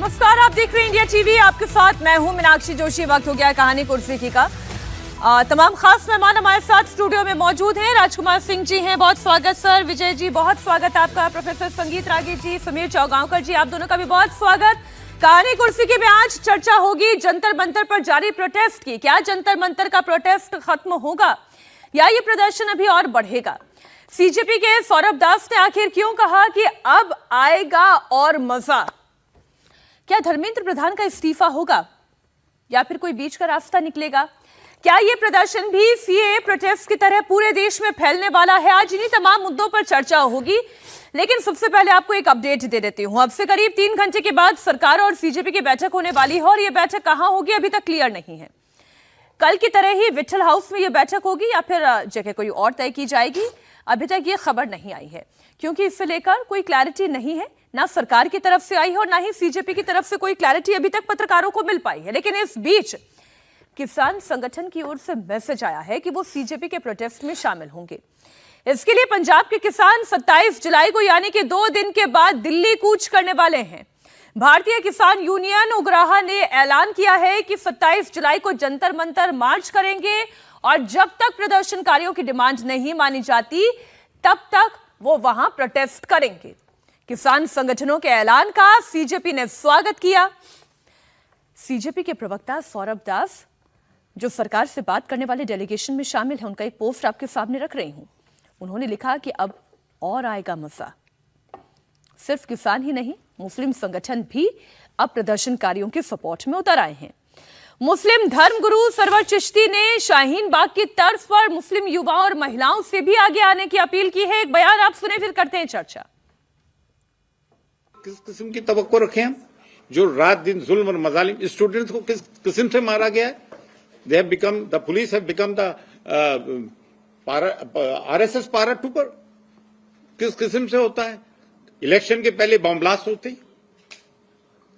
नमस्कार, आप देख रहे हैं इंडिया टीवी। आपके साथ मैं हूं मीनाक्षी जोशी। वक्त हो गया कहानी कुर्सी की का। तमाम खास मेहमान हमारे साथ स्टूडियो में मौजूद हैं। राजकुमार सिंह जी हैं, बहुत स्वागत सर। विजय जी, बहुत स्वागत आपका। प्रोफेसर संगीत रागी जी, समीर चौगांवकर जी, आप दोनों का भी बहुत स्वागत। कहानी कुर्सी की में आज चर्चा होगी जंतर मंतर पर जारी प्रोटेस्ट की। क्या जंतर मंतर का प्रोटेस्ट खत्म होगा या ये प्रदर्शन अभी और बढ़ेगा? सीजेपी के सौरभ दास ने आखिर क्यों कहा कि अब आएगा और मजा? क्या धर्मेंद्र प्रधान का इस्तीफा होगा या फिर कोई बीच का रास्ता निकलेगा? क्या यह प्रदर्शन भी सीएए प्रोटेस्ट की तरह पूरे देश में फैलने वाला है? आज इन्हीं तमाम मुद्दों पर चर्चा होगी, लेकिन सबसे पहले आपको एक अपडेट दे देती हूं। अब से करीब 3 घंटे के बाद सरकार और सीजेपी की बैठक होने वाली है और यह बैठक कहां होगी अभी तक क्लियर नहीं है। कल की तरह ही विठल हाउस में यह बैठक होगी या फिर जगह कोई और तय की जाएगी, अभी तक यह खबर नहीं आई है, क्योंकि इससे लेकर कोई क्लैरिटी नहीं है। ना सरकार की तरफ से आई है और ना ही सीजेपी की तरफ से कोई क्लैरिटी अभी तक पत्रकारों को मिल पाई है। लेकिन इस बीच किसान संगठन की ओर से मैसेज आया है कि वो सीजेपी के प्रोटेस्ट में शामिल होंगे। इसके लिए पंजाब के किसान 27 जुलाई को यानी कि 2 दिन के बाद दिल्ली कूच करने वाले हैं। भारतीय किसान यूनियन उग्राहा ने ऐलान किया है कि 27 जुलाई को जंतर मंतर मार्च करेंगे और जब तक प्रदर्शनकारियों की डिमांड नहीं मानी जाती तब तक वो वहां प्रोटेस्ट करेंगे। किसान संगठनों के ऐलान का सीजेपी ने स्वागत किया। सीजेपी के प्रवक्ता सौरभ दास, जो सरकार से बात करने वाले डेलीगेशन में शामिल है, उनका एक पोस्ट आपके सामने रख रही हूं। उन्होंने लिखा कि अब और आएगा मजा। सिर्फ किसान ही नहीं, मुस्लिम संगठन भी अब प्रदर्शनकारियों के सपोर्ट में उतर आए हैं। मुस्लिम धर्मगुरु सरवर चिश्ती ने शाहीन बाग की तर्ज पर मुस्लिम युवाओं और महिलाओं से भी आगे आने की अपील की है। एक बयान आप सुने, फिर करते हैं चर्चा। किस किस्म की तवक्को रखें हम? जो रात दिन जुल्म और मजालिम स्टूडेंट्स को किस किस्म से मारा गया है? They have become the police have become the RSS पारा ट्रूपर। किस किस्म से होता है? इलेक्शन के पहले बम ब्लास्ट होते ही।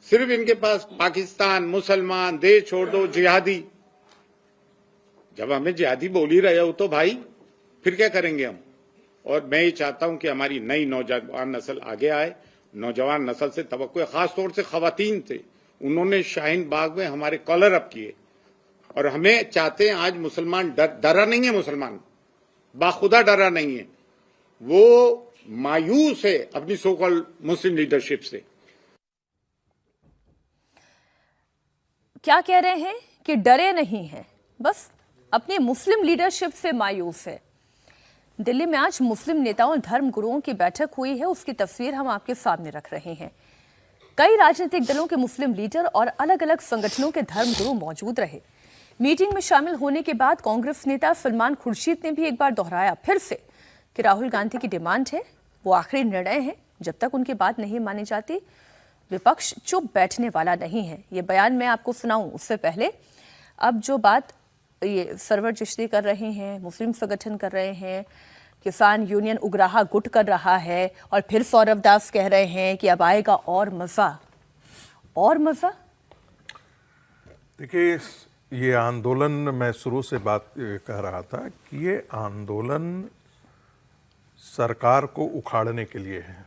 सिर्फ इनके पास पाकिस्तान, मुसलमान, देश छोड़ दो, जिहादी। जब हमें जिहादी बोल ही रहे हो तो भाई फिर क्या करेंगे हम? और मैं ये चाहता हूं कि हमारी नई नौजवान नस्ल आगे आए। नौजवान नस्ल से तवक्को है, खासतौर से खवातीन थे। उन्होंने शाहीन बाग में हमारे कॉलर अप किए और हमें चाहते हैं। आज मुसलमान डरा नहीं है, मुसलमान बाखुदा डरा नहीं है, वो मायूस है अपनी सो कॉल्ड मुस्लिम लीडरशिप से। क्या कह रहे हैं कि डरे नहीं हैं, बस अपनी मुस्लिम लीडरशिप से मायूस है। दिल्ली में आज मुस्लिम नेताओं और धर्मगुरुओं की बैठक हुई है, उसकी तस्वीर हम आपके सामने रख रहे हैं। कई राजनीतिक दलों के मुस्लिम लीडर और अलग अलग संगठनों के धर्मगुरु मौजूद रहे। मीटिंग में शामिल होने के बाद कांग्रेस नेता सलमान खुर्शीद ने भी एक बार दोहराया फिर से कि राहुल गांधी की डिमांड है, वो आखिरी निर्णय है। जब तक उनकी बात नहीं मानी जाती विपक्ष चुप बैठने वाला नहीं है। ये बयान मैं आपको सुनाऊं उससे पहले अब जो बात ये सरवर चिश्ती कर रहे हैं, मुस्लिम संगठन कर रहे हैं, किसान यूनियन उग्राहा गुट कर रहा है और फिर सौरभ दास कह रहे हैं कि अब आएगा और मजा। और मजा? देखिए, ये आंदोलन, मैं शुरू से बात कह रहा था कि ये आंदोलन सरकार को उखाड़ने के लिए है।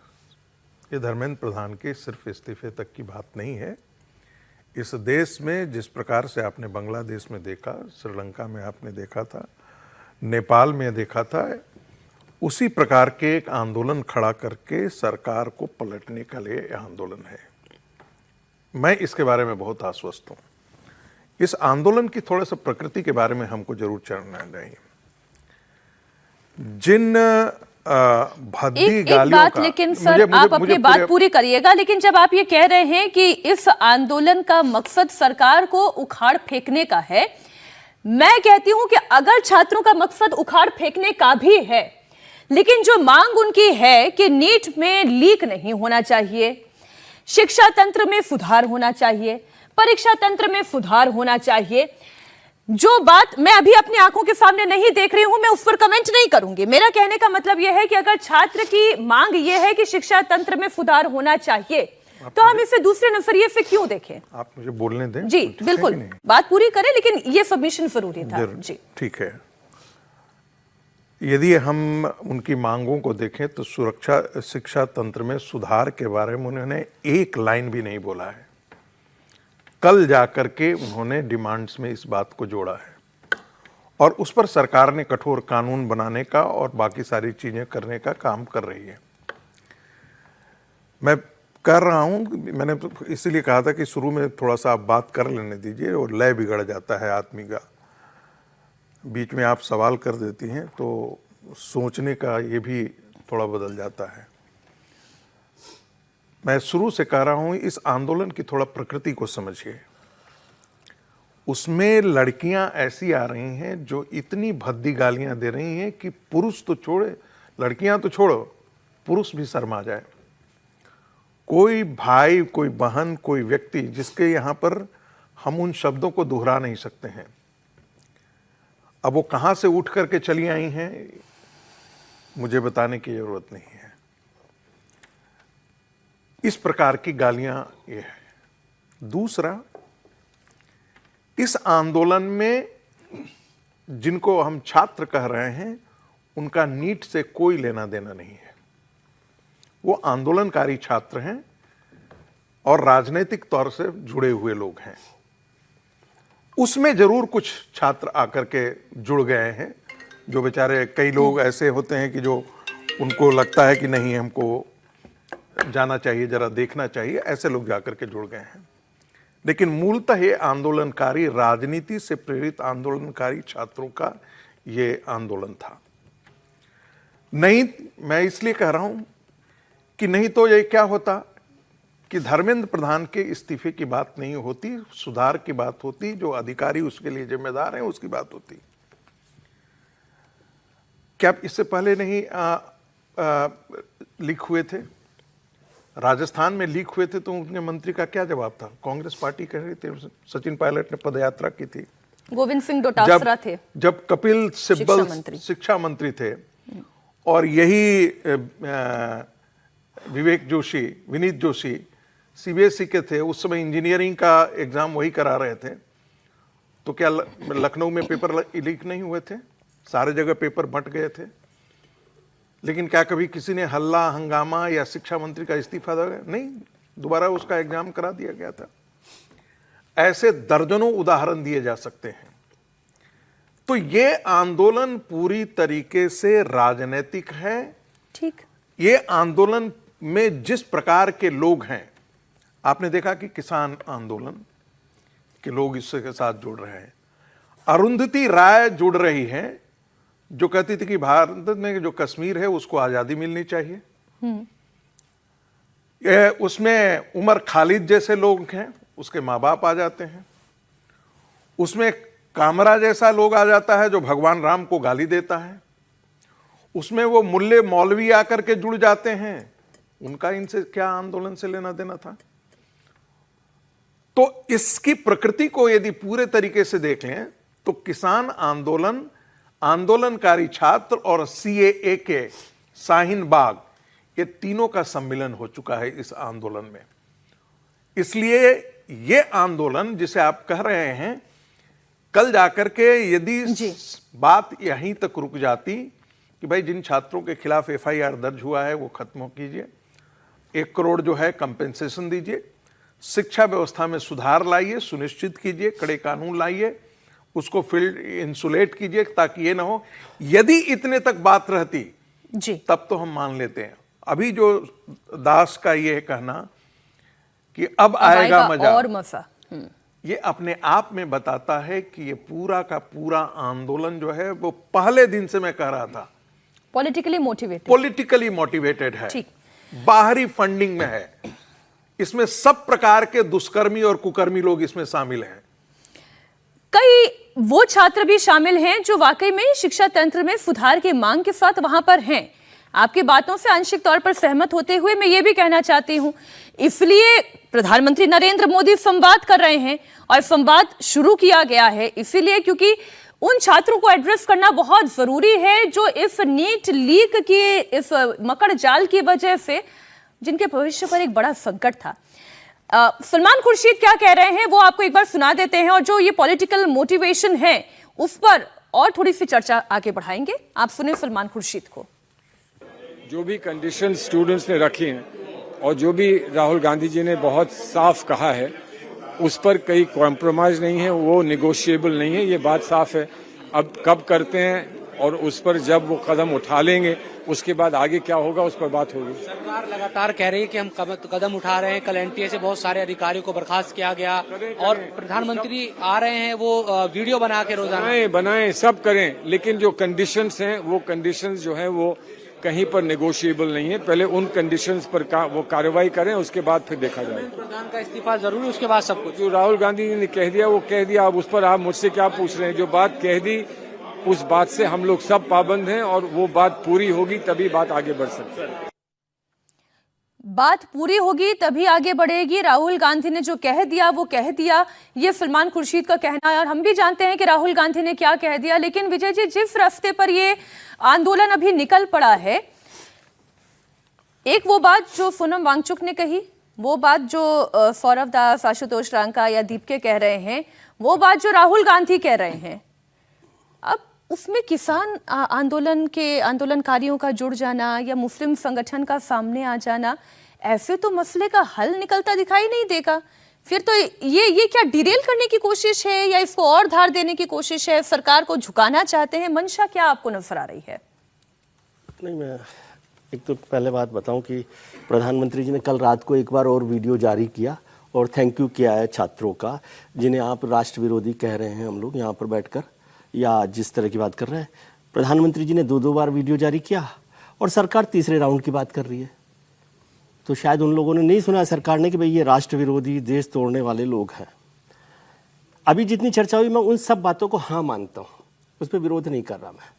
ये धर्मेंद्र प्रधान के सिर्फ इस्तीफे तक की बात नहीं है। इस देश में जिस प्रकार से आपने बांग्लादेश में देखा, श्रीलंका में आपने देखा था, नेपाल में देखा था, उसी प्रकार के एक आंदोलन खड़ा करके सरकार को पलटने के लिए आंदोलन है। मैं इसके बारे में बहुत आश्वस्त हूँ। इस आंदोलन की थोड़ा सा प्रकृति के बारे में हमको जरूर जानना चाहिए। जिन भद्दी गालियों का, लेकिन सर आप अपनी बात पूरी करिएगा। लेकिन जब आप ये कह रहे हैं कि इस आंदोलन का मकसद सरकार को उखाड़ फेंकने का है, मैं कहती हूं कि अगर छात्रों का मकसद उखाड़ फेंकने का भी है, लेकिन जो मांग उनकी है कि नीट में लीक नहीं होना चाहिए, शिक्षा तंत्र में सुधार होना चाहिए, परीक्षा तंत्र में सुधार होना चाहिए, जो बात मैं अभी अपनी आंखों के सामने नहीं देख रही हूं, मैं उस पर कमेंट नहीं करूंगी। मेरा कहने का मतलब यह है कि अगर छात्र की मांग यह है कि शिक्षा तंत्र में सुधार होना चाहिए, तो हम इसे दूसरे नजरिए से क्यों देखें? आप मुझे बोलने दें। जी बिल्कुल, बात पूरी करें, लेकिन ये सबमिशन जरूरी था। जी ठीक है। यदि हम उनकी मांगों को देखें तो सुरक्षा शिक्षा तंत्र में सुधार के बारे में उन्होंने एक लाइन भी नहीं बोला है। कल जाकर के उन्होंने डिमांड्स में इस बात को जोड़ा है और उस पर सरकार ने कठोर कानून बनाने का और बाकी सारी चीजें करने का काम कर रही है। मैं कर रहा हूं, मैंने इसीलिए कहा था कि शुरू में थोड़ा सा आप बात कर लेने दीजिए और लय बिगड़ जाता है आदमी का, बीच में आप सवाल कर देती हैं तो सोचने का ये भी थोड़ा बदल जाता है। मैं शुरू से कह रहा हूं, इस आंदोलन की थोड़ा प्रकृति को समझिए। उसमें लड़कियां ऐसी आ रही हैं जो इतनी भद्दी गालियां दे रही हैं कि पुरुष तो छोड़े, लड़कियां तो छोड़ो, पुरुष भी शर्मा जाए। कोई भाई, कोई बहन, कोई व्यक्ति जिसके यहां पर हम उन शब्दों को दोहरा नहीं सकते हैं। अब वो कहां से उठ करके चली आई हैं मुझे बताने की जरूरत नहीं है। इस प्रकार की गालियां ये है। दूसरा, इस आंदोलन में जिनको हम छात्र कह रहे हैं उनका नीट से कोई लेना देना नहीं है। वो आंदोलनकारी छात्र हैं और राजनीतिक तौर से जुड़े हुए लोग हैं। उसमें जरूर कुछ छात्र आकर के जुड़ गए हैं, जो बेचारे, कई लोग ऐसे होते हैं कि जो उनको लगता है कि नहीं हमको जाना चाहिए, जरा देखना चाहिए, ऐसे लोग जाकर के जुड़ गए हैं। लेकिन मूलतः ये आंदोलनकारी, राजनीति से प्रेरित आंदोलनकारी छात्रों का ये आंदोलन था। नहीं, मैं इसलिए कह रहा हूं कि नहीं तो ये क्या होता कि धर्मेंद्र प्रधान के इस्तीफे की बात नहीं होती, सुधार की बात होती, जो अधिकारी उसके लिए जिम्मेदार हैं उसकी बात होती। क्या इससे पहले नहीं लीक हुए थे? राजस्थान में लीक हुए थे तो उनके मंत्री का क्या जवाब था? कांग्रेस पार्टी कह रही थी, सचिन पायलट ने पदयात्रा की थी, गोविंद सिंह डोटासरा थे, जब कपिल सिब्बल शिक्षा मंत्री थे और यही विनीत जोशी सीबीएसई के थे, उस समय इंजीनियरिंग का एग्जाम वही करा रहे थे, तो क्या लखनऊ में पेपर लीक नहीं हुए थे? सारे जगह पेपर बंट गए थे। लेकिन क्या कभी किसी ने हल्ला हंगामा या शिक्षा मंत्री का इस्तीफा दिया? नहीं, दोबारा उसका एग्जाम करा दिया गया था। ऐसे दर्जनों उदाहरण दिए जा सकते हैं। तो ये आंदोलन पूरी तरीके से राजनीतिक है। ठीक, ये आंदोलन में जिस प्रकार के लोग हैं, आपने देखा कि किसान आंदोलन के लोग इसके साथ जुड़ रहे हैं। अरुंधति राय जुड़ रही हैं, जो कहती थी कि भारत में जो कश्मीर है उसको आजादी मिलनी चाहिए। उसमें उमर खालिद जैसे लोग हैं, उसके माँ बाप आ जाते हैं। उसमें कामरा जैसा लोग आ जाता है जो भगवान राम को गाली देता है। उसमें वो मुल्ले मौलवी आकर के जुड़ जाते हैं। उनका इनसे क्या आंदोलन से लेना देना था? तो इसकी प्रकृति को यदि पूरे तरीके से देख लें तो किसान आंदोलन, आंदोलनकारी छात्र और सीएए के शाहीन बाग, ये तीनों का सम्मिलन हो चुका है इस आंदोलन में। इसलिए ये आंदोलन जिसे आप कह रहे हैं, कल जाकर के यदि बात यहीं तक रुक जाती कि भाई जिन छात्रों के खिलाफ एफआईआर दर्ज हुआ है वो खत्म कीजिए, 1 करोड़ जो है कंपेंसेशन दीजिए, शिक्षा व्यवस्था में सुधार लाइए, सुनिश्चित कीजिए, कड़े कानून लाइए, उसको फील्ड इंसुलेट कीजिए ताकि ये ना हो। यदि इतने तक बात रहती जी, तब तो हम मान लेते हैं। अभी जो दास का ये कहना कि अब आएगा मजा और मजा, ये अपने आप में बताता है कि ये पूरा का पूरा आंदोलन जो है वो पहले दिन से मैं कह रहा था पॉलिटिकली मोटिवेटेड है, बाहरी फंडिंग में है। इसमें सब प्रकार के दुष्कर्मी और कुकर्मी लोग इसमें शामिल हैं। कई वो छात्र भी शामिल हैं जो वाकई में शिक्षा तंत्र में सुधार की मांग के साथ वहां पर हैं। आपकी बातों से आंशिक तौर पर सहमत होते हुए मैं ये भी कहना चाहती हूं, इसलिए प्रधानमंत्री नरेंद्र मोदी संवाद कर रहे हैं और संवाद शुरू किया गया है इसीलिए क्योंकि उन छात्रों को एड्रेस करना बहुत जरूरी है जो इस नीट लीक की, इस मकड़ जाल की वजह से जिनके भविष्य पर एक बड़ा संकट था। सलमान खुर्शीद क्या कह रहे हैं वो आपको एक बार सुना देते हैं और जो ये पॉलिटिकल मोटिवेशन है उस पर और थोड़ी सी चर्चा आगे बढ़ाएंगे। आप सुने सलमान खुर्शीद को। जो भी कंडीशन स्टूडेंट्स ने रखी हैं और जो भी राहुल गांधी जी ने बहुत साफ कहा है उस पर कोई कॉम्प्रोमाइज नहीं है, वो निगोशिएबल नहीं है, ये बात साफ है। अब कब करते हैं और उस पर जब वो कदम उठा लेंगे उसके बाद आगे क्या होगा उस पर बात होगी। सरकार लगातार कह रही है कि हम कदम उठा रहे हैं, कल एनटीए से बहुत सारे अधिकारियों को बर्खास्त किया गया और प्रधानमंत्री आ रहे हैं, वो वीडियो बना के रोजाना बनाएं सब करें, लेकिन जो कंडीशंस हैं वो कंडीशंस जो है वो कहीं पर नेगोशिएबल नहीं है। पहले उन कंडीशंस पर वो कार्रवाई करें, उसके बाद फिर देखा जाए। प्रधान का इस्तीफा जरूरी, उसके बाद सब कुछ। जो राहुल गांधी ने कह दिया वो कह दिया, अब उस पर आप मुझसे क्या पूछ रहे हैं। जो बात कह दी उस बात से हम लोग सब पाबंद हैं और वो बात पूरी होगी तभी बात आगे बढ़ सकती है। बात पूरी होगी तभी आगे बढ़ेगी। राहुल गांधी ने जो कह दिया वो कह दिया, ये सलमान खुर्शीद का कहना है और हम भी जानते हैं कि राहुल गांधी ने क्या कह दिया। लेकिन विजय जी, जिस रास्ते पर ये आंदोलन अभी निकल पड़ा है, एक वो बात जो पूनम वांगचुक ने कही, वो बात जो सौरभ दास, आशुतोष रांका या दीपके कह रहे हैं, वो बात जो राहुल गांधी कह रहे हैं, अब उसमें किसान आंदोलनकारियों का जुड़ जाना या मुस्लिम संगठन का सामने आ जाना, ऐसे तो मसले का हल निकलता दिखाई नहीं देगा। फिर तो ये क्या डिरेल करने की कोशिश है या इसको और धार देने की कोशिश है? सरकार को झुकाना चाहते हैं? मंशा क्या आपको नजर आ रही है? नहीं, मैं एक तो पहले बात बताऊं कि प्रधानमंत्री जी ने कल रात को एक बार और वीडियो जारी किया और थैंक यू किया है छात्रों का, जिन्हें आप राष्ट्र विरोधी कह रहे हैं हम लोग यहाँ पर बैठकर, या जिस तरह की बात कर रहे हैं। प्रधानमंत्री जी ने 2-2 बार वीडियो जारी किया और सरकार तीसरे राउंड की बात कर रही है। तो शायद उन लोगों ने नहीं सुना सरकार ने कि भाई ये राष्ट्र विरोधी, देश तोड़ने वाले लोग हैं। अभी जितनी चर्चा हुई मैं उन सब बातों को हाँ मानता हूँ, उस पर विरोध नहीं कर रहा मैं।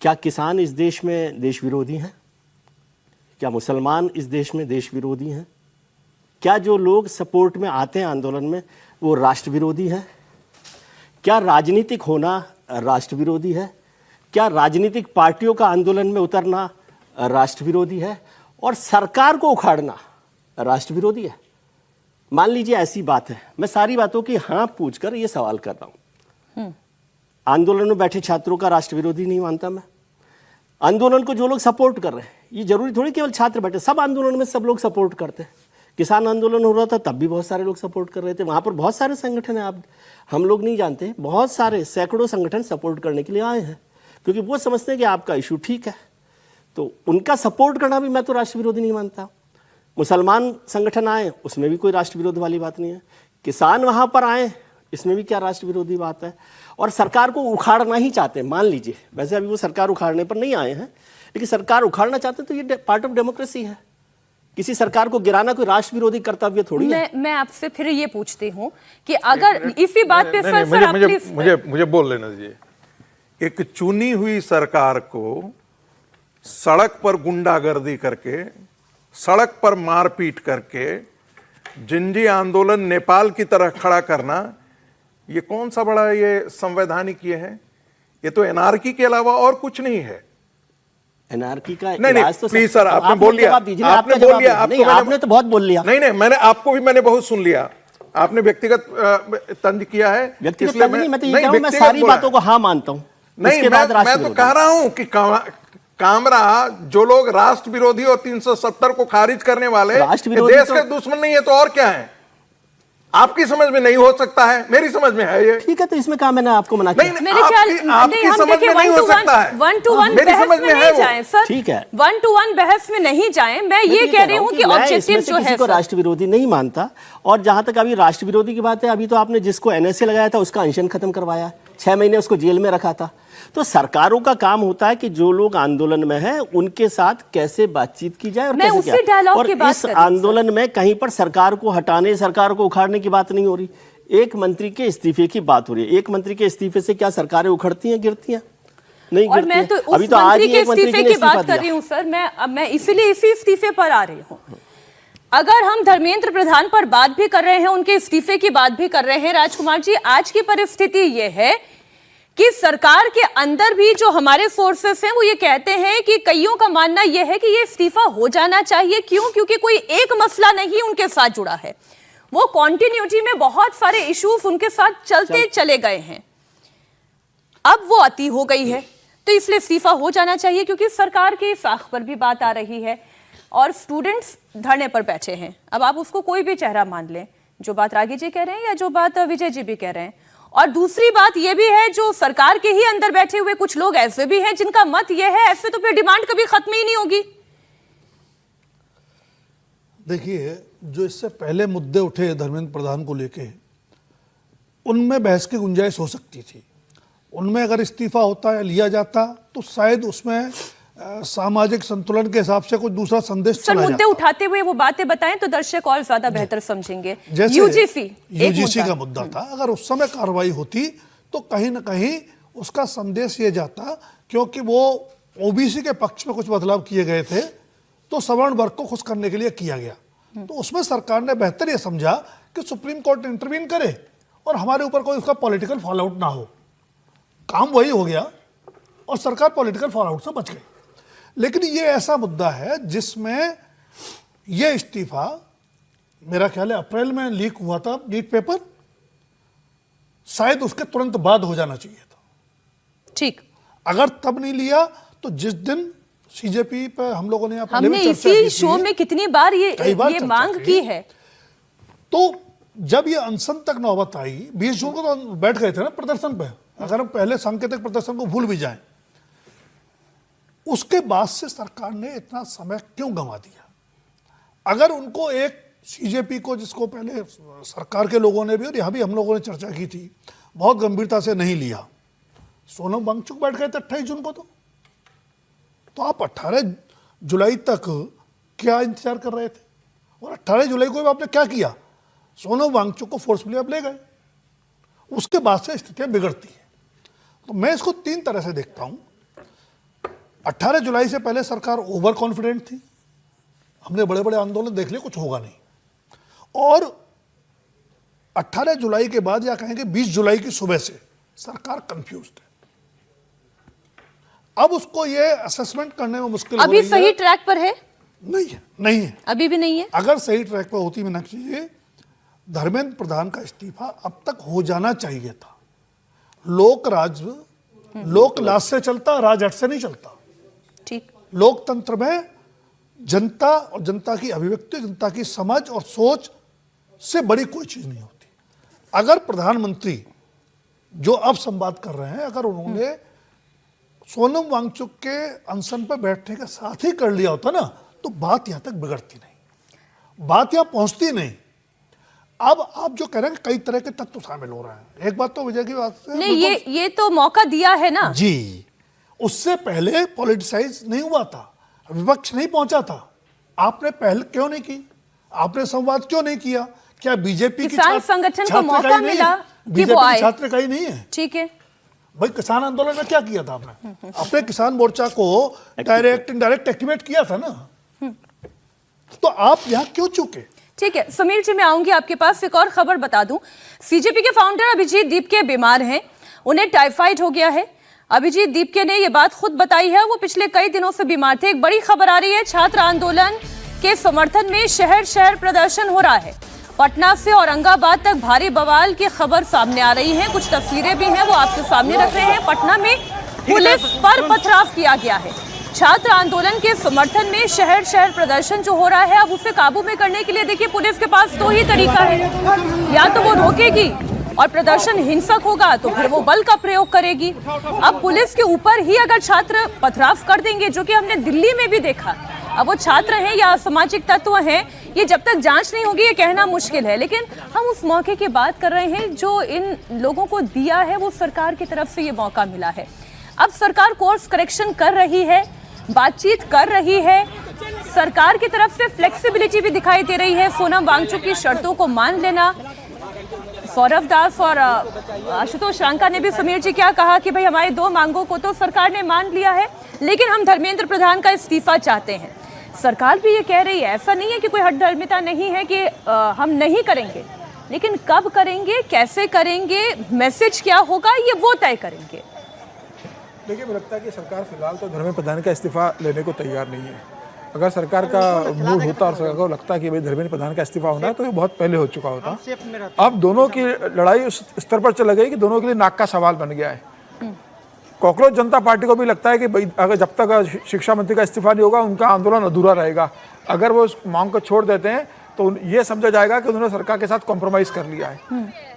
क्या किसान इस देश में देश विरोधी हैं? क्या मुसलमान इस देश में देश विरोधी हैं? क्या जो लोग सपोर्ट में आते हैं आंदोलन में वो राष्ट्र विरोधी हैं? क्या राजनीतिक होना राष्ट्र विरोधी है? क्या राजनीतिक पार्टियों का आंदोलन में उतरना राष्ट्र विरोधी है? और सरकार को उखाड़ना राष्ट्र विरोधी है? मान लीजिए ऐसी बात है, मैं सारी बातों की हाँ पूछकर ये सवाल कर रहा हूं। आंदोलन में बैठे छात्रों का राष्ट्र विरोधी नहीं मानता मैं। आंदोलन को जो लोग सपोर्ट कर रहे हैं, ये जरूरी थोड़ी केवल छात्र बैठे, सब आंदोलन में सब लोग सपोर्ट करते हैं। किसान आंदोलन हो रहा था तब भी बहुत सारे लोग सपोर्ट कर रहे थे, वहां पर बहुत सारे संगठन हैं, आप हम लोग नहीं जानते, बहुत सारे सैकड़ों संगठन सपोर्ट करने के लिए आए हैं, क्योंकि वो समझते हैं कि आपका इशू ठीक है। तो उनका सपोर्ट करना भी मैं तो राष्ट्र विरोधी नहीं मानता। मुसलमान संगठन आए, उसमें भी कोई राष्ट्र विरोध वाली बात नहीं है। किसान वहां पर आए, इसमें भी क्या राष्ट्र विरोधी बात है? और सरकार को उखाड़ना ही चाहते हैं, मान लीजिए, वैसे अभी वो सरकार उखाड़ने पर नहीं आए हैं, लेकिन सरकार उखाड़ना चाहते हैं, तो ये पार्ट ऑफ डेमोक्रेसी है। किसी सरकार को गिराना कोई राष्ट्र विरोधी कर्तव्य थोड़ी है। मैं आपसे फिर ये पूछती हूँ कि अगर इसी बात पे मुझे बोल लेना दीजिए। एक चुनी हुई सरकार को सड़क पर गुंडागर्दी करके, सड़क पर मारपीट करके, जिंजी आंदोलन नेपाल की तरह खड़ा करना, ये कौन सा बड़ा ये संवैधानिक ये है? ये तो एनआरकी के अलावा और कुछ नहीं है। एनआरकी का नहीं, तो प्लीज सर, आपने बोल लिया, आपने बोल लिया, आपने तो बहुत बोल लिया। नहीं, मैंने बहुत सुन लिया। आपने व्यक्तिगत तंज किया है, व्यक्तिगत तंज नहीं, मैं तो ये कह रहा हूं, मैं सारी बातों को हाँ मानता हूं। नहीं, मैं तो कह रहा हूं कि कामरा जो लोग राष्ट्र विरोधी और 370 को खारिज करने वाले देश के दुश्मन नहीं है तो और क्या है? आपकी समझ में नहीं हो सकता है, मेरी समझ में है ये। ठीक है, तो इसमें कहा मैंने आपको मना किया। आपकी समझ में नहीं हो सकता है, वन टू वन बहस में नहीं जाएं सर। ठीक है, 1-to-1 बहस में नहीं जाएं। मैं ये कह रही हूँ कि ऑब्जेक्टिव जो है, को राष्ट्र विरोधी नहीं मानता। और जहां तक अभी राष्ट्र विरोधी की बात है, अभी तो आपने जिसको एनएसए लगाया था उसका अनशन खत्म करवाया, 6 महीने उसको जेल में रखा था। तो सरकारों का काम होता है कि जो लोग आंदोलन में हैं उनके साथ कैसे बातचीत की जाए और कैसे क्या। और इस आंदोलन में कहीं पर सरकार को हटाने, सरकार को उखाड़ने की बात नहीं हो रही। एक मंत्री के इस्तीफे की बात हो रही है। एक मंत्री के इस्तीफे से क्या सरकारें उखड़ती हैं, गिरती हैं? नहीं और मैं तो उस मंत्री के इस्तीफे की बात कर रही हूँ सर। मैं इसीलिए इसी इस्तीफे पर आ रही हूँ। अगर हम धर्मेंद्र प्रधान पर बात भी कर रहे हैं, उनके इस्तीफे की बात भी कर रहे हैं, राजकुमार जी, आज की परिस्थिति ये है कि सरकार के अंदर भी जो हमारे फोर्सेस हैं वो ये कहते हैं कि कईयों का मानना यह है कि ये इस्तीफा हो जाना चाहिए। क्यों? क्योंकि कोई एक मसला नहीं उनके साथ जुड़ा है, वो कॉन्टिन्यूटी में बहुत सारे इश्यूज उनके साथ चलते चले गए हैं। अब वो अति हो गई है, तो इसलिए इस्तीफा हो जाना चाहिए, क्योंकि सरकार की साख पर भी बात आ रही है और स्टूडेंट्स धरने पर बैठे हैं। अब आप उसको कोई भी चेहरा मान लें, जो बात रागी जी कह रहे हैं या जो बात विजय जी भी कह रहे हैं। और दूसरी बात यह भी है, जो सरकार के ही अंदर बैठे हुए कुछ लोग ऐसे भी हैं जिनका मत यह है ऐसे तो फिर डिमांड कभी खत्म ही नहीं होगी। देखिए, जो इससे पहले मुद्दे उठे धर्मेंद्र प्रधान को लेके, उनमें बहस की गुंजाइश हो सकती थी। उनमें अगर इस्तीफा होता है, लिया जाता, तो शायद उसमें सामाजिक संतुलन के हिसाब से कुछ दूसरा संदेश सर, मुद्दे उठाते हुए वो बातें बताएं तो दर्शक और ज्यादा बेहतर समझेंगे। जैसे यूजीसी का मुद्दा था, अगर उस समय कार्रवाई होती तो कहीं ना कहीं उसका संदेश ये जाता, क्योंकि वो ओबीसी के पक्ष में कुछ बदलाव किए गए थे तो सवर्ण वर्ग को खुश करने के लिए किया गया। तो उसमें सरकार ने बेहतर ये समझा कि सुप्रीम कोर्ट इंटरवीन करे और हमारे ऊपर कोई उसका पॉलिटिकल फॉलआउट ना हो। काम वही हो गया और सरकार पॉलिटिकल फॉलआउट से बच गई। लेकिन ये ऐसा मुद्दा है जिसमें ये इस्तीफा, मेरा ख्याल है अप्रैल में लीक हुआ था नीट पेपर, शायद उसके तुरंत बाद हो जाना चाहिए था। ठीक, अगर तब नहीं लिया तो जिस दिन सीजेपी पे हम लोगों ने हमने इसी शो में कितनी बार ये मांग की है, तो जब ये अनशन तक नौबत आई, 20 जून को तो बैठ गए थे ना प्रदर्शन पे, अगर हम पहले सांकेतिक प्रदर्शन को भूल भी जाएं, उसके बाद से सरकार ने इतना समय क्यों गंवा दिया? अगर उनको एक सीजेपी को, जिसको पहले सरकार के लोगों ने भी और यहां भी हम लोगों ने चर्चा की थी, बहुत गंभीरता से नहीं लिया। सोनम वांगचुक बैठ गए थे 28 जून को, तो आप 18 जुलाई तक क्या इंतजार कर रहे थे? और 18 जुलाई को आपने क्या किया? सोनम वांगचुक को फोर्सफुली आप ले गए। उसके बाद से स्थितियां बिगड़ती है। तो मैं इसको 3 तरह से देखता हूं। 18 जुलाई से पहले सरकार ओवर कॉन्फिडेंट थी, हमने बड़े बड़े आंदोलन देख लिए, कुछ होगा नहीं। और 18 जुलाई के बाद, या कहेंगे 20 जुलाई की सुबह से सरकार कंफ्यूज्ड है। अब उसको ये असेसमेंट करने में मुश्किल हो रही है। अभी सही ट्रैक पर है? नहीं है, अभी भी नहीं है। अगर सही ट्रैक पर होती मीनाक्षी जी, धर्मेंद्र प्रधान का इस्तीफा अब तक हो जाना चाहिए था। लोक राज से चलता, राजहट से नहीं चलता। ठीक, लोकतंत्र में जनता और जनता की अभिव्यक्ति, जनता की समझ और सोच से बड़ी कोई चीज नहीं होती। अगर प्रधानमंत्री जो अब संवाद कर रहे हैं, अगर उन्होंने सोनम वांगचुक के अनशन पर बैठने के साथ ही कर लिया होता ना, तो बात यहां तक बिगड़ती नहीं, बात यहां पहुंचती नहीं। अब आप जो कह रहे हैं कई तरह के तत्व शामिल हो रहे हैं, एक बात तो विजय की बात से नहीं, ये तो मौका दिया है ना जी। उससे पहले पॉलिटिसाइज नहीं हुआ था, विपक्ष नहीं पहुंचा था। आपने पहल क्यों नहीं की? आपने संवाद क्यों नहीं किया? क्या बीजेपी की किसान संगठन को मौका मिला कि वो आए? छात्र इकाई नहीं है। ठीक है भाई, किसान आंदोलन में क्या किया था आपने? अपने किसान मोर्चा को डायरेक्ट इनडायरेक्ट एक्टिवेट किया था ना। तो आप यहाँ क्यों चूके? ठीक है समीर जी, मैं आऊंगी आपके पास। एक और खबर बता दूं, सीजेपी के फाउंडर अभिजीत दीपके बीमार हैं, उन्हें टाइफाइड हो गया है। अभिजीत दीपके ने यह बात खुद बताई है, वो पिछले कई दिनों से बीमार थे। एक बड़ी खबर आ रही है, छात्र आंदोलन के समर्थन में शहर शहर प्रदर्शन हो रहा है। पटना से औरंगाबाद तक भारी बवाल की खबर सामने आ रही है। कुछ तस्वीरें भी हैं, वो आपके सामने रख रहे हैं। पटना में पुलिस पर पथराव किया गया है। छात्र आंदोलन के समर्थन में शहर शहर प्रदर्शन जो हो रहा है, अब उसे काबू में करने के लिए देखिए पुलिस के पास 2 ही तरीका है, या तो वो रोकेगी और प्रदर्शन हिंसक होगा तो फिर वो बल का प्रयोग करेगी। अब पुलिस के ऊपर ही अगर छात्र पथराव कर देंगे, जो कि हमने दिल्ली में भी देखा, अब वो छात्र हैं या असामाजिक तत्व हैं, ये जब तक जांच नहीं होगी ये कहना मुश्किल है। लेकिन हम उस मौके की बात कर रहे हैं जो इन लोगों को दिया है, वो सरकार की तरफ से ये मौका मिला है। अब सरकार कोर्स करेक्शन कर रही है, बातचीत कर रही है, सरकार की तरफ से फ्लेक्सिबिलिटी भी दिखाई दे रही है। सोनम वांगचुक की शर्तों को मान लेना। सौरभ दास और आशुतोष रांका ने भी समीर जी क्या कहा कि भाई हमारी 2 मांगों को तो सरकार ने मान लिया है, लेकिन हम धर्मेंद्र प्रधान का इस्तीफा चाहते हैं। सरकार भी ये कह रही है, ऐसा नहीं है कि कोई हठधर्मिता नहीं है कि हम नहीं करेंगे, लेकिन कब करेंगे, कैसे करेंगे, मैसेज क्या होगा, ये वो तय करेंगे। देखिए, मुझे लगता है कि सरकार फिलहाल तो धर्मेंद्र प्रधान का इस्तीफा लेने को तैयार नहीं है। अगर सरकार का मूड होता और सरकार को लगता कि भाई धर्मेंद्र प्रधान का इस्तीफा होना है, तो ये बहुत पहले हो चुका होता। अब दोनों की लड़ाई उस स्तर पर चल गई कि दोनों के लिए नाक का सवाल बन गया है। कॉकरोच जनता पार्टी को भी लगता है कि भाई अगर जब तक शिक्षा मंत्री का इस्तीफा नहीं होगा, उनका आंदोलन अधूरा रहेगा। अगर वो उस मांग को छोड़ देते हैं तो ये समझा जाएगा कि उन्होंने सरकार के साथ कॉम्प्रोमाइज कर लिया है।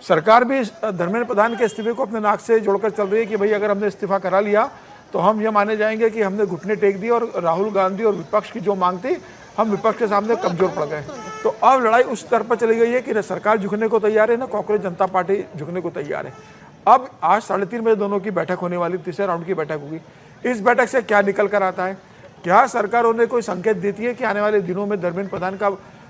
सरकार भी धर्मेंद्र प्रधान के इस्तीफे को अपने नाक से जोड़कर चल रही है कि भाई अगर हमने इस्तीफा करा लिया तो हम ये माने जाएंगे कि हमने घुटने टेक दिए और राहुल गांधी और विपक्ष की जो मांग थी हम विपक्ष के सामने कमजोर पड़ गए। तो अब लड़ाई उस स्तर पर चली गई है कि न सरकार झुकने को तैयार है, न कांग्रेस जनता पार्टी झुकने को तैयार है। अब आज 3:30 बजे दोनों की बैठक होने वाली, तीसरे राउंड की बैठक होगी। इस बैठक से क्या निकल कर आता है? क्या सरकारों ने कोई संकेत देती है कि आने वाले दिनों में धर्मेंद्र प्रधान का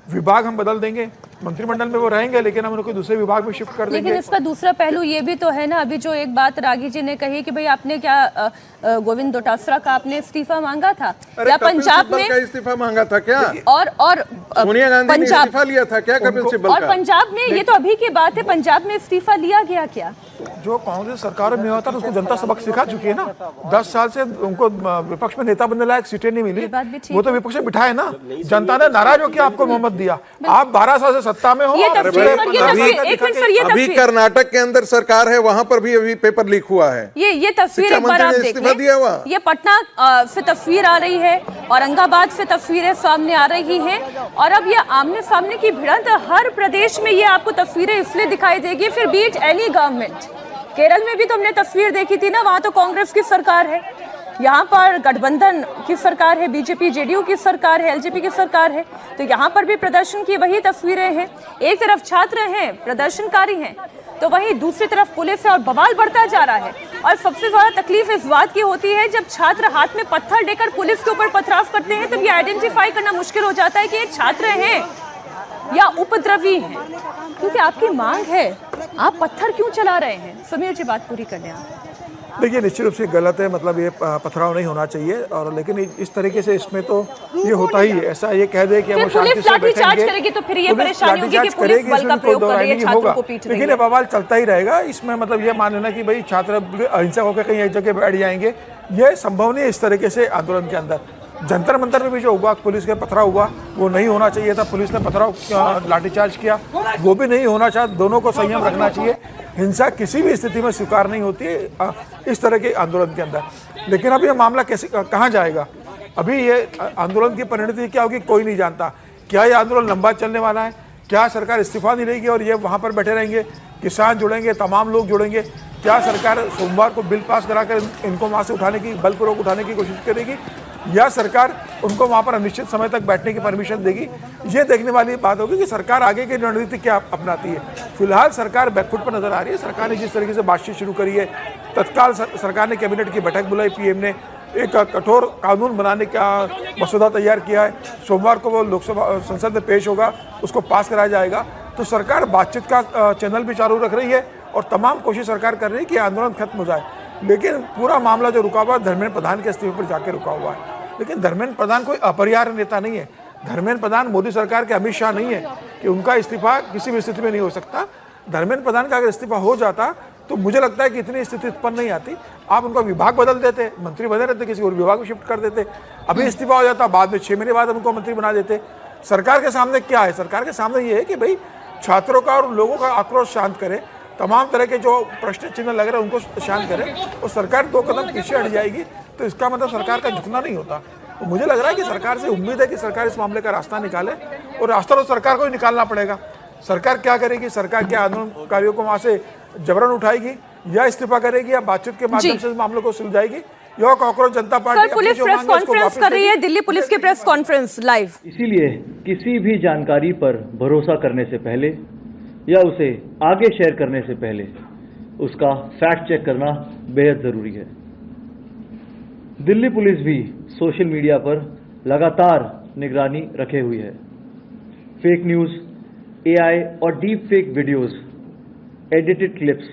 विभाग हम बदल देंगे? मंत्रिमंडल में वो रहेंगे लेकिन हम उनको दूसरे विभाग में शिफ्ट कर देंगे। लेकिन इसका दूसरा पहलू ये भी तो है ना, अभी जो एक बात रागी जी ने कही कि भाई आपने क्या गोविंद डोटासरा का आपने इस्तीफा मांगा था या पंजाब में इस्तीफा मांगा था क्या? और सोनिया गांधी ने इस्तीफा लिया था क्या कपिल सिब्बल और का? पंजाब में, ये तो अभी की बात है, पंजाब में इस्तीफा लिया गया क्या? जो कांग्रेस सरकार में होता है उसको जनता सबक सिखा चुकी है ना। 10 साल से उनको विपक्ष में नेता बनने लायक सीटें नहीं मिली, वो तो विपक्ष में बिठाए ना। जनता ने नाराज होकर आपको मोहम्मद दिया। आप 12 साल से सत्ता में हो। अभी कर्नाटक के अंदर सरकार है, वहां पर भी अभी पेपर लीक हुआ है। ये तस्वीर एक बार आप देख लें। ये पटना से तस्वीर आ रही है, औरंगाबाद से तस्वीरें सामने आ रही हैं, और अब ये आमने सामने की भिड़ंत हर प्रदेश में ये आपको तस्वीरें इसलिए दिखाई देगी, फिर बीट एनी गवर्नमेंट। केरल में भी तो हमने तस्वीर देखी थी ना, वहां तो कांग्रेस की सरकार है, यहाँ पर गठबंधन की सरकार है, बीजेपी जेडीयू की सरकार है, एलजेपी की सरकार है। तो यहाँ पर भी प्रदर्शन की वही तस्वीरें हैं। एक तरफ छात्र हैं, प्रदर्शनकारी हैं, तो वहीं दूसरी तरफ पुलिस है और बवाल बढ़ता जा रहा है। और सबसे ज्यादा तकलीफ इस बात की होती है जब छात्र हाथ में पत्थर लेकर पुलिस के ऊपर पथराव करते हैं, तब ये आइडेंटिफाई करना मुश्किल हो जाता है कि ये छात्र हैं या उपद्रवी हैं, क्योंकि आपकी मांग है, आप पत्थर क्यों चला रहे हैं? समीर जी बात पूरी कर लें आप। देखिए, निश्चित रूप से गलत है, मतलब ये पथराव नहीं होना चाहिए, और लेकिन इस तरीके से इसमें तो ये होता ही है। ऐसा ये कह दे कि हम शांति से बैठेंगे, तो फिर ये परेशानी होगी कि पुलिस बल का प्रयोग कर रही है, छात्रों को पीट रही है। लेकिन ये बवाल चलता ही रहेगा। इसमें मतलब ये मान लेना कि भाई छात्र अहिंसक होकर कहीं एक जगह बैठ जाएंगे, ये संभव नहीं है। इस तरीके से आंदोलन के अंदर जंतर मंतर में भी जो हुआ, पुलिस के पथराव हुआ, वो नहीं होना चाहिए था। पुलिस ने पथराव लाठीचार्ज किया, वो भी नहीं होना चाहिए। दोनों को संयम रखना चाहिए। हिंसा किसी भी स्थिति में स्वीकार नहीं होती है इस तरह के आंदोलन के अंदर। लेकिन अब ये मामला कैसे कहाँ जाएगा? अभी ये आंदोलन की परिणति क्या होगी कोई नहीं जानता। क्या ये आंदोलन लंबा चलने वाला है? क्या सरकार इस्तीफा नहीं लेगी और ये वहाँ पर बैठे रहेंगे? किसान जुड़ेंगे, तमाम लोग जुड़ेंगे? क्या सरकार सोमवार को बिल पास कराकर इनको वहाँ से उठाने की, बलपूर्वक उठाने की कोशिश करेगी, या सरकार उनको वहाँ पर अनिश्चित समय तक बैठने की परमिशन देगी? ये देखने वाली बात होगी कि सरकार आगे की रणनीति क्या अपनाती है। फिलहाल सरकार बैकफुट पर नजर आ रही है। सरकार ने जिस तरीके से बातचीत शुरू करी है, तत्काल सरकार ने कैबिनेट की बैठक बुलाई, पीएम ने एक कठोर कानून बनाने का मसौदा तैयार किया है। सोमवार को वो लोकसभा संसद में पेश होगा, उसको पास कराया जाएगा। तो सरकार बातचीत का चैनल भी चालू रख रही है और तमाम कोशिश सरकार कर रही है कि आंदोलन खत्म हो जाए। लेकिन पूरा मामला जो रुका हुआ धर्मेंद्र प्रधान के इस्तीफे पर जाके रुका हुआ है। लेकिन धर्मेंद्र प्रधान कोई अपरिहार्य नेता नहीं है। धर्मेंद्र प्रधान मोदी सरकार के अमित शाह नहीं है कि उनका इस्तीफा किसी भी स्थिति में नहीं हो सकता। धर्मेंद्र प्रधान का अगर इस्तीफा हो जाता तो मुझे लगता है कि इतनी स्थिति उत्पन्न नहीं आती। आप उनका विभाग बदल देते, मंत्री बने रहते, किसी और विभाग में शिफ्ट कर देते। अभी इस्तीफा हो जाता, बाद में 6 महीने बाद उनको मंत्री बना देते। सरकार के सामने क्या है? सरकार के सामने ये है कि भाई छात्रों का और लोगों का आक्रोश शांत करे, तमाम तरह के जो प्रश्न चिन्ह लग रहे हैं उनको शांत करे, और सरकार 2 कदम पीछे हट जाएगी तो इसका मतलब सरकार का झुकना नहीं होता। तो मुझे लग रहा है कि सरकार से उम्मीद है कि सरकार इस मामले का रास्ता निकाले, और रास्ता तो सरकार को ही निकालना पड़ेगा। सरकार क्या करेगी? सरकार क्या आंदोलनकारियों को वहां से जबरन उठाएगी, या इस्तीफा करेगी, या बातचीत के माध्यम से इस मामले को सुलझाएगी, या कांग्रेस जनता पार्टी पुलिस प्रेस कॉन्फ्रेंस कर रही है, दिल्ली पुलिस की प्रेस कॉन्फ्रेंस लाइव। इसीलिए किसी भी जानकारी पर भरोसा करने से पहले या उसे आगे शेयर करने से पहले उसका फैक्ट चेक करना बेहद जरूरी है। दिल्ली पुलिस भी सोशल मीडिया पर लगातार निगरानी रखे हुई है। फेक न्यूज़, एआई और deep fake videos, edited clips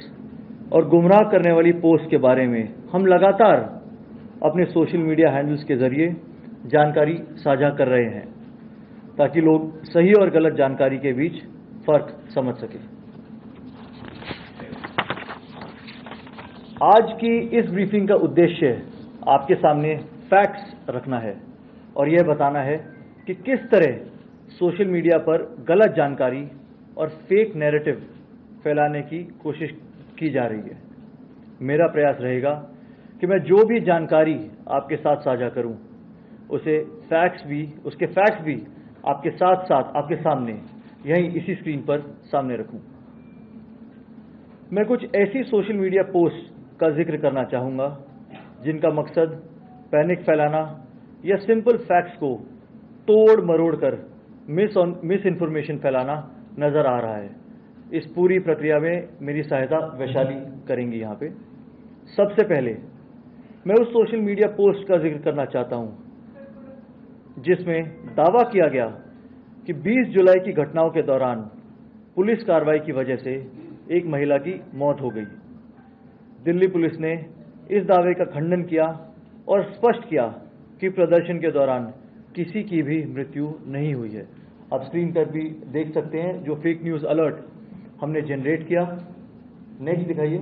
और गुमराह करने वाली पोस्ट के बारे में हम लगातार अपने सोशल मीडिया हैंडल्स के जरिए जानकारी साझा कर रहे हैं, ताकि लोग सही और गलत जानकारी के बीच फर्क समझ सके। आज की इस ब्रीफिंग का उद्देश्य आपके सामने फैक्ट्स रखना है और यह बताना है कि किस तरह सोशल मीडिया पर गलत जानकारी और फेक नैरेटिव फैलाने की कोशिश की जा रही है। मेरा प्रयास रहेगा कि मैं जो भी जानकारी आपके साथ साझा करूं, उसके फैक्ट्स भी आपके साथ साथ आपके सामने यहीं इसी स्क्रीन पर सामने रखूं। मैं कुछ ऐसी सोशल मीडिया पोस्ट का जिक्र करना चाहूंगा जिनका मकसद पैनिक फैलाना या सिंपल फैक्ट्स को तोड़ मरोड़ कर मिस इन्फॉर्मेशन फैलाना नजर आ रहा है। इस पूरी प्रक्रिया में मेरी सहायता वैशाली करेंगी। यहाँ पे सबसे पहले मैं उस सोशल मीडिया पोस्ट का जिक्र करना चाहता हूं जिसमें दावा किया गया कि 20 जुलाई की घटनाओं के दौरान पुलिस कार्रवाई की वजह से एक महिला की मौत हो गई। दिल्ली पुलिस ने इस दावे का खंडन किया और स्पष्ट किया कि प्रदर्शन के दौरान किसी की भी मृत्यु नहीं हुई है। आप स्क्रीन पर भी देख सकते हैं जो फेक न्यूज़ अलर्ट हमने जनरेट किया। नेक्स्ट दिखाइए।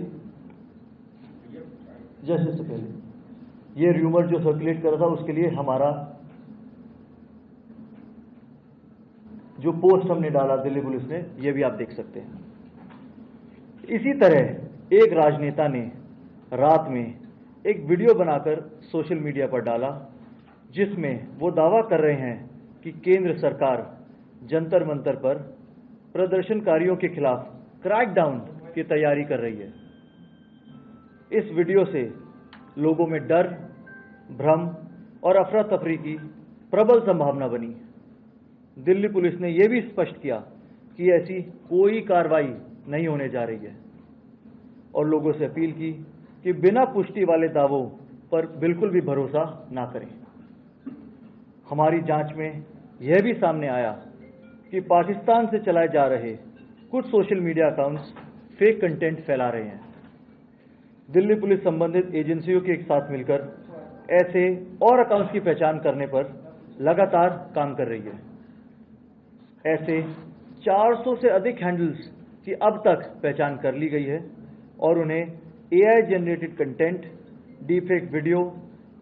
जस्ट इससे पहले ये र्यूमर जो सर्कुलेट कर रहा था उसके लिए हमारा जो पोस्ट हमने डाला दिल्ली पुलिस ने, ये भी आप देख सकते हैं। इसी तरह एक राजनेता ने रात में एक वीडियो बनाकर सोशल मीडिया पर डाला जिसमें वो दावा कर रहे हैं कि केंद्र सरकार जंतर मंतर पर प्रदर्शनकारियों के खिलाफ क्रैकडाउन की तैयारी कर रही है। इस वीडियो से लोगों में डर, भ्रम और अफरा तफरी की प्रबल संभावना बनी। दिल्ली पुलिस ने यह भी स्पष्ट किया कि ऐसी कोई कार्रवाई नहीं होने जा रही है और लोगों से अपील की कि बिना पुष्टि वाले दावों पर बिल्कुल भी भरोसा ना करें। हमारी जांच में यह भी सामने आया कि पाकिस्तान से चलाए जा रहे कुछ social media accounts fake content फैला रहे हैं। दिल्ली पुलिस संबंधित एजेंसियों के साथ मिलकर ऐसे और अकाउंट्स की पहचान करने पर लगातार काम कर रही है। ऐसे 400 से अधिक हैंडल्स की अब तक पहचान कर ली गई है और उन्हें AI generated content, deepfake video,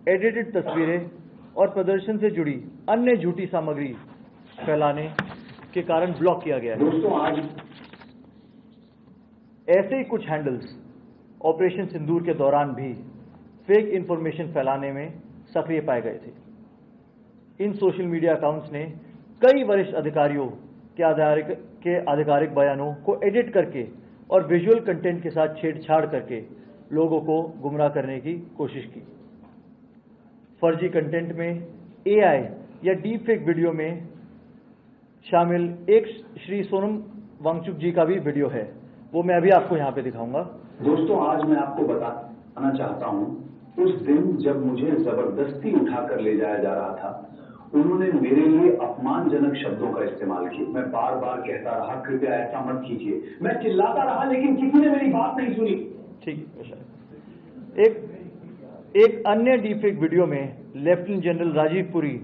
edited तस्वीरें और प्रदर्शन से जुड़ी अन्य झूठी सामग्री फैलाने के कारण ब्लॉक किया गया है। दोस्तों, आज ऐसे ही कुछ हैंडल्स ऑपरेशन सिंदूर के दौरान भी फेक इंफॉर्मेशन फैलाने में सक्रिय पाए गए थे। इन सोशल मीडिया अकाउंट्स ने कई वरिष्ठ अधिकारियों के आधिकारिक बयानों को एडिट करके और विजुअल कंटेंट के साथ छेड़छाड़ करके लोगों को गुमराह करने की कोशिश की। फर्जी कंटेंट में AI या डीप फेक वीडियो में शामिल एक श्री सोनम वांगचुक जी का भी वीडियो है, वो मैं अभी आपको यहाँ पे दिखाऊंगा। दोस्तों, आज मैं आपको बताना चाहता हूँ, उस दिन जब मुझे जबरदस्ती उठाकर ले जाया जा रहा था, उन्होंने मेरे लिए अपमानजनक शब्दों का इस्तेमाल किया। मैं बार बार कहता रहा, कृपया ऐसा मत कीजिए। मैं चिल्लाता रहा लेकिन किसी ने मेरी बात नहीं सुनी। ठीक है। एक अन्य डीफेक वीडियो में lieutenant general Rajiv Puri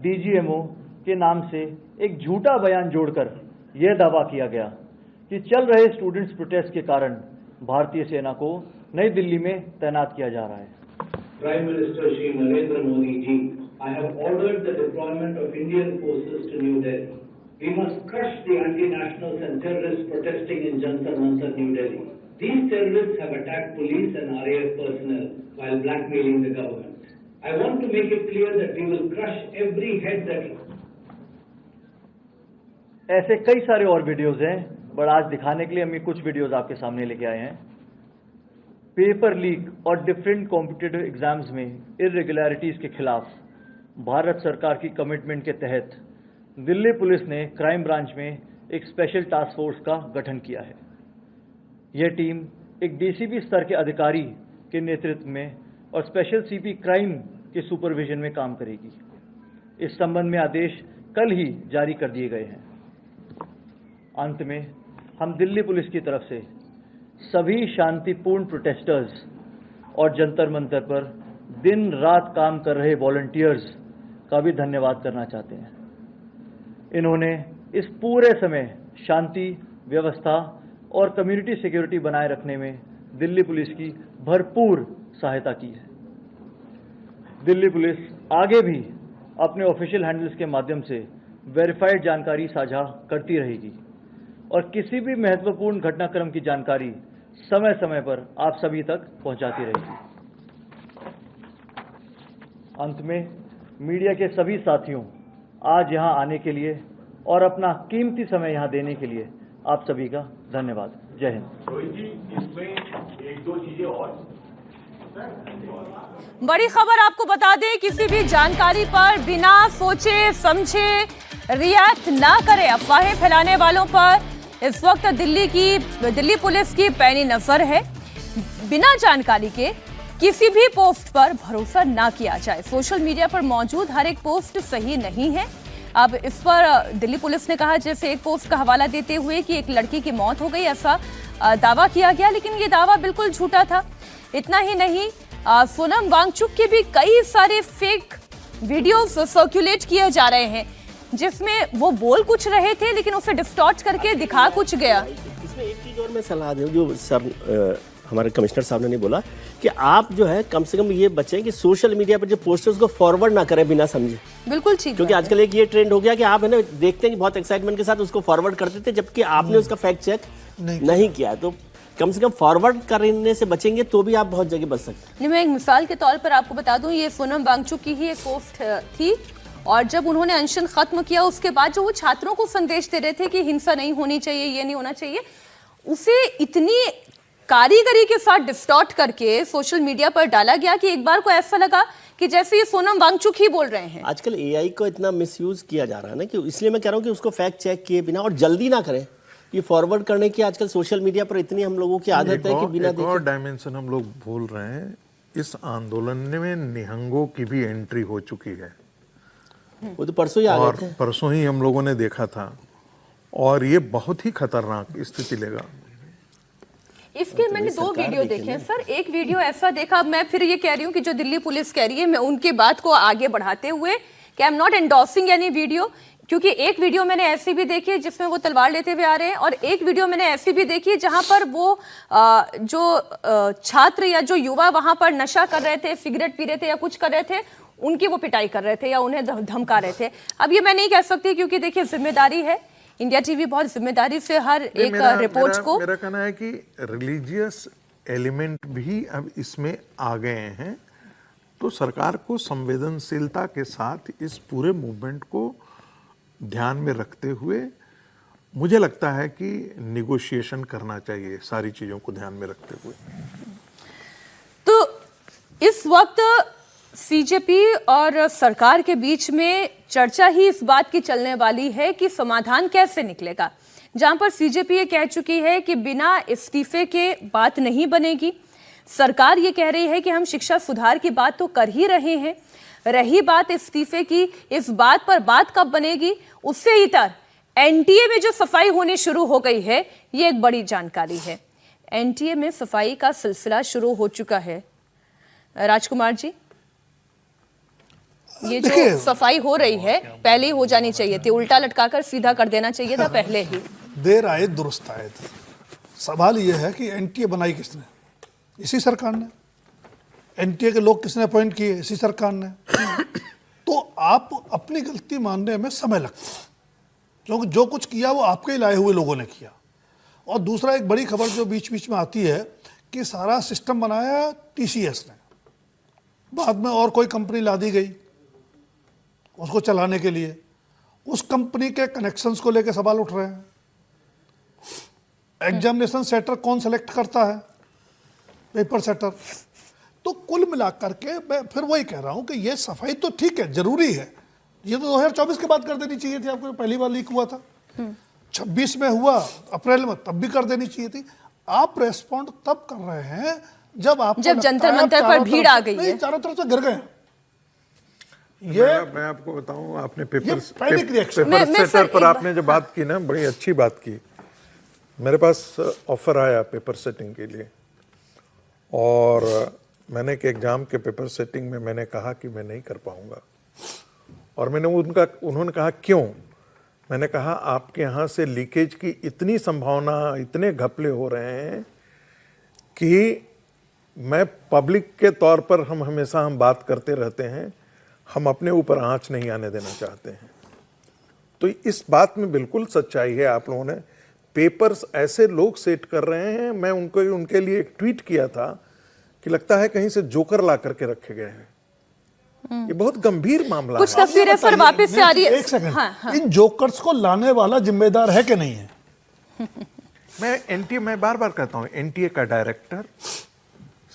DGMO के नाम से एक झूठा बयान जोड़कर यह दावा किया गया कि चल रहे स्टूडेंट्स प्रोटेस्ट के कारण भारतीय सेना को नई दिल्ली में तैनात किया जा रहा है। Prime Minister Shri Narendra Modi ji, I have ordered the deployment of Indian forces to New Delhi. We must crush the anti-nationals and terrorists protesting in Jantar Mantar, New Delhi. These terrorists have attacked police and RAF personnel while blackmailing the government. I want to make it clear that we will crush every head that... ऐसे कई सारे और videos हैं, but आज दिखाने के लिए हम कुछ वीडियोज आपके सामने लेके आए हैं। पेपर लीक और डिफरेंट कॉम्पिटिटिव एग्जाम्स में इरेगुलरिटीज के खिलाफ भारत सरकार की कमिटमेंट के तहत दिल्ली पुलिस ने क्राइम ब्रांच में एक स्पेशल टास्क फोर्स का गठन किया है। यह टीम एक DCP स्तर के अधिकारी के नेतृत्व में और स्पेशल CP क्राइम के सुपरविजन में काम करेगी। इस संबंध में आदेश कल ही जारी कर दिए गए हैं। अंत में हम दिल्ली पुलिस की तरफ से सभी शांतिपूर्ण प्रोटेस्टर्स और जंतर मंतर पर दिन रात काम कर रहे वॉलंटियर्स का भी धन्यवाद करना चाहते हैं। इन्होंने इस पूरे समय शांति, व्यवस्था और कम्युनिटी सिक्योरिटी बनाए रखने में दिल्ली पुलिस की भरपूर सहायता की है। दिल्ली पुलिस आगे भी अपने ऑफिशियल हैंडल्स के माध्यम से वेरीफाइड जानकारी साझा करती रहेगी और किसी भी महत्वपूर्ण घटनाक्रम की जानकारी समय समय पर आप सभी तक पहुंचाती रहेगी। अंत में मीडिया के सभी साथियों आज यहाँ आने के लिए और अपना कीमती समय यहाँ देने के लिए आप सभी का धन्यवाद। जय हिंद। रोहित जी, इसमें एक दो चीजें और। बड़ी खबर आपको बता दें, किसी भी जानकारी पर बिना सोचे समझे रिएक्ट ना करें। अफवाहें फैलाने वालों पर इस वक्त दिल्ली पुलिस की पैनी नजर है। बिना जानकारी के किसी भी पोस्ट पर भरोसा ना किया जाए। सोशल मीडिया पर मौजूद हर एक पोस्ट सही नहीं है। अब इस पर दिल्ली पुलिस ने कहा, जैसे एक पोस्ट का हवाला देते हुए कि एक लड़की की मौत हो गई, ऐसा दावा किया गया, लेकिन ये दावा बिल्कुल झूठा था। इतना ही नहीं, सोनम वांगचुक के भी कई सारे फेक वीडियोस सर्कुलेट किए जा रहे हैं, जिसमें वो बोल कुछ रहे थे लेकिन उसे डिस्टॉर्ट करके दिखा कुछ गया। इसमें एक चीज और मैं सलाह दूं, जो सर हमारे कमिश्नर साहब ने नहीं बोला कि आप जो है कम से कम ये बचें कि सोशल मीडिया पर जो पोस्टर्स को फॉरवर्ड ना करें बिना समझे। बिल्कुल ठीक, क्योंकि आजकल एक ये ट्रेंड हो गया कि आप है ना देखते हैं कि बहुत एक्साइटमेंट के साथ उसको फॉरवर्ड करते थे, जबकि आपने उसका फैक्ट चेक नहीं किया। तो कम से कम फॉरवर्ड करने से बचेंगे तो भी आप बहुत जगह बच सकते हैं। मैं एक मिसाल के तौर पर आपको बता दूं, ये सोनम वांगचुक की ही एक पोस्ट थी, और जब उन्होंने अनशन खत्म किया उसके बाद जो वो छात्रों को संदेश दे रहे थे कि हिंसा नहीं होनी चाहिए, ये नहीं होना चाहिए, उसे इतनी कारीगरी के साथ डिस्टॉर्ट करके सोशल मीडिया पर डाला गया कि एक बार को ऐसा लगा कि जैसे ये सोनम वांगचुक ही बोल रहे हैं। आजकल एआई को इतना मिसयूज किया जा रहा है ना, कि इसलिए मैं कह रहा हूँ कि उसको फैक्ट चेक किए बिना और जल्दी ना करें। ये फॉरवर्ड करने की आजकल सोशल मीडिया पर इतनी हम लोगों की आदत है कि बिना देखे और डायमेंशन हम लोग भूल रहे हैं। इस आंदोलन में निहंगों की भी एंट्री हो चुकी है। वो तो परसों ही आ गए थे। परसों ही हम लोगों ने देखा था, और ये बहुत ही खतरनाक स्थिति लेगा। इसके मैंने दो वीडियो देखे हैं सर। एक वीडियो ऐसा देखा, मैं फिर ये कह रही हूँ कि जो दिल्ली पुलिस कह रही है, मैं उनकी बात को आगे बढ़ाते हुए कि I am not endorsing any video, क्योंकि एक वीडियो मैंने ऐसी भी देखी है जिसमें वो तलवार लेते हुए आ रहे हैं, और एक वीडियो मैंने ऐसी भी देखी है जहां पर वो जो छात्र या जो युवा वहां पर नशा कर रहे थे, सिगरेट पी रहे थे या कुछ कर रहे थे, उनकी वो पिटाई कर रहे थे या उन्हें धमका रहे थे। अब ये मैं नहीं कह सकती, क्योंकि देखिए जिम्मेदारी है, इंडिया टीवी बहुत जिम्मेदारी से हर एक रिपोर्ट को। मेरा कहना है कि रिलीजियस एलिमेंट भी अब इसमें आ गए हैं, तो सरकार को संवेदनशीलता के साथ इस पूरे मूवमेंट को ध्यान में रखते हुए मुझे लगता है कि निगोशिएशन करना चाहिए, सारी चीजों को ध्यान में रखते हुए। तो इस वक्त सीजेपी और सरकार के बीच में चर्चा ही इस बात की चलने वाली है कि समाधान कैसे निकलेगा, जहां पर सीजेपी ये कह चुकी है कि बिना इस्तीफे के बात नहीं बनेगी। सरकार ये कह रही है कि हम शिक्षा सुधार की बात तो कर ही रहे हैं, रही बात इस्तीफे की, इस बात पर बात कब बनेगी। उससे इतर एनटीए में जो सफाई होनी शुरू हो गई है, ये एक बड़ी जानकारी है। एनटीए में सफाई का सिलसिला शुरू हो चुका है। राजकुमार जी, ये जो सफाई हो रही है पहले ही हो जानी चाहिए थी, उल्टा लटकाकर सीधा कर देना चाहिए था पहले ही। देर आए दुरुस्त आए थे। सवाल ये है कि एनटीए बनाई किसने? इसी सरकार ने। एनटीए के लोग किसने अपॉइंट किए? इसी सरकार ने। तो आप अपनी गलती मानने में समय लगता है, क्योंकि जो कुछ किया वो आपके ही लाए हुए लोगों ने किया। और दूसरा एक बड़ी खबर जो बीच बीच में आती है कि सारा सिस्टम बनाया टीसीएस ने, बाद में और कोई कंपनी ला दी गई उसको चलाने के लिए। उस कंपनी के कनेक्शंस को लेकर सवाल उठ रहे हैं। एग्जामिनेशन सेटर कौन सेलेक्ट करता है? Paper setter. तो कुल मिलाकर के मैं फिर वही कह रहा हूं कि ये सफाई तो ठीक है, जरूरी है। ये तो 2024 के बाद कर देनी चाहिए थी, आपको पहली बार लीक हुआ था। 26 में हुआ, अप्रैल में, तब भी कर देनी चाहिए थी। आप रेस्पॉन्ड तब कर रहे हैं जब जंतर मंतर पर भीड़ आ गई है, चारों तरफ से गिर गए। मैं आपको बताऊं, आपने पेपर सेटर पर आपने जो बात की ना, बड़ी अच्छी बात की। मेरे पास ऑफर आया पेपर सेटिंग के लिए, और मैंने एक एग्जाम के पेपर सेटिंग में मैंने कहा कि मैं नहीं कर पाऊंगा। और उन्होंने कहा क्यों? मैंने कहा आपके यहाँ से लीकेज की इतनी संभावना, इतने घपले हो रहे हैं कि मैं पब्लिक के तौर पर हम हमेशा बात करते रहते हैं, हम अपने ऊपर आंच नहीं आने देना चाहते हैं। तो इस बात में बिल्कुल सच्चाई है। आप लोगों ने पेपर्स ऐसे लोग सेट कर रहे हैं, मैं उनके लिए एक ट्वीट किया था कि लगता है कहीं से जोकर ला करके रखे गए हैं। ये बहुत गंभीर मामला कुछ है। तस्वीरें सर वापस से आ रही है। एक सेकंड, हाँ। इन जोकर्स को लाने वाला जिम्मेदार है कि नहीं है? मैं बार बार कहता हूं, एनटीए का डायरेक्टर,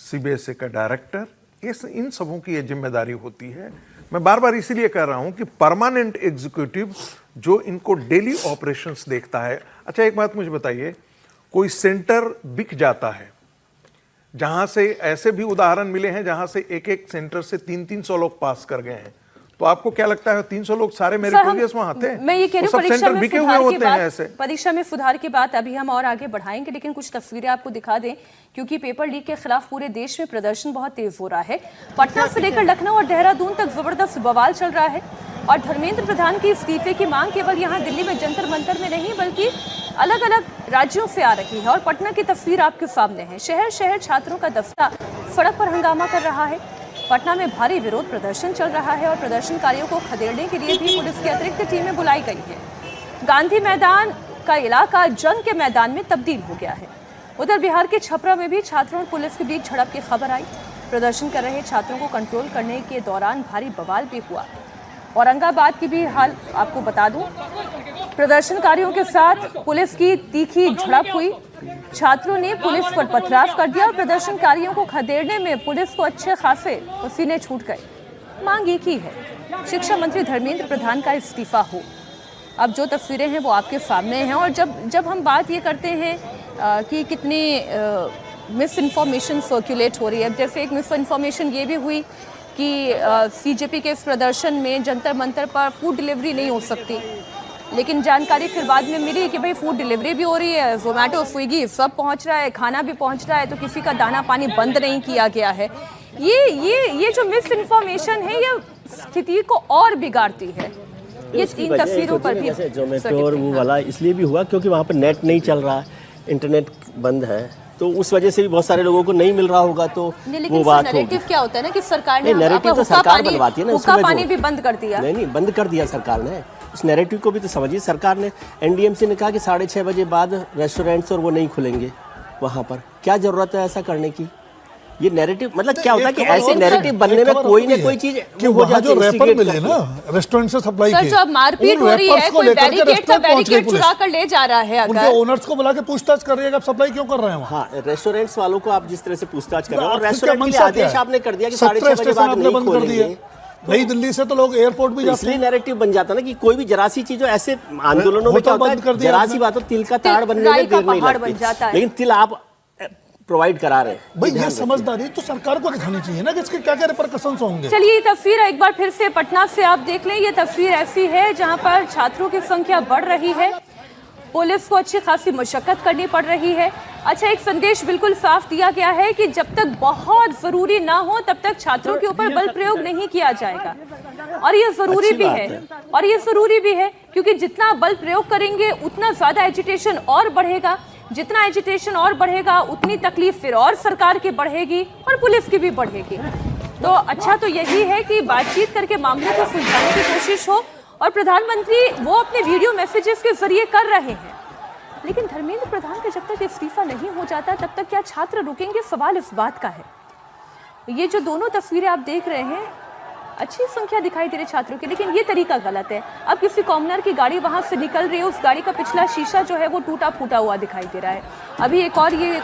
सीबीएसई का डायरेक्टर, इन सबों की ये जिम्मेदारी होती है। मैं बार बार इसीलिए कह रहा हूं कि परमानेंट एग्जीक्यूटिव जो इनको डेली ऑपरेशंस देखता है। अच्छा, एक बात मुझे बताइए, कोई सेंटर बिक जाता है, जहां से ऐसे भी उदाहरण मिले हैं जहां से एक एक सेंटर से 300-300 लोग पास कर गए हैं, तो आपको क्या लगता है 300 लोग सारे मेरिटोरियस वहां थे? मैं ये कह रही हूं, परीक्षा में सुधार की बात अभी हम और आगे बढ़ाएंगे, लेकिन कुछ तस्वीरें आपको दिखा दें, क्योंकि पेपर लीक के खिलाफ पूरे देश में प्रदर्शन बहुत तेज हो रहा है। पटना से लेकर लखनऊ और देहरादून तक जबरदस्त बवाल चल रहा है और धर्मेंद्र प्रधान के इस्तीफे की मांग केवल यहाँ दिल्ली में जंतर मंतर में नहीं बल्कि अलग अलग राज्यों से आ रही है। और पटना की तस्वीर आपके सामने है। शहर शहर छात्रों का दस्ता सड़क पर हंगामा कर रहा है। पटना में भारी विरोध प्रदर्शन चल रहा है और प्रदर्शनकारियों को खदेड़ने के लिए भी पुलिस की अतिरिक्त टीमें बुलाई गई है। गांधी मैदान का इलाका जंग के मैदान में तब्दील हो गया है। उधर बिहार के छपरा में भी छात्रों और पुलिस के बीच झड़प की खबर आई। प्रदर्शन कर रहे छात्रों को कंट्रोल करने के दौरान भारी बवाल भी हुआ। औरंगाबाद की भी हाल आपको बता दूं, प्रदर्शनकारियों के साथ पुलिस की तीखी झड़प हुई। छात्रों ने पुलिस पर पथराव कर दिया और प्रदर्शनकारियों को खदेड़ने में पुलिस को अच्छे खासे पसीने छूट गए। मांग एक ही है, शिक्षा मंत्री धर्मेंद्र प्रधान का इस्तीफा हो। अब जो तस्वीरें हैं वो आपके सामने हैं। और जब हम बात ये करते हैं कि कितनी मिस इन्फॉर्मेशन सर्कुलेट हो रही है, जैसे एक मिस इन्फॉर्मेशन ये भी हुई कि सीजेपी के इस प्रदर्शन में जंतर मंतर पर फूड डिलीवरी नहीं हो सकती, लेकिन जानकारी फिर बाद में मिली कि भाई फूड डिलीवरी भी हो रही है, जोमेटो स्विगी सब पहुंच रहा है, खाना भी पहुंच रहा है, तो किसी का दाना पानी बंद नहीं किया गया है। ये जो मिस इन्फॉर्मेशन है ये स्थिति को और बिगाड़ती है। ये तीन तस्वीरों पर भी जोमेटो और वो वाला इसलिए भी हुआ क्योंकि वहाँ पर नेट नहीं चल रहा, इंटरनेट बंद है, तो उस वजह से भी बहुत सारे लोगों को नहीं मिल रहा होगा। तो वो बात नैरेटिव क्या होता है ना कि सरकार ने नैरेटिव तो सरकार बनवाती है ना, हुक्का पानी भी बंद कर दिया। नहीं बंद कर दिया सरकार ने। उस नैरेटिव को भी तो समझिए। सरकार ने एनडीएमसी ने कहा कि 6:30 बजे बाद रेस्टोरेंट्स और वो नहीं खुलेंगे वहाँ पर। क्या जरूरत है ऐसा करने की? ये नैरेटिव मतलब क्या होता है कि ऐसे नैरेटिव बनने में कोई ना कोई चीज कि वहाँ जो रैपर मिले ना रेस्टोरेंट से सप्लाई सर, जो अब मारपीट हो रही है, कोई बैरिकेड का बैरिकेड चुरा कर ले जा रहा है, उनके ओनर्स को बुला के पूछताछ कर रही है कि आप सप्लाई क्यों कर रहे हैं? हाँ, रेस्टोरेंट्स वालों को आप जिस तरह से पूछताछ कर रहे हो और रेस्टोरेंट के आदेश आपने कर दिया कि 6:30 बजे बाद नहीं खोलेंगे। नई दिल्ली से तो लोग एयरपोर्ट भी जाते हैं। इसलिए नैरेटिव बन जाता ना कि कोई भी जरा सी चीज हो, ऐसे आंदोलनों में क्या होता है, जरा सी बात हो तिल का ताड़ बनने में देर नहीं लगती, लेकिन तिल आप प्रोवाइड करा रहे हैं। भाई ये समझदारी तो सरकार को दिखानी चाहिए ना कि इसके क्या क्या रिपरकशंस होंगे। चलिए ये तस्वीर एक बार फिर से पटना से आप देख लें। ये तस्वीर ऐसी है जहां पर छात्रों की संख्या बढ़ रही है, पुलिस को अच्छी खासी मशक्कत करनी पड़ रही है। अच्छा, एक संदेश बिल्कुल साफ दिया गया है कि जब तक बहुत जरूरी ना हो तब तक छात्रों के ऊपर बल प्रयोग नहीं किया जाएगा। और ये जरूरी भी है, क्योंकि जितना बल प्रयोग करेंगे उतना ज्यादा एजिटेशन और बढ़ेगा, जितना एजिटेशन और बढ़ेगा उतनी तकलीफ फिर और सरकार की बढ़ेगी और पुलिस की भी बढ़ेगी। तो अच्छा तो यही है कि बातचीत करके मामले को सुलझाने की कोशिश हो और प्रधानमंत्री वो अपने वीडियो मैसेजेस के जरिए कर रहे हैं, लेकिन धर्मेंद्र प्रधान का जब तक इस्तीफा नहीं हो जाता तब तक क्या छात्र रुकेंगे? सवाल इस बात का है। ये जो दोनों तस्वीरें आप देख रहे हैं, अच्छी संख्या दिखाई दे रही छात्रों की, लेकिन ये तरीका गलत है। अब किसी कॉमनर की गाड़ी वहां से निकल रही है, उस गाड़ी का पिछला शीशा जो है वो टूटा फूटा हुआ दिखाई दे रहा है। अभी एक और ये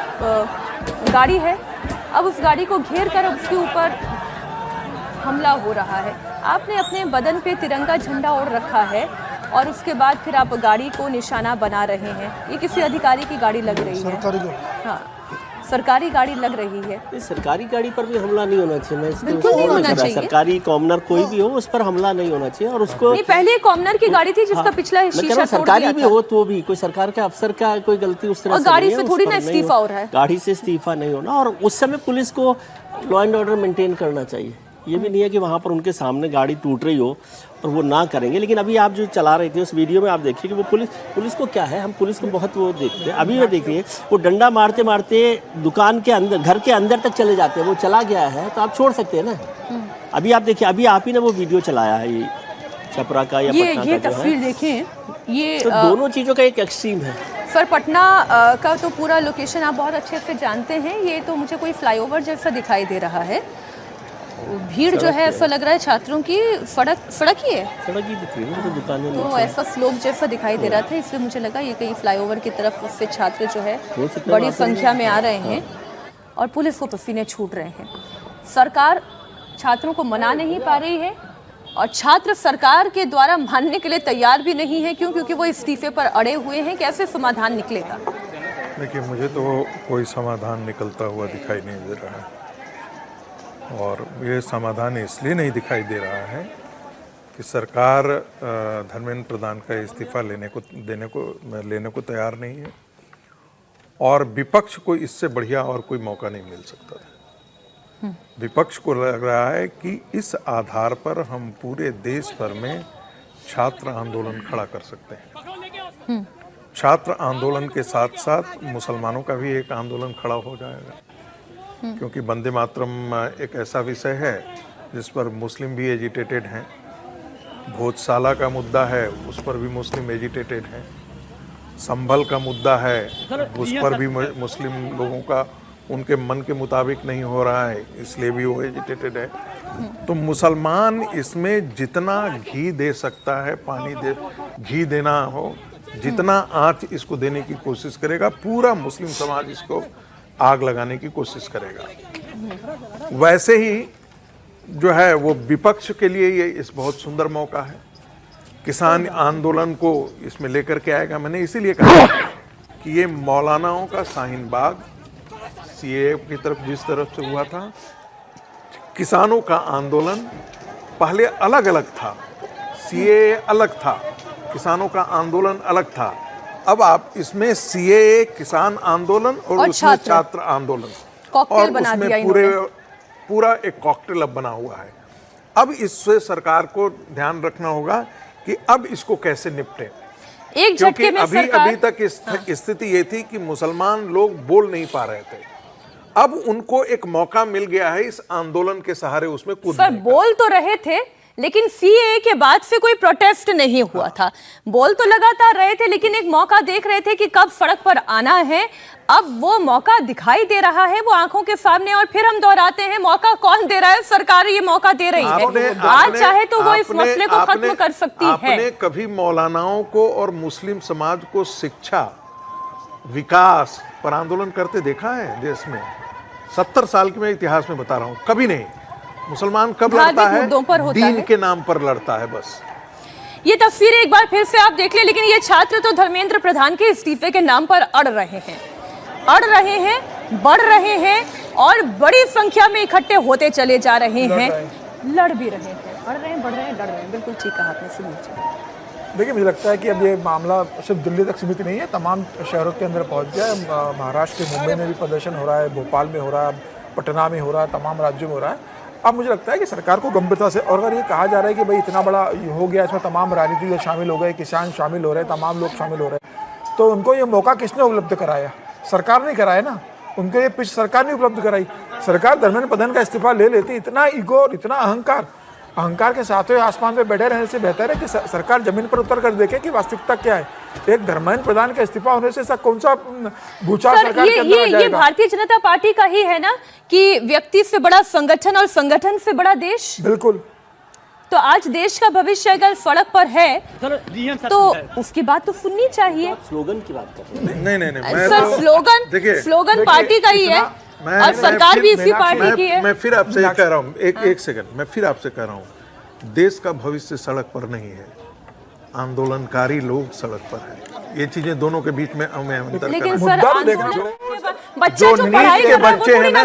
गाड़ी है, अब उस गाड़ी को घेर कर उसके ऊपर हमला हो रहा है। आपने अपने बदन पे तिरंगा झंडा ओढ़ रखा है और उसके बाद फिर आप गाड़ी को निशाना बना रहे हैं। ये किसी अधिकारी की गाड़ी लग रही है। हाँ, सरकारी गाड़ी लग रही है। सरकारी गाड़ी पर भी हमला नहीं होना चाहिए। मैं बिल्कुल नहीं होना चाहिए। सरकारी कॉमनर कोई भी हो उस पर हमला नहीं होना चाहिए। और उसको नहीं, पहले कॉमनर की गाड़ी थी जिसका पिछला शीशा सरकारी भी हो तो भी कोई सरकार के अफसर का कोई गलती उस तरह से गाड़ी से थोड़ी ना इस्तीफा हो रहा है। गाड़ी से इस्तीफा नहीं होना। और उस समय पुलिस को लॉ एंड ऑर्डर मेंटेन करना चाहिए। ये भी नहीं है कि वहाँ पर उनके सामने गाड़ी टूट रही हो और वो ना करेंगे। लेकिन अभी आप जो चला रहे थे उस वीडियो में आप देखिए कि वो पुलिस को क्या है, हम पुलिस को बहुत वो देखते हैं। अभी वो देखिए वो डंडा मारते मारते दुकान के अंदर, घर के अंदर तक चले जाते हैं। वो चला गया है तो आप छोड़ सकते हैं ना। अभी आप देखिए, अभी आप ही ने वो वीडियो चलाया है ये छपरा का या पटना का, ये तस्वीर देखें। ये तो दोनों चीज़ों का एक एक्सट्रीम है। सर, पटना का तो पूरा लोकेशन आप बहुत अच्छे से जानते हैं। ये तो मुझे कोई फ्लाईओवर जैसा दिखाई दे रहा है। भीड़ जो है ऐसा लग रहा है छात्रों की सड़क ही है, सड़क ही दिख रही है, तो दुकानें तो नीचे। ऐसा स्लोप जैसा दिखाई दे रहा था, इसलिए मुझे लगा ये कहीं फ्लाईओवर की तरफ से छात्र जो है हो सकता है बड़ी वहाँ पे संख्या में आ रहे हैं और पुलिस को पसीने छूट रहे हैं। सरकार छात्रों को मना नहीं पा रही है और छात्र सरकार के द्वारा मानने के लिए तैयार भी नहीं है। क्यों? क्योंकि वो इस्तीफे पर अड़े हुए हैं। कैसे समाधान निकलेगा? देखिए, मुझे तो कोई समाधान निकलता हुआ दिखाई नहीं दे रहा है, और ये समाधान इसलिए नहीं दिखाई दे रहा है कि सरकार धर्मेंद्र प्रधान का इस्तीफा लेने को तैयार नहीं है, और विपक्ष को इससे बढ़िया और कोई मौका नहीं मिल सकता है। विपक्ष को लग रहा है कि इस आधार पर हम पूरे देश भर में छात्र आंदोलन खड़ा कर सकते हैं। छात्र आंदोलन के साथ साथ मुसलमानों का भी एक आंदोलन खड़ा हो जाएगा, क्योंकि वंदे मातरम एक ऐसा विषय है जिस पर मुस्लिम भी एजिटेटेड हैं। भोजशाला का मुद्दा है, उस पर भी मुस्लिम एजिटेटेड हैं। संभल का मुद्दा है, उस पर भी मुस्लिम लोगों का उनके मन के मुताबिक नहीं हो रहा है, इसलिए भी वो एजिटेटेड है। तो मुसलमान इसमें जितना घी दे सकता है, घी देना हो, जितना आँच इसको देने की कोशिश करेगा, पूरा मुस्लिम समाज इसको आग लगाने की कोशिश करेगा। वैसे ही जो है वो विपक्ष के लिए ये इस बहुत सुंदर मौका है। किसान आंदोलन को इसमें लेकर के आएगा। मैंने इसीलिए कहा कि ये मौलानाओं का शाहीन बाग सीएए की तरफ जिस तरफ से हुआ था, किसानों का आंदोलन पहले अलग अलग था, सीएए अलग था, किसानों का आंदोलन अलग था। अब आप इसमें सीएए किसान आंदोलन और उसमें छात्र आंदोलन और उसमें पूरा एक कॉकटेल अब बना हुआ है। अब इससे सरकार को ध्यान रखना होगा कि अब इसको कैसे निपटे, एक झटके में अभी तक स्थिति ये थी कि मुसलमान लोग बोल नहीं पा रहे थे। अब उनको एक मौका मिल गया है इस आंदोलन के सहारे उसमें कूदने का। बोल तो रहे थे, लेकिन सीएए के बाद से कोई प्रोटेस्ट नहीं हुआ था। बोल तो लगातार रहे थे, लेकिन एक मौका देख रहे थे कि कब सड़क पर आना है। अब वो मौका दिखाई दे रहा है, वो आंखों के सामने। और फिर हम दोहराते हैं, मौका कौन दे रहा है? सरकार ये मौका दे रही है। आज चाहे तो वो इस मसले को खत्म कर सकती है। आपने कभी मौलानाओं को और मुस्लिम समाज को शिक्षा, विकास पर आंदोलन करते देखा है देश में? 70 साल के मैं इतिहास में बता रहा हूं, कभी नहीं। मुसलमान कब लड़ता है? दीन के नाम पर लड़ता है बस। ये तस्वीरें एक बार फिर से आप देख लें, लेकिन ये छात्र तो धर्मेंद्र प्रधान के इस्तीफे के नाम पर अड़ रहे हैं, बढ़ रहे हैं और बड़ी संख्या में इकट्ठे होते चले जा रहे हैं, लड़ भी रहे हैं, बढ़ रहे हैं, बढ़ रहे हैं, लड़ रहे हैं। बिल्कुल ठीक कहा आपने। सुनील, देखिए, मुझे लगता है कि अब ये मामला सिर्फ दिल्ली तक सीमित नहीं है, तमाम शहरों के अंदर पहुंच गया है। महाराष्ट्र के मुंबई में भी प्रदर्शन हो रहा है, भोपाल में हो रहा है, पटना में हो रहा है, तमाम राज्यों में हो रहा है। अब मुझे लगता है कि सरकार को गंभीरता से, और अगर ये कहा जा रहा है कि भाई इतना बड़ा हो गया, इसमें तमाम राजनीतिक शामिल हो गए, किसान शामिल हो रहे हैं, तमाम लोग शामिल हो रहे हैं, तो उनको ये मौका किसने उपलब्ध कराया? सरकार ने कराया ना। उनको ये पिच सरकार ने उपलब्ध कराई। सरकार धर्मेंद्र प्रधान का इस्तीफा ले लेती। इतना ईगो और इतना अहंकार के साथ आसमान पे बैठे रहने से बेहतर है कि सरकार जमीन पर उतर कर देखे कि वास्तविकता क्या है। एक धर्मेंद्र प्रधान का इस्तीफा होने से ऐसा कौन सा भूचाल सरकार के अंदर आ जाएगा? ये भारतीय जनता पार्टी का ही है ना कि व्यक्ति से बड़ा संगठन और संगठन से बड़ा देश। बिल्कुल। तो आज देश का भविष्य अगर सड़क पर है तो उसकी बात तो सुननी चाहिए। स्लोगन की बात कर रहे हैं। नहीं, सर, स्लोगन पार्टी का ही है और सरकार भी इसी पार्टी की है। मैं फिर आपसे कह रहा हूँ, एक सेकंड, मैं फिर आपसे कह रहा हूँ, देश का भविष्य सड़क पर नहीं है, आंदोलनकारी लोग सड़क पर है। ये चीजें दोनों के बीच में अंतर। लेकिन सर, जो नीट के बच्चे हैं ना,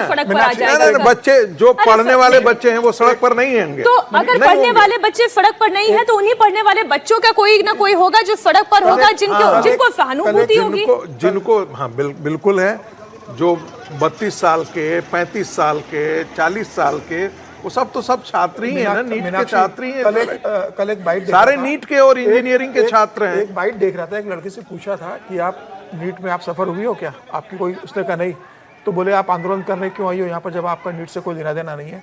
बच्चे जो पढ़ने वाले बच्चे हैं वो सड़क पर नहीं होंगे। तो अगर पढ़ने वाले बच्चे सड़क पर नहीं है तो उन्हीं पढ़ने वाले बच्चों का कोई ना कोई होगा जो सड़क पर होगा, जिनको सहानुभूति होगी, जिनको हाँ बिल्कुल है, जो 32 साल के, 35 साल के, 40 साल के, वो सब तो सब छात्र ही हैं ना, नीट के छात्र ही हैं। कल एक बाइट सारे नीट के और इंजीनियरिंग के छात्र हैं। एक बाइट देख रहा था, एक लड़के से पूछा था कि आप नीट में आप सफर हुई हो क्या, आपकी कोई? उसने कहा नहीं। तो बोले आप आंदोलन करने क्यों आई हो यहाँ पर जब आपका नीट से कोई लेना देना नहीं है?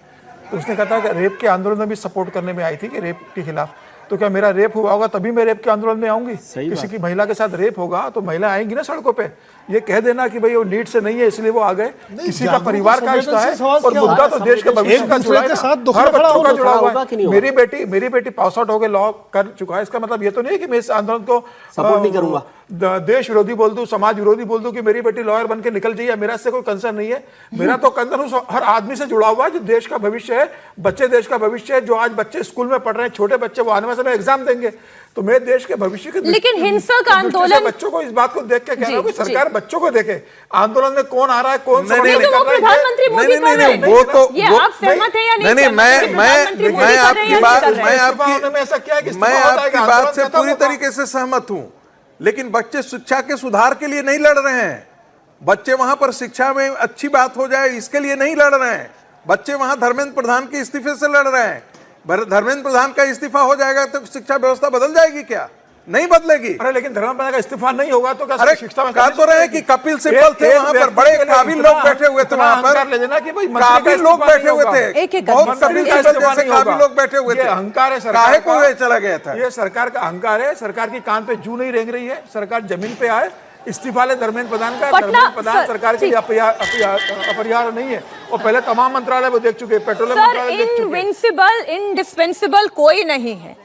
तो उसने कहा था कि रेप के आंदोलन में भी सपोर्ट करने में आई थी कि रेप के खिलाफ। तो क्या मेरा रेप हुआ होगा तभी मैं रेप के आंदोलन में आऊंगी? किसी की महिला के साथ रेप होगा तो महिला आएंगी ना सड़कों पे। ये कह देना कि भाई वो नीट से नहीं है इसलिए वो आ गए, किसी का परिवार का हिस्सा है और मुद्दा तो देश के भविष्य का जुड़ा है, हर बच्चों का जुड़ा हुआ है। मेरी बेटी पास आउट होकर लॉ कर चुका है, इसका मतलब ये तो नहीं है कि मैं इस आंदोलन को सपोर्ट नहीं करूंगा, देश विरोधी बोल दूं, समाज विरोधी बोल दूं कि मेरी बेटी लॉयर बन के निकल जाइए। मेरा इससे कोई कंसर्न नहीं है। मेरा तो कंसर्न हर आदमी से जुड़ा हुआ है जो देश का भविष्य है, बच्चे देश का भविष्य है। जो आज बच्चे स्कूल में पढ़ रहे हैं, छोटे बच्चे, वो आने वाले समय एग्जाम देंगे, तो मैं देश के भविष्य के लेकिन हिंसक आंदोलन, बच्चों को इस बात को देख के कह रहा हूं कि सरकार बच्चों को देखे आंदोलन में कौन आ रहा है, कौन सा प्रधानमंत्री मोदी कर रहे हैं। वो तो ये आप सहमत हैं या नहीं? नहीं, मैं आपकी बात से पूरी तरीके से सहमत हूं, लेकिन बच्चे शिक्षा के सुधार के लिए नहीं लड़ रहे हैं। बच्चे वहां पर शिक्षा में अच्छी बात हो जाए इसके लिए नहीं लड़ रहे हैं। बच्चे वहां धर्मेंद्र प्रधान के इस्तीफे से लड़ रहे हैं। धर्मेंद्र प्रधान का इस्तीफा हो जाएगा तो शिक्षा व्यवस्था बदल जाएगी क्या? नहीं बदलेगी। अरे लेकिन धर्मेंद्र प्रधान का इस्तीफा नहीं होगा तो क्या? अरे शिक्षा में कहा तो रहे कि कपिल सिब्बल थे वहां पर, बड़े काबिल लोग बैठे हुए थे वहां पर, काबिल लोग बैठे हुए थे, बहुत कपिल सिब्बल जैसे काबिल लोग बैठे हुए थे। अहंकार है काहे को वे चला गया था? ये सरकार का अहंकार है। सरकार की कान पे जू नहीं रेंग रही है। सरकार जमीन पे आए, इस्तीफा ले धर्मेंद्र प्रधान का। धर्मेंद्र प्रधान सरकार के लिए अपरिहार्य नहीं है। और पहले तमाम मंत्रालय वो देख चुके, पेट्रोलियम मंत्रालय देख चुके। इनविंसिबल, इंडिस्पेंसिबल कोई नहीं है।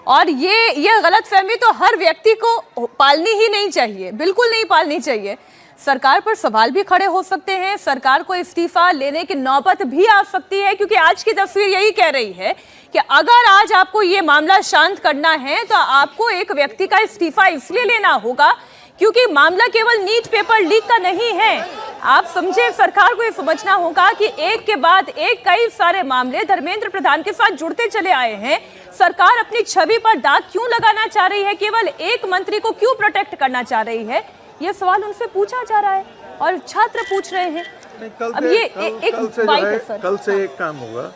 और ये गलतफहमी तो हर व्यक्ति को पालनी ही नहीं चाहिए, बिल्कुल नहीं पालनी चाहिए। सरकार पर सवाल भी खड़े हो सकते हैं, सरकार को इस्तीफा लेने की नौबत भी आ सकती है, क्योंकि आज की तस्वीर यही कह रही है कि अगर आज आपको ये मामला शांत करना है तो आपको एक व्यक्ति का इस्तीफा इसलिए लेना होगा क्योंकि मामला केवल नीट पेपर लीक का नहीं है। आप समझे, सरकार को ये समझना होगा कि एक के बाद एक कई सारे मामले धर्मेंद्र प्रधान के साथ जुड़ते चले आए हैं। सरकार अपनी छवि पर दाग क्यों लगाना चाह रही है, केवल एक मंत्री को क्यों प्रोटेक्ट करना चाह रही है, ये सवाल उनसे पूछा जा रहा है और छात्र पूछ रहे हैं। अब ये कल से एक काम होगा,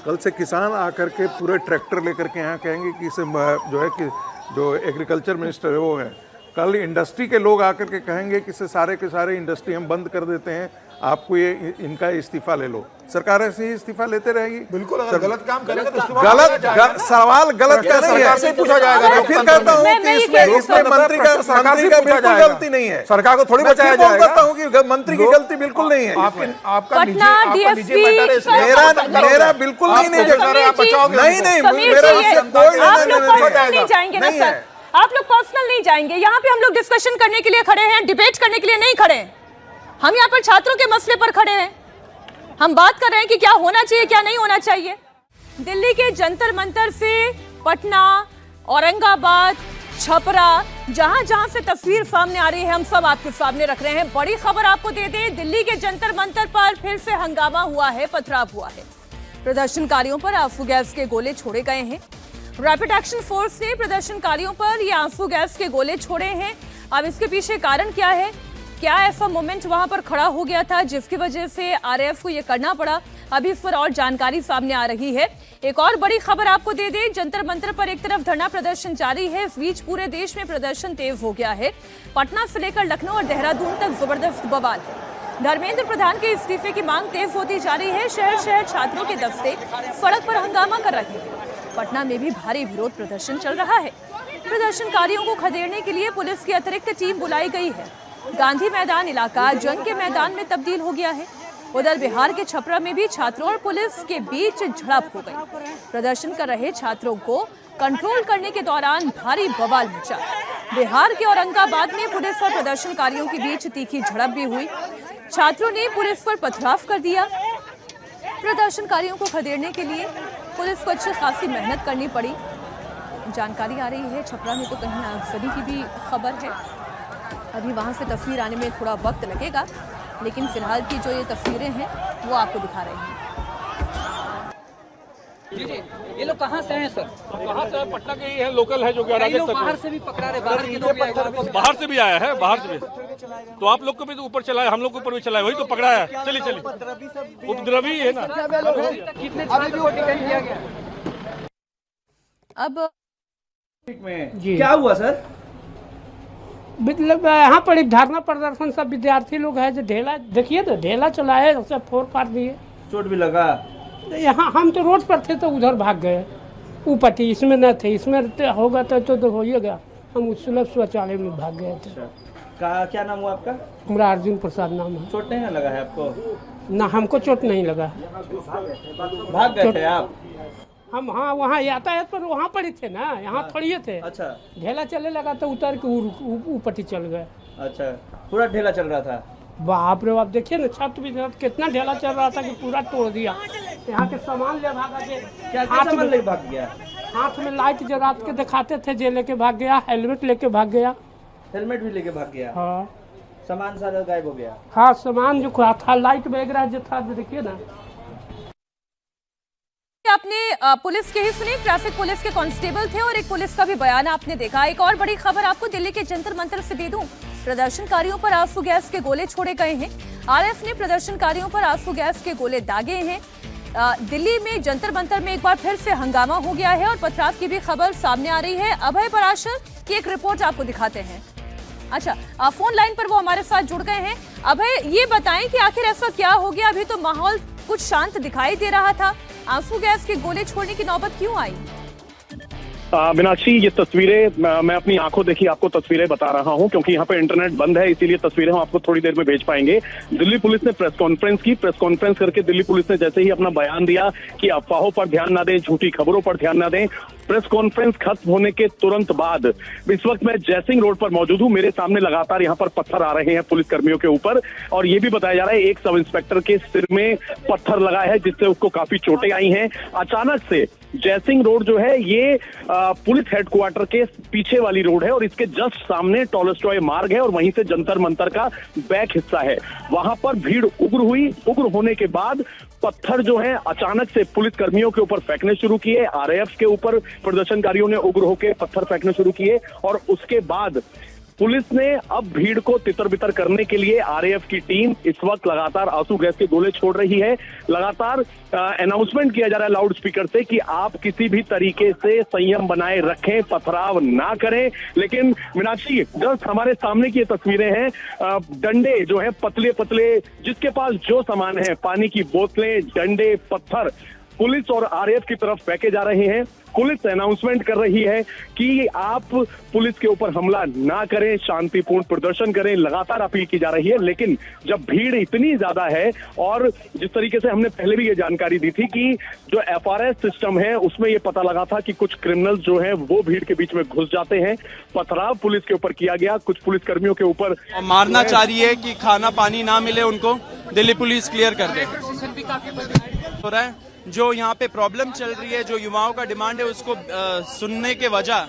कल से किसान आकर के पूरे ट्रैक्टर लेकर के यहाँ कहेंगे कि इसे जो है कि जो एग्रीकल्चर मिनिस्टर है वो है, कल इंडस्ट्री के लोग आकर के कहेंगे कि सारे के सारे इंडस्ट्री हम बंद कर देते हैं, आपको ये इनका इस्तीफा ले लो। सरकार ऐसे ही इस्तीफा लेते रहेगी। बिल्कुल, अगर गलत काम करेगा तो सवाल गलत कैसे पूछा जाएगा? मैं फिर कहता हूँ कि इसमें मंत्री का बिल्कुल गलती नहीं है। सरकार को थोड़ी बचाया जाएगा। कहता हूँ कि मंत्री की गलती बिल्कुल नहीं है। आपका मेरा बिल्कुल नहीं, मेरा आप लोग पर्सनल नहीं जाएंगे। यहाँ पे हम लोग डिस्कशन करने के लिए खड़े हैं, डिबेट करने के लिए नहीं खड़े हैं। हम यहाँ पर छात्रों के मसले पर खड़े हैं। हम बात कर रहे हैं कि क्या होना चाहिए, क्या नहीं होना चाहिए। दिल्ली के जंतर मंतर से पटना, औरंगाबाद, छपरा, जहां जहां से तस्वीर सामने आ रही है हम सब आपके सामने रख रहे हैं। बड़ी खबर आपको दे दें, दिल्ली के जंतर मंतर पर फिर से हंगामा हुआ है, पथराव हुआ है। प्रदर्शनकारियों पर आंसू गैस के गोले छोड़े गए हैं। रैपिड एक्शन फोर्स ने प्रदर्शनकारियों पर ये आंसू गैस के गोले छोड़े हैं। अब इसके पीछे कारण क्या है? क्या ऐसा मोमेंट वहां पर खड़ा हो गया था जिसकी वजह से आरएएफ को ये करना पड़ा? अभी इस पर और जानकारी सामने आ रही है। एक और बड़ी खबर आपको दे दें, जंतर मंतर पर एक तरफ धरना प्रदर्शन जारी है, इस बीच पूरे देश में प्रदर्शन तेज हो गया है। पटना से लेकर लखनऊ और देहरादून तक जबरदस्त बवाल है। धर्मेंद्र प्रधान के इस्तीफे की मांग तेज होती जा रही है। शहर शहर छात्रों के दस्ते सड़क पर हंगामा कर रहे हैं। पटना में भी भारी विरोध प्रदर्शन चल रहा है। प्रदर्शनकारियों को खदेड़ने के लिए पुलिस की अतिरिक्त टीम बुलाई गई है। गांधी मैदान इलाका जंग के मैदान में तब्दील हो गया है। उधर बिहार के छपरा में भी छात्रों और पुलिस के बीच झड़प हो गई। प्रदर्शन कर रहे छात्रों को कंट्रोल करने के दौरान भारी बवाल मचा। बिहार के औरंगाबाद में पुलिस और प्रदर्शनकारियों के बीच तीखी झड़प भी हुई। छात्रों ने पुलिस पर पथराव कर दिया। प्रदर्शनकारियों को खदेड़ने के लिए पुलिस को अच्छी खासी मेहनत करनी पड़ी। जानकारी आ रही है छपरा में तो कहीं आगजनी की भी खबर है। अभी वहां से तस्वीर आने में थोड़ा वक्त लगेगा, लेकिन फिलहाल की जो ये तस्वीरें हैं वो आपको दिखा रहे हैं। ये लोग कहाँ से हैं सर? कहाँ से? पटना के ही है, लोकल है जो कि बाहर से भी पकड़ा रहे, बाहर के लोग बाहर से भी आया है, बाहर से भी। तो आप लोग को भी तो ऊपर चलाया, हम लोग को ऊपर भी चलाया, वही तो पकड़ा है। चलिए चलिए, उपद्रवी है ना। कितने छात्रों को डिटेन किया गया? अब क्या हुआ सर? मतलब यहाँ पर एक धरना प्रदर्शन सब विद्यार्थी लोग है जो ढेला, देखिए तो ढेला चला है, सब फोड़ फाड़ दिए। चोट भी लगा? यहाँ हम तो रोड पर थे तो उधर भाग गए। ऊपटी इसमें न थे, इसमें होगा तो हो ही गया। हम उस सुलभ शौचालय में भाग गए थे। क्या नाम हुआ आपका? हमारा अर्जुन प्रसाद नाम है। चोट नहीं लगा है आपको? ना हमको चोट नहीं लगा। भाग गए थे आप? हम हाँ वहाँ यातायात पर वहाँ पर ही थे ना, यहाँ थोड़ी थे। अच्छा, ढेला चलने लगा तो उतर के ऊपटी चल गए। अच्छा, पूरा ढेला चल रहा था? बाप रे बाप, देखिए ना छत भी कितना ढेला चल रहा था कि पूरा तोड़ दिया। यहाँ के सामान ले भागा के, क्या सामान ले भाग गया? हाथ में लाइट जो रात के दिखाते थे जे लेके भाग गया, हेलमेट लेके भाग गया। हेलमेट भी लेके भाग गया? हाँ। सामान सारा गायब हो गया? हाँ, सामान जो था, लाइट वगैरह जो था, देखिए ना। आपने पुलिस के ही सुनी, ट्रैफिक पुलिस के कांस्टेबल थे और एक पुलिस का भी बयान आपने देखा। एक और बड़ी खबर आपको दिल्ली के जंतर मंतर से दे दूं, प्रदर्शनकारियों पर आंसू गैस के गोले छोड़े गए हैं। आरएफ ने प्रदर्शनकारियों पर आंसू गैस के गोले दागे हैं। दिल्ली में जंतर मंतर में एक बार फिर से हंगामा हो गया है और पथराव की भी खबर सामने आ रही है। अभय पराशर की एक रिपोर्ट आपको दिखाते हैं। अच्छा, फोन लाइन पर वो हमारे साथ जुड़ गए हैं। अभय, ये बताएं कि आखिर ऐसा क्या हो गया? अभी तो माहौल कुछ शांत दिखाई दे रहा था, आंसू गैस के गोले छोड़ने की नौबत क्यों आई? मीनाक्षी, ये तस्वीरें मैं अपनी आंखों देखी आपको तस्वीरें बता रहा हूं, क्योंकि यहाँ पे इंटरनेट बंद है, इसीलिए तस्वीरें हम आपको थोड़ी देर में भेज पाएंगे। दिल्ली पुलिस ने प्रेस कॉन्फ्रेंस की। प्रेस कॉन्फ्रेंस करके दिल्ली पुलिस ने जैसे ही अपना बयान दिया कि अफवाहों पर ध्यान ना दें, झूठी खबरों पर ध्यान ना दें। प्रेस कॉन्फ्रेंस खत्म होने के तुरंत बाद इस वक्त मैं जयसिंह रोड पर मौजूद हूं। मेरे सामने लगातार यहाँ पर पत्थर आ रहे हैं पुलिस कर्मियों के ऊपर, और ये भी बताया जा रहा है एक सब इंस्पेक्टर के सिर में पत्थर लगा है, जिससे उसको काफी चोटें आई हैं। अचानक से जयसिंह रोड जो है ये पुलिस हेडक्वार्टर के पीछे वाली रोड है और इसके जस्ट सामने टॉलस्टॉय मार्ग है और वहीं से जंतर मंतर का बैक हिस्सा है। वहां पर भीड़ उग्र हुई। उग्र होने के बाद पत्थर जो है अचानक से पुलिस कर्मियों के ऊपर फेंकने शुरू किए। आरएएफ के ऊपर प्रदर्शनकारियों ने उग्र होकर पत्थर फेंकने शुरू किए और उसके बाद पुलिस ने अब भीड़ को तितर बितर करने के लिए आरएएफ की टीम इस वक्त लगातार आंसू गैस के गोले छोड़ रही है। लगातार अनाउंसमेंट किया जा रहा है लाउड स्पीकर से कि आप किसी भी तरीके से संयम बनाए रखें, पथराव ना करें। लेकिन मीनाक्षी, जस्ट हमारे सामने की ये तस्वीरें हैं, डंडे जो है पतले पतले, जिसके पास जो सामान है, पानी की बोतलें, डंडे, पत्थर, पुलिस और आरएएफ की तरफ फेंके जा रहे हैं। पुलिस अनाउंसमेंट कर रही है कि आप पुलिस के ऊपर हमला ना करें, शांतिपूर्ण प्रदर्शन करें, लगातार अपील की जा रही है। लेकिन जब भीड़ इतनी ज्यादा है और जिस तरीके से हमने पहले भी ये जानकारी दी थी कि जो एफआरएस सिस्टम है उसमें ये पता लगा था कि कुछ क्रिमिनल्स जो हैं वो भीड़ के बीच में घुस जाते हैं। पथराव पुलिस के ऊपर किया गया, कुछ पुलिस कर्मियों के ऊपर मारना चाह रही है कि खाना पानी ना मिले उनको, दिल्ली पुलिस क्लियर कर दे। हो रहा है जो यहाँ पे प्रॉब्लम चल रही है, जो युवाओं का डिमांड है उसको सुनने के वजह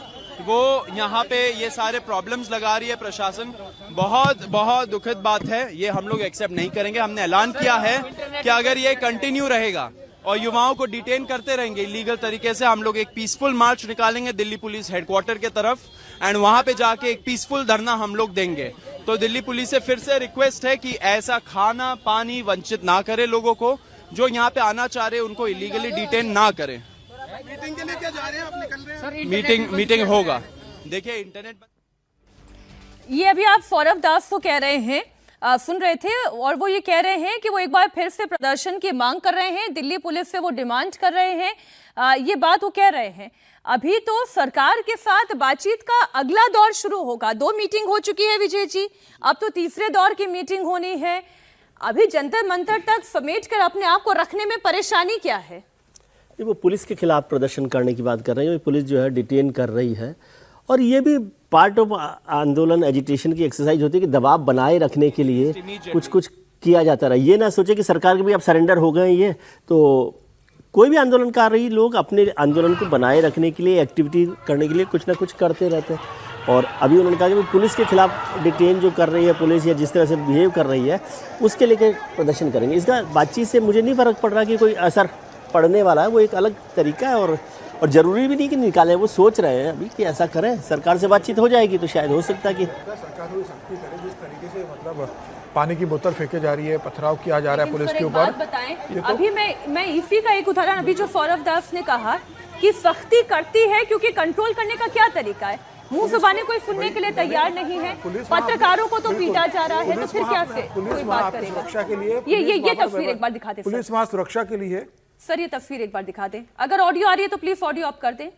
वो यहाँ पे ये सारे प्रॉब्लम्स लगा रही है प्रशासन। बहुत बहुत दुखद बात है, ये हम लोग एक्सेप्ट नहीं करेंगे। हमने ऐलान किया है कि अगर ये कंटिन्यू रहेगा और युवाओं को डिटेन करते रहेंगे इलीगल तरीके से, हम लोग एक पीसफुल मार्च निकालेंगे दिल्ली पुलिस हेडक्वार्टर के तरफ एंड वहां पे जाके एक पीसफुल धरना हम लोग देंगे। तो दिल्ली पुलिस से फिर से रिक्वेस्ट है कि ऐसा खाना पानी वंचित ना करे लोगों को, जो यहाँ पे आना चाह रहे हैं उनको इलीगली डिटेन ना करें। मीटिंग के लिए क्या जा रहे हैं आप? निकल रहे हैं? मीटिंग होगा। देखिए इंटरनेट, ये अभी आप सौरभ दास को कह रहे हैं, सुन रहे थे, और वो ये कह रहे हैं कि वो एक बार फिर से प्रदर्शन की मांग कर रहे हैं, दिल्ली पुलिस से वो डिमांड कर रहे हैं। ये बात वो कह रहे हैं। अभी तो सरकार के साथ बातचीत का अगला दौर शुरू होगा। 2 मीटिंग हो चुकी है विजय जी, अब तो तीसरे दौर की मीटिंग होनी है। अभी जंतर मंतर तक समेट कर अपने आप को रखने में परेशानी क्या है? वो पुलिस के खिलाफ प्रदर्शन करने की बात कर रहे हैं, पुलिस जो है डिटेन कर रही है, और ये भी पार्ट ऑफ आंदोलन एजिटेशन की एक्सरसाइज होती है कि दबाव बनाए रखने के लिए कुछ कुछ किया जाता रहा। ये ना सोचे कि सरकार के भी अब सरेंडर हो गए ये, तो कोई भी आंदोलन कर रही लोग अपने आंदोलन को बनाए रखने के लिए, एक्टिविटी करने के लिए कुछ ना कुछ करते रहते हैं। और अभी उन्होंने कहा कि पुलिस के खिलाफ डिटेन जो कर रही है पुलिस, या जिस तरह से बिहेव कर रही है उसके लेके प्रदर्शन करेंगे। इसका बातचीत से मुझे नहीं फर्क पड़ रहा कि कोई असर पड़ने वाला है, वो एक अलग तरीका है और ज़रूरी भी नहीं कि निकालें। वो सोच रहे हैं अभी कि ऐसा करें, सरकार से बातचीत हो जाएगी तो शायद हो सकता है कि सरकार थोड़ी सख्ती करे। जिस तरीके से मतलब पानी की बोतल फेंके जा रही है, पथराव किया जा रहा है पुलिस के ऊपर। बताएं अभी मैं इसी का एक उदाहरण, अभी जो सौरभ दास ने कहा कि सख्ती करती है क्योंकि कंट्रोल करने का क्या तरीका है? मुंह जुबानी कोई सुनने के लिए तैयार नहीं है, पत्रकारों को तो पीटा जा रहा है, तो फिर क्या से कोई बात करेगा? सुरक्षा के लिए ये तस्वीर एक बार दिखाते। पुलिस वहाँ सुरक्षा के लिए, सर ये तस्वीर एक बार दिखा दें, अगर ऑडियो आ रही है तो प्लीज ऑडियो ऑफ कर दें।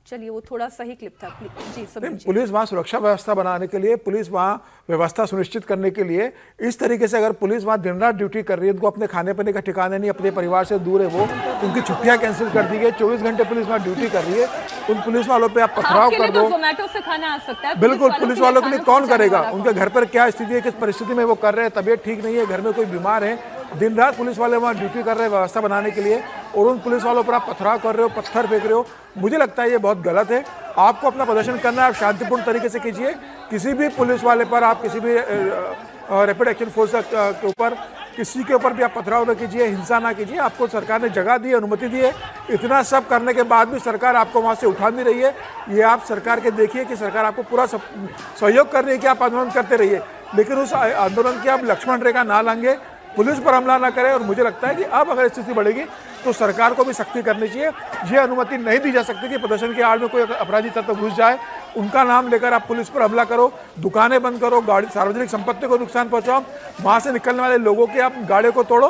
चलिए वो थोड़ा सही क्लिप था जी। पुलिस वहाँ सुरक्षा व्यवस्था बनाने के लिए, पुलिस वहाँ व्यवस्था सुनिश्चित करने के लिए इस तरीके से अगर पुलिस वहाँ दिन रात ड्यूटी कर रही है, उनको अपने खाने पीने का ठिकाना नहीं, अपने परिवार से दूर है, वो उनकी छुट्टियां कैंसिल कर दी गई, 24 घंटे पुलिस वहाँ ड्यूटी कर रही है, उन पुलिस वालों पे आप पथराव कर दो। जोमेटो से खाना आ सकता है, बिल्कुल, पुलिस वालों के लिए कौन करेगा? उनके घर पर क्या स्थिति है, किस परिस्थिति में वो कर रहे हैं, तबीयत ठीक नहीं है, घर में कोई बीमार है, दिन रात पुलिस वाले वहाँ ड्यूटी कर रहे हैं व्यवस्था बनाने के लिए, और उन पुलिस वालों पर आप पथराव कर रहे हो, पत्थर फेंक रहे हो। मुझे लगता है ये बहुत गलत है। आपको अपना प्रदर्शन करना है, आप शांतिपूर्ण तरीके से कीजिए। किसी भी पुलिस वाले पर आप, किसी भी रैपिड एक्शन फोर्स के ऊपर, किसी के ऊपर भी आप पथराव न कीजिए, हिंसा ना कीजिए। आपको सरकार ने जगह दी है, अनुमति दी है, इतना सब करने के बाद भी सरकार आपको वहाँ से उठा नहीं रही है। ये आप सरकार के देखिए कि सरकार आपको पूरा सहयोग कर रही है कि आप आंदोलन करते रहिए, लेकिन उस आंदोलन की आप लक्ष्मण रेखा ना लांघे, पुलिस पर हमला ना करें। और मुझे लगता है कि अब अगर स्थिति बढ़ेगी तो सरकार को भी सख्ती करनी चाहिए। ये अनुमति नहीं दी जा सकती कि प्रदर्शन की आड़ में कोई अपराधी तत्व घुस जाए, उनका नाम लेकर आप पुलिस पर हमला करो, दुकानें बंद करो, गाड़ी, सार्वजनिक संपत्ति को नुकसान पहुंचाओ, वहां से निकलने वाले लोगों की आप गाड़ियों को तोड़ो।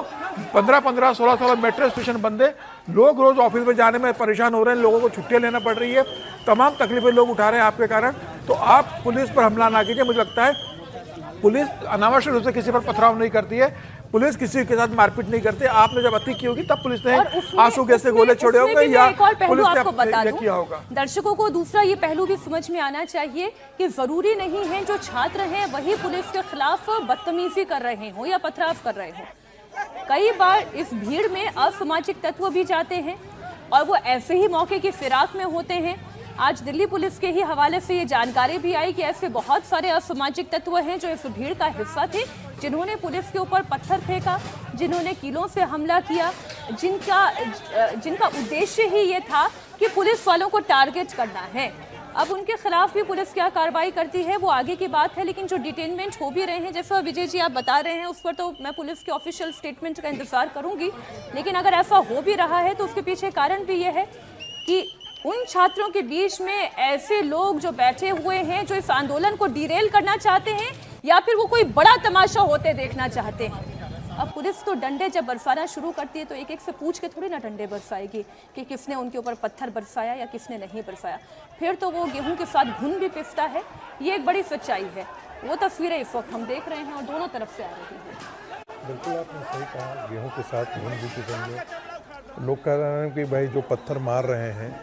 15-15, 16 मेट्रो स्टेशन बंद है, लोग रोज ऑफिस में जाने में परेशान हो रहे हैं, लोगों को छुट्टियां लेना पड़ रही है, तमाम तकलीफें लोग उठा रहे हैं आपके कारण। तो आप पुलिस पर हमला ना कीजिए। मुझे लगता है पुलिस अनावश्यक रूप से किसी पर पथराव नहीं करती है, पुलिस किसी के साथ मारपीट नहीं करती। आपने जब अति की होगी तब पुलिस ने आंसू गैस से गोले छोड़े होंगे या पुलिस ने किया होगा। दर्शकों को दूसरा ये पहलू भी समझ में आना चाहिए कि जरूरी नहीं है जो छात्र हैं वही पुलिस के खिलाफ बदतमीजी कर रहे हो या पथराव कर रहे हो। कई बार इस भीड़ में असामाजिक तत्व भी जाते हैं और वो ऐसे ही मौके की फिराक में होते हैं। आज दिल्ली पुलिस के ही हवाले से ये जानकारी भी आई कि ऐसे बहुत सारे असामाजिक तत्व हैं जो इस भीड़ का हिस्सा थे, जिन्होंने पुलिस के ऊपर पत्थर फेंका, जिन्होंने कीलों से हमला किया, जिनका उद्देश्य ही ये था कि पुलिस वालों को टारगेट करना है। अब उनके खिलाफ भी पुलिस क्या कार्रवाई करती है वो आगे की बात है, लेकिन जो डिटेनमेंट हो भी रहे हैं, जैसा विजय जी आप बता रहे हैं, उस पर तो मैं पुलिस के ऑफिशियल स्टेटमेंट का इंतजार करूंगी। लेकिन अगर ऐसा हो भी रहा है तो उसके पीछे कारण भी ये है कि उन छात्रों के बीच में ऐसे लोग जो बैठे हुए हैं जो इस आंदोलन को डिरेल करना चाहते हैं या फिर वो कोई बड़ा तमाशा होते देखना चाहते हैं। अब पुलिस तो डंडे जब बरसाना शुरू करती है तो एक एक से पूछ के थोड़ी ना डंडे बरसाएगी कि किसने उनके ऊपर पत्थर बरसाया या किसने नहीं बरसाया। फिर तो वो गेहूं के साथ घुन भी पिसता है। ये एक बड़ी सच्चाई है। वो तस्वीरें इस वक्त हम देख रहे हैं और दोनों तरफ से आ रही हैं। बिल्कुल आपने सही कहा, गेहूं के साथ घुन भी पिसेंगे। लोग कह रहे हैं कि भाई जो पत्थर मार रहे हैं,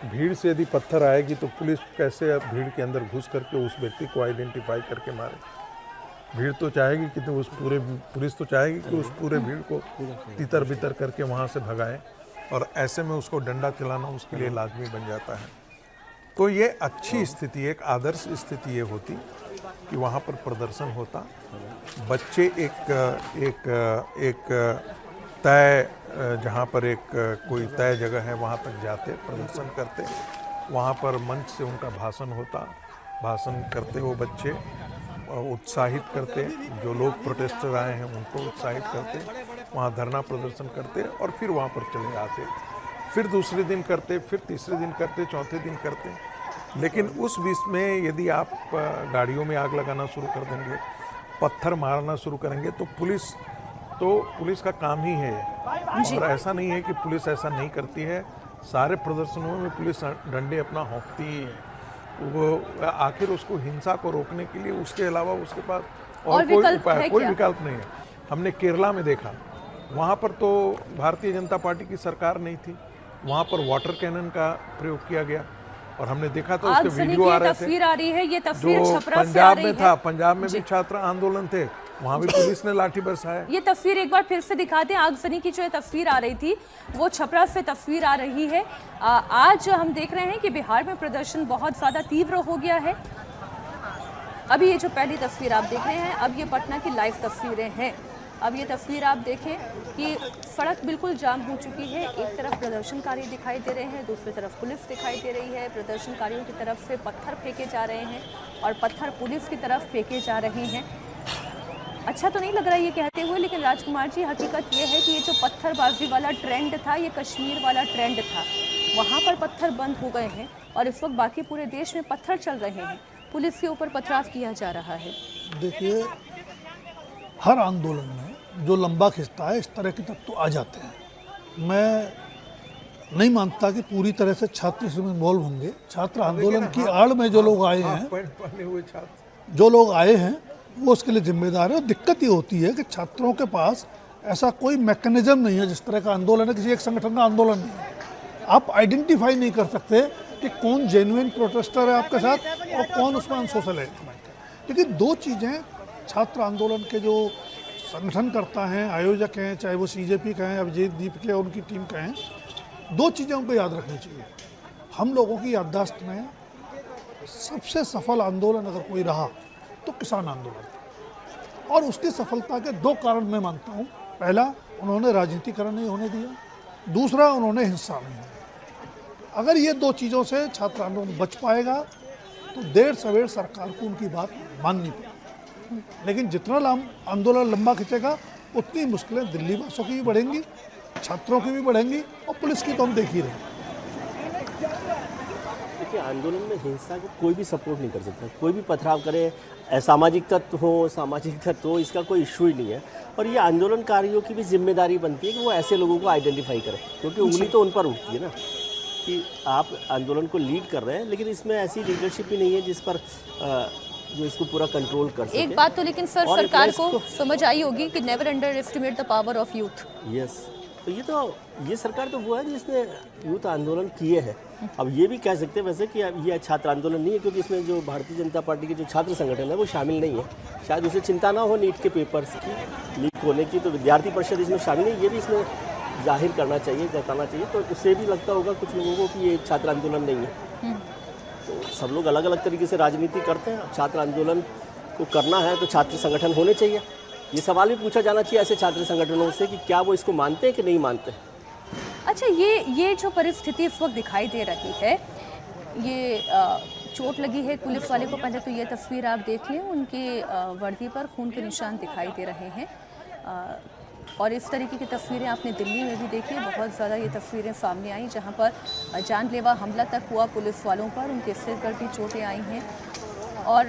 भीड़ से यदि पत्थर आएगी तो पुलिस कैसे भीड़ के अंदर घुस करके उस व्यक्ति को आइडेंटिफाई करके मारे। भीड़ तो चाहेगी कि तो पुलिस तो चाहेगी कि उस पूरे भीड़ को तितर बितर करके वहाँ से भगाए, और ऐसे में उसको डंडा चलाना उसके लिए लाजमी बन जाता है। तो ये अच्छी स्थिति, एक आदर्श स्थिति ये होती कि वहाँ पर प्रदर्शन होता, बच्चे एक तय जहाँ पर एक कोई तय जगह है वहाँ तक जाते, प्रदर्शन करते, वहाँ पर मंच से उनका भाषण होता, भाषण करते वो बच्चे उत्साहित करते, जो लोग प्रोटेस्टर आए हैं उनको उत्साहित करते, वहाँ धरना प्रदर्शन करते और फिर वहाँ पर चले आते, फिर दूसरे दिन करते, फिर तीसरे दिन करते, चौथे दिन करते। लेकिन उस बीच में यदि आप गाड़ियों में आग लगाना शुरू कर देंगे, पत्थर मारना शुरू करेंगे तो पुलिस का काम ही है। और ऐसा नहीं है कि पुलिस ऐसा नहीं करती है, सारे प्रदर्शनों में पुलिस डंडे अपना होंकती ही है। वो आखिर उसको हिंसा को रोकने के लिए उसके अलावा उसके पास और कोई उपाय, कोई विकल्प नहीं है। हमने केरला में देखा, वहाँ पर तो भारतीय जनता पार्टी की सरकार नहीं थी, वहाँ पर वाटर कैनन का प्रयोग किया गया और हमने देखा था उसके वीडियो आ रहे थे। आ रही है ये तस्वीर जो छपरा पंजाब में था, पंजाब में भी छात्र आंदोलन थे, वहाँ भी पुलिस ने लाठी बरसाया। ये तस्वीर एक बार फिर से दिखा दें। आगजनी की जो तस्वीर आ रही थी वो छपरा से तस्वीर आ रही है। आज हम देख रहे हैं कि बिहार में प्रदर्शन बहुत ज़्यादा तीव्र हो गया है। अभी ये जो पहली तस्वीर आप देख रहे हैं, अब ये पटना की लाइव तस्वीरें हैं। अब ये तस्वीर आप देखें कि सड़क बिल्कुल जाम हो चुकी है। एक तरफ प्रदर्शनकारी दिखाई दे रहे हैं, दूसरी तरफ पुलिस दिखाई दे रही है। प्रदर्शनकारियों की तरफ से पत्थर फेंके जा रहे हैं और पत्थर पुलिस की तरफ फेंके जा रहे हैं। अच्छा तो नहीं लग रहा ये कहते हुए, लेकिन राजकुमार जी हकीकत ये है कि ये जो पत्थरबाजी वाला ट्रेंड था, ये कश्मीर वाला ट्रेंड था। वहाँ पर पत्थर बंद हो गए हैं और इस वक्त बाकी पूरे देश में पत्थर चल रहे हैं, पुलिस के ऊपर पथराव किया जा रहा है। देखिए, हर आंदोलन में जो लंबा खिंचता है, इस तरह के तत्व आ जाते हैं। मैं नहीं मानता कि पूरी तरह से छात्र इसमें इन्वॉल्व होंगे। छात्र आंदोलन की आड़ में जो लोग आए हैं, जो लोग आए हैं वो उसके लिए जिम्मेदार है। और दिक्कत ये होती है कि छात्रों के पास ऐसा कोई मैकेनिज्म नहीं है, जिस तरह का आंदोलन है, किसी एक संगठन का आंदोलन नहीं है। आप आइडेंटिफाई नहीं कर सकते कि कौन जेन्युइन प्रोटेस्टर है आपके साथ और कौन उसमें अनसोशल एलिमेंट है। लेकिन दो चीज़ें छात्र आंदोलन के जो संगठन करता हैं, आयोजक हैं, चाहे वो CJP का हैं, अभिजीत दीप के उनकी टीम का हैं, दो चीज़ें उनको याद रखनी चाहिए। हम लोगों की याददाश्त में सबसे सफल आंदोलन अगर कोई रहा तो किसान आंदोलन था। और उसकी सफलता के दो कारण मैं मानता हूँ। पहला, उन्होंने राजनीतिकरण नहीं होने दिया। दूसरा, उन्होंने हिंसा नहीं होने दिया। अगर ये दो चीज़ों से छात्र आंदोलन बच पाएगा तो देर सवेर सरकार को उनकी बात माननी पड़ेगी। लेकिन जितना आंदोलन लंबा खिंचेगा उतनी मुश्किलें दिल्ली वासियों की भी बढ़ेंगी, छात्रों की भी बढ़ेंगी और पुलिस की तो हम देख ही रहे हैं। देखिए, आंदोलन में हिंसा को कोई भी सपोर्ट नहीं कर सकता। कोई भी पथराव करे, असामाजिक तत्व हो, इसका कोई इशू ही नहीं है। और ये आंदोलनकारियों की भी जिम्मेदारी बनती है कि वो ऐसे लोगों को आइडेंटिफाई करें, क्योंकि उंगली तो उन पर उठती है ना कि आप आंदोलन को लीड कर रहे हैं, लेकिन इसमें ऐसी लीडरशिप ही नहीं है जिस पर जो इसको पूरा कंट्रोल कर सके। एक बात तो लेकिन सर सरकार को समझ आई होगी कि never under estimate the power of youth. Yes, तो ये सरकार तो वो है जिसने यूथ आंदोलन किए हैं। अब ये भी कह सकते हैं वैसे कि ये छात्र आंदोलन नहीं है, क्योंकि इसमें जो भारतीय जनता पार्टी के जो छात्र संगठन है वो शामिल नहीं है। शायद उसे चिंता ना हो नीट के पेपर्स की लीक होने की, तो विद्यार्थी परिषद इसमें शामिल है। ये भी इसमें जाहिर करना चाहिए, जताना चाहिए। तो उससे भी लगता होगा कुछ लोगों को कि ये छात्र आंदोलन नहीं है। तो सब लोग अलग अलग तरीके से राजनीति करते हैं। अब छात्र आंदोलन को करना है तो छात्र संगठन होने चाहिए। ये सवाल भी पूछा जाना चाहिए ऐसे छात्र संगठनों से कि क्या वो इसको मानते हैं कि नहीं मानते। अच्छा, ये जो परिस्थिति इस वक्त दिखाई दे रही है, ये चोट लगी है पुलिस वाले को। पहले तो ये तस्वीर आप देख लें, उनके वर्दी पर खून के निशान दिखाई दे रहे हैं। और इस तरीके की तस्वीरें आपने दिल्ली में भी देखी, बहुत ज़्यादा ये तस्वीरें सामने आई जहां पर जानलेवा हमला तक हुआ पुलिस वालों पर, उनके सिर पर भी चोटें आई हैं। और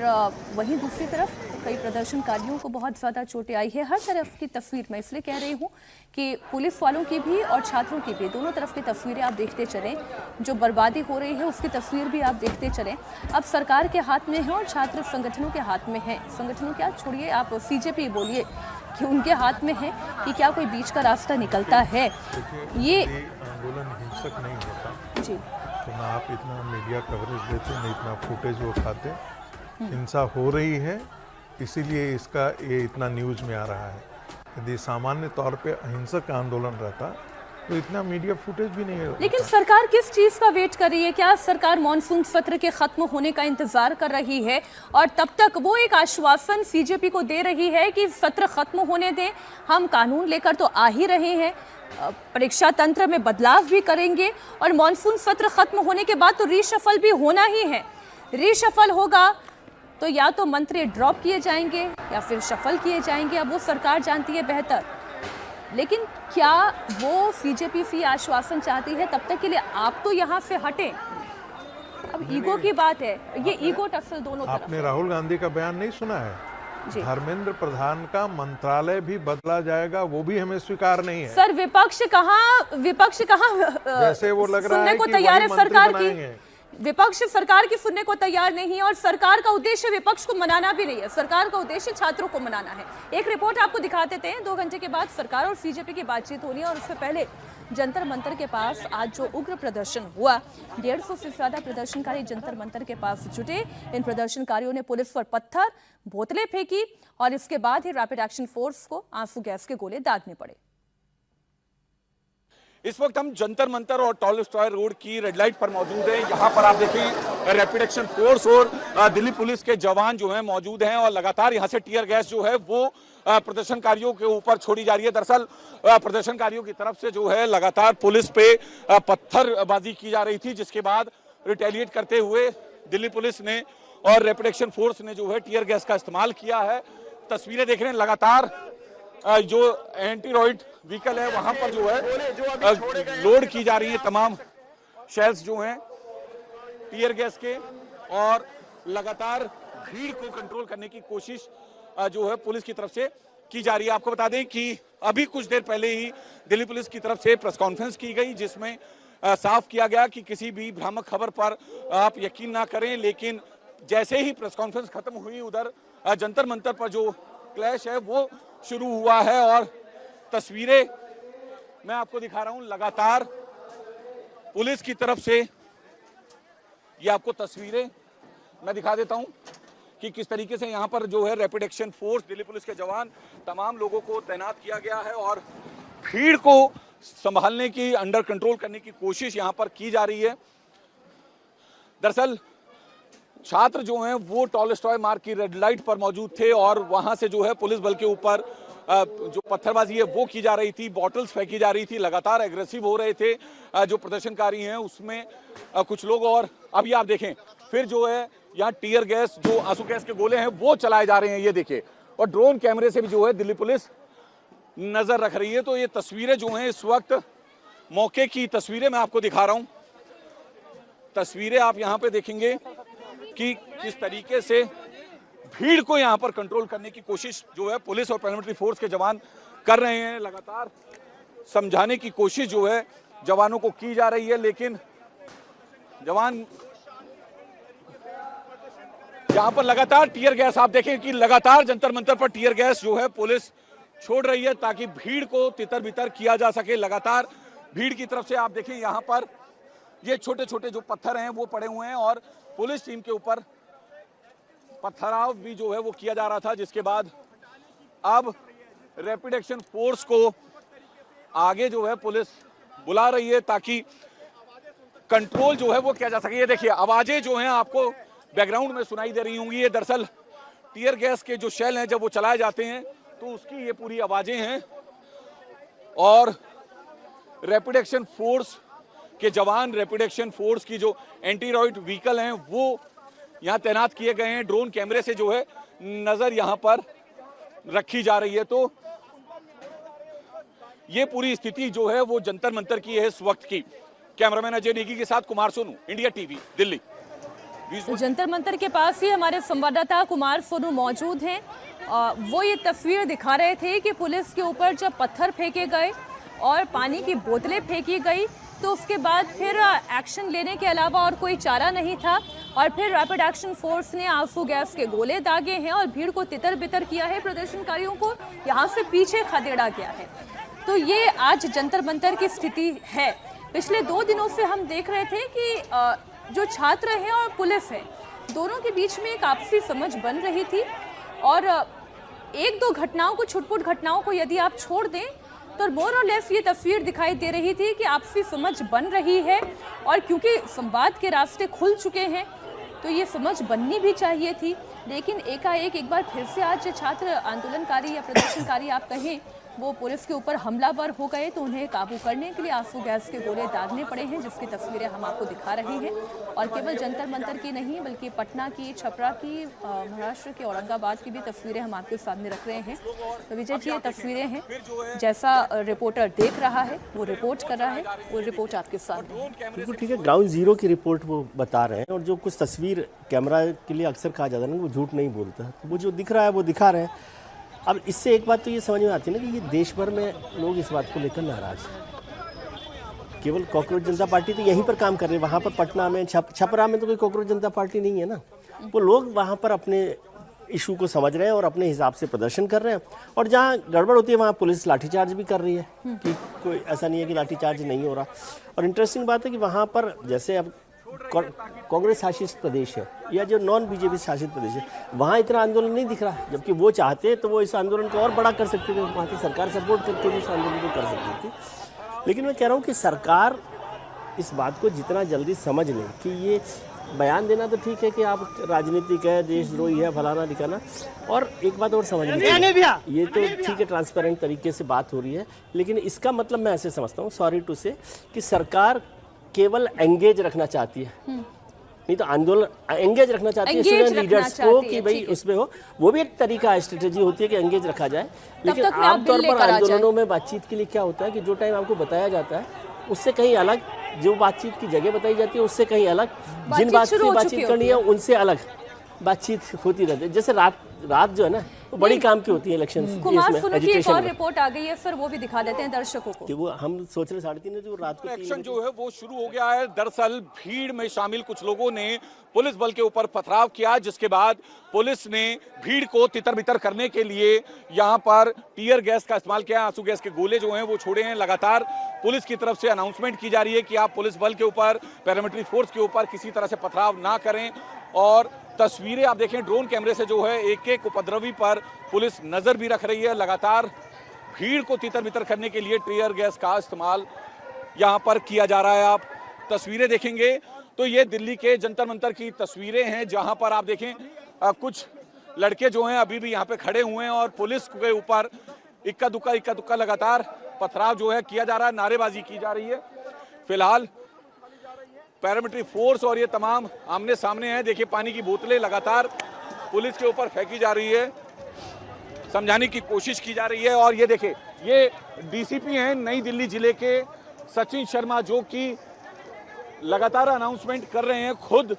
वहीं दूसरी तरफ कई प्रदर्शनकारियों को बहुत ज़्यादा चोटें आई है। हर तरफ की तस्वीर मैं इसलिए कह रही हूँ कि पुलिस वालों की भी और छात्रों की भी, दोनों तरफ की तस्वीरें आप देखते चलें। जो बर्बादी हो रही है उसकी तस्वीर भी आप देखते चलें। अब सरकार के हाथ में है और छात्र संगठनों के हाथ में है। संगठनों क्या छोड़िए, आप CJP बोलिए कि उनके हाथ में है कि क्या कोई बीच का रास्ता निकलता है। ये आंदोलन हिंसक नहीं होता जी, तो ना आप इतना मीडिया कवरेज देते, ना इतना फुटेज वो खाते। हिंसा हो रही है इसीलिए इसका ये इतना न्यूज़ में आ रहा है। यदि सामान्य तौर पे अहिंसक आंदोलन रहता तो इतना मीडिया फुटेज भी नहीं है। लेकिन सरकार किस चीज़ का वेट कर रही है? क्या सरकार मॉनसून सत्र के खत्म होने का इंतजार कर रही है और तब तक वो एक आश्वासन CJP को दे रही है कि सत्र खत्म होने दें, हम कानून लेकर तो आ ही रहे हैं, परीक्षा तंत्र में बदलाव भी करेंगे और मॉनसून सत्र खत्म होने के बाद तो रीशफल भी होना ही है। रीशफल होगा तो या तो मंत्री ड्रॉप किए जाएंगे या फिर शफल किए जाएंगे, अब वो सरकार जानती है बेहतर। लेकिन क्या वो CJP से आश्वासन चाहती है तब तक के लिए आप तो यहाँ से हटें? अब ईगो की बात है, ये ईगो टसल दोनों तरफ। आपने राहुल गांधी का बयान नहीं सुना है? धर्मेंद्र प्रधान का मंत्रालय भी बदला जाएगा, वो भी हमें स्वीकार नहीं है। सर विपक्ष कहाँ जैसे वो लग रहा सुनने है को कि तैयार है वही मंत्री सरकार बनाएंगे। की। विपक्ष सरकार की सुनने को तैयार नहीं है और सरकार का उद्देश्य विपक्ष को मनाना भी नहीं है। सरकार का उद्देश्य छात्रों को मनाना है। एक रिपोर्ट आपको दिखा देते हैं। 2 घंटे के बाद सरकार और CJP की बातचीत होनी है और उससे पहले जंतर मंतर के पास आज जो उग्र प्रदर्शन हुआ, 150 से ज्यादा प्रदर्शनकारी जंतर मंतर के पास जुटे। इन प्रदर्शनकारियों ने पुलिस पर पत्थर, बोतलें फेंकी और इसके बाद ही रैपिड एक्शन फोर्स को आंसू गैस के गोले दागने पड़े। इस वक्त हम जंतर मंतर और टॉलस्टॉय रोड की रेड लाइट पर मौजूद हैं। यहाँ पर आप देखिए रैपिड एक्शन फोर्स और दिल्ली पुलिस के जवान जो हैं मौजूद हैं और लगातार यहाँ से टीयर गैस जो है वो प्रदर्शनकारियों के ऊपर छोड़ी जा रही है। दरअसल प्रदर्शनकारियों की तरफ से जो है लगातार पुलिस पे पत्थरबाजी की जा रही थी, जिसके बाद रिटेलिएट करते हुए दिल्ली पुलिस ने और रैपिड एक्शन फोर्स ने जो है टीयर गैस का इस्तेमाल किया है। तस्वीरें देख रहे हैं, लगातार जो एंटी रॉइड व्हीकल है वहां पर जो है लोड की जा रही है तमाम शेल्स जो हैं टीयर गैस के, और लगातार भीड़ को कंट्रोल करने की कोशिश जो है पुलिस की तरफ से की जा रही है। आपको बता दें कि अभी कुछ देर पहले ही दिल्ली पुलिस की तरफ से प्रेस कॉन्फ्रेंस की गई, जिसमें साफ किया गया कि किसी भी भ्रामक खबर पर आप यकीन ना करें। लेकिन जैसे ही प्रेस कॉन्फ्रेंस खत्म हुई, उधर जंतर मंतर पर जो क्लैश है वो शुरू हुआ है। और तस्वीरें मैं आपको दिखा रहा हूं लगातार पुलिस की तरफ से। ये आपको तस्वीरें मैं दिखा देता हूं कि किस तरीके से यहाँ पर जो है rapid action force, Delhi police के जवान, तमाम लोगों को तैनात किया गया है और भीड़ को संभालने की, अंडर कंट्रोल करने की कोशिश यहाँ पर की जा रही है। दरअसल छात्र जो हैं वो टॉलस्टॉय मार्ग की रेड लाइट पर मौजूद थे और वहां से जो है पुलिस बल के ऊपर जो पत्थरबाजी है वो की जा रही थी, बॉटल्स फेंकी जा रही थी, लगातार एग्रेसिव हो रहे थे जो प्रदर्शनकारी हैं उसमें कुछ लोग। और अभी आप देखें फिर जो है यहाँ टीयर गैस, जो आंसू गैस के गोले हैं वो चलाए जा रहे हैं, ये देखिए। और ड्रोन कैमरे से भी जो है दिल्ली पुलिस नजर रख रही है। तो ये तस्वीरें जो हैं इस वक्त मौके की तस्वीरें मैं आपको दिखा रहा हूं। तस्वीरें आप यहाँ पे देखेंगे कि किस तरीके से भीड़ को यहाँ पर कंट्रोल करने की कोशिश जो है पुलिस और पैरामिलिट्री फोर्स के जवान कर रहे हैं। लगातार समझाने की कोशिश जो है जवानों को की जा रही है, लेकिन जवान यहाँ पर लगातार टीयर गैस, आप देखें कि लगातार जंतर मंतर पर टीयर गैस जो है पुलिस छोड़ रही है ताकि भीड़ को तितर बितर किया जा सके। लगातार भीड़ की तरफ से आप देखें यहाँ पर ये छोटे छोटे जो पत्थर हैं वो पड़े हुए हैं और पुलिस टीम के ऊपर पथराव भी जो है वो किया जा रहा था, जिसके बाद अब रैपिड एक्शन फोर्स को आगे जो है पुलिस बुला रही है ताकि कंट्रोल जो है वो किया जा सके। ये देखिए आवाजें जो हैं आपको बैकग्राउंड में सुनाई दे रही होंगी। ये दरअसल टीयर गैस के जो शेल हैं जब वो चलाए जाते हैं तो उसकी ये पूरी आवाजें हैं और रैपिड एक्शन फोर्स के जवान, रैपिड एक्शन फोर्स की जो एंटी रॉइड व्हीकल हैं वो यहाँ तैनात किए गए हैं। ड्रोन कैमरे से जो है नजर यहाँ पर रखी जा रही है। तो ये पूरी स्थिति जो है वो जंतर मंतर की है इस वक्त की। कैमरामैन अजय नेगी के साथ कुमार सोनू, इंडिया टीवी, दिल्ली। तो जंतर मंतर के पास ही हमारे संवाददाता कुमार सोनू मौजूद हैं। वो ये तस्वीर दिखा रहे थे कि पुलिस के ऊपर जब पत्थर फेंके गए और पानी की बोतलें फेंकी गई तो उसके बाद फिर एक्शन लेने के अलावा और कोई चारा नहीं था और फिर रैपिड एक्शन फोर्स ने आंसू गैस के गोले दागे हैं और भीड़ को तितर बितर किया है, प्रदर्शनकारियों को यहाँ से पीछे खदेड़ा गया है। तो ये आज जंतर मंतर की स्थिति है। पिछले 2 दिनों से हम देख रहे थे कि जो छात्र हैं और पुलिस है दोनों के बीच में एक आपसी समझ बन रही थी और 1-2 घटनाओं को, छुटपुट घटनाओं को यदि आप छोड़ दें तो मोर और लेस ये तस्वीर दिखाई दे रही थी कि आपसी समझ बन रही है। और क्योंकि संवाद के रास्ते खुल चुके हैं तो ये समझ बननी भी चाहिए थी, लेकिन एकाएक एक बार फिर से आज छात्र आंदोलनकारी या प्रदर्शनकारी आप कहें वो पुलिस के ऊपर हमलावर हो गए तो उन्हें काबू करने के लिए आंसू गैस के गोले दागने पड़े हैं, जिसकी तस्वीरें हम आपको दिखा रहे हैं। और केवल जंतर मंतर की नहीं बल्कि पटना की, छपरा की, महाराष्ट्र के औरंगाबाद की भी तस्वीरें हम आपके सामने रख रहे हैं। तो विजय जी ये तस्वीरें हैं, जैसा रिपोर्टर देख रहा है वो रिपोर्ट कर रहा है, वो रिपोर्ट आपके सामने। बिल्कुल ठीक है, ग्राउंड जीरो की रिपोर्ट वो बता रहे हैं और जो कुछ तस्वीर कैमरा के लिए अक्सर कहा जाता है ना वो झूठ नहीं बोलता, तो वो जो दिख रहा है वो दिखा रहे हैं। अब इससे एक बात तो ये समझ में आती है ना कि ये देश भर में लोग इस बात को लेकर नाराज हैं। केवल कॉकरोच जनता पार्टी तो यहीं पर काम कर रही है, वहाँ पर पटना में, छपरा में तो कोई कॉकरोच जनता पार्टी नहीं है ना। वो लोग वहाँ पर अपने इशू को समझ रहे हैं और अपने हिसाब से प्रदर्शन कर रहे हैं और जहाँ गड़बड़ होती है वहाँ पुलिस लाठीचार्ज भी कर रही है कि कोई ऐसा नहीं है कि लाठीचार्ज नहीं हो रहा। और इंटरेस्टिंग बात है कि वहाँ पर जैसे अब कांग्रेस शासित प्रदेश है या जो नॉन बीजेपी शासित प्रदेश है वहाँ इतना आंदोलन नहीं दिख रहा, जबकि वो चाहते तो वो इस आंदोलन को और बड़ा कर सकते थे, वहाँ की सरकार सपोर्ट करके भी इस आंदोलन को कर सकती थी। लेकिन मैं कह रहा हूँ कि सरकार इस बात को जितना जल्दी समझ लें कि ये बयान देना तो ठीक है कि आप राजनीतिक है, देशद्रोही है, फलाना दिखाना, और एक बात और समझ लीजिए ये तो ठीक है ट्रांसपेरेंट तरीके से बात हो रही है, लेकिन इसका मतलब मैं ऐसे समझता हूँ, सॉरी टू से, कि सरकार केवल एंगेज रखना चाहती है, नहीं तो आंदोलन एंगेज रखना चाहती है स्टूडेंट लीडर्स को कि भाई उसमें हो, वो भी एक तरीका है, स्ट्रेटेजी होती है कि एंगेज रखा जाए। लेकिन आमतौर पर आंदोलनों में बातचीत के लिए क्या होता है कि जो टाइम आपको बताया जाता है उससे कहीं अलग, जो बातचीत की जगह बताई जाती है उससे कहीं अलग, जिन बात से बातचीत करनी है उनसे अलग बातचीत होती रहती है। जैसे रात जो है ना बड़ी काम की होती है इलेक्शन। कुमार सुनो की एक और रिपोर्ट आ गई है सर, वो भी दिखा देते हैं दर्शकों को। कि वो हम सोच रहे 3:30 जो रात को एक्शन जो है वो शुरू हो गया है। दरअसल भीड़ में शामिल कुछ लोगों ने पुलिस बल के ऊपर पथराव किया, जिसके बाद पुलिस ने भीड़ को तितर बितर करने के लिए यहाँ पर टीयर गैस का इस्तेमाल किया। आंसू गैस के गोले जो हैं वो छोड़े हैं। लगातार पुलिस की तरफ से अनाउंसमेंट की जा रही है कि आप पुलिस बल के ऊपर, पैरामिलिट्री फोर्स के ऊपर किसी तरह से पथराव ना करें। और तस्वीरें आप देखें ड्रोन कैमरे से जो है एक एक उपद्रवी पर पुलिस नजर भी रख रही है। लगातार भीड़ को तितर बितर करने के लिए टीयर गैस का इस्तेमाल यहाँ पर किया जा रहा है। आप तस्वीरें देखेंगे तो ये दिल्ली के जंतर मंतर की तस्वीरें हैं, जहां पर आप देखें कुछ लड़के जो हैं अभी भी यहाँ पे खड़े हुए हैं और पुलिस के ऊपर इक्का दुक्का लगातार पथराव जो है किया जा रहा है, नारेबाजी की जा रही है। फिलहाल पैरामिलिट्री फोर्स और ये तमाम आमने सामने हैं। देखिए पानी की बोतलें लगातार पुलिस के ऊपर फेंकी जा रही है, समझाने की कोशिश की जा रही है। और ये देखिए ये डीसीपी हैं नई दिल्ली जिले के सचिन शर्मा, जो कि लगातार अनाउंसमेंट कर रहे हैं खुद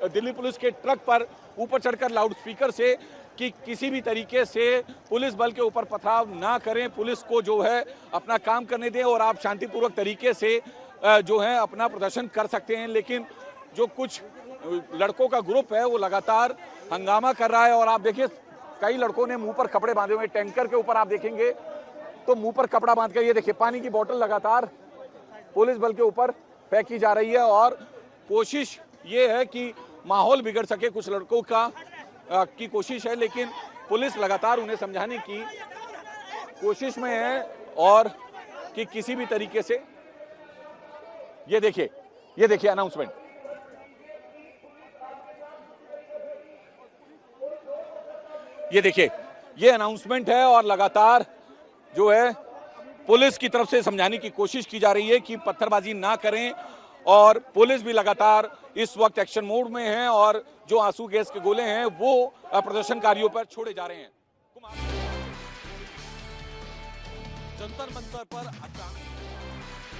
दिल्ली पुलिस के ट्रक पर ऊपर चढ़कर लाउड स्पीकर से कि किसी भी तरीके से पुलिस बल के ऊपर पथराव ना करें, पुलिस को जो है अपना काम करने दें और आप शांतिपूर्वक तरीके से जो है अपना प्रदर्शन कर सकते हैं। लेकिन जो कुछ लड़कों का ग्रुप है वो लगातार हंगामा कर रहा है। और आप देखिए कई लड़कों ने मुंह पर कपड़े बांधे हुए, टैंकर के ऊपर आप देखेंगे तो मुंह पर कपड़ा बांध कर, ये देखिए पानी की बोतल लगातार पुलिस बल के ऊपर फेंकी जा रही है। और कोशिश ये है कि माहौल बिगड़ सके, कुछ लड़कों की कोशिश है, लेकिन पुलिस लगातार उन्हें समझाने की कोशिश में है और कि किसी भी तरीके से ये देखिए अनाउंसमेंट, ये देखिए ये अनाउंसमेंट है और लगातार जो है पुलिस की तरफ से समझाने की कोशिश की जा रही है कि पत्थरबाजी ना करें। और पुलिस भी लगातार इस वक्त एक्शन मोड में है और जो आंसू गैस के गोले हैं वो प्रदर्शनकारियों पर छोड़े जा रहे हैं। जंतर मंतर पर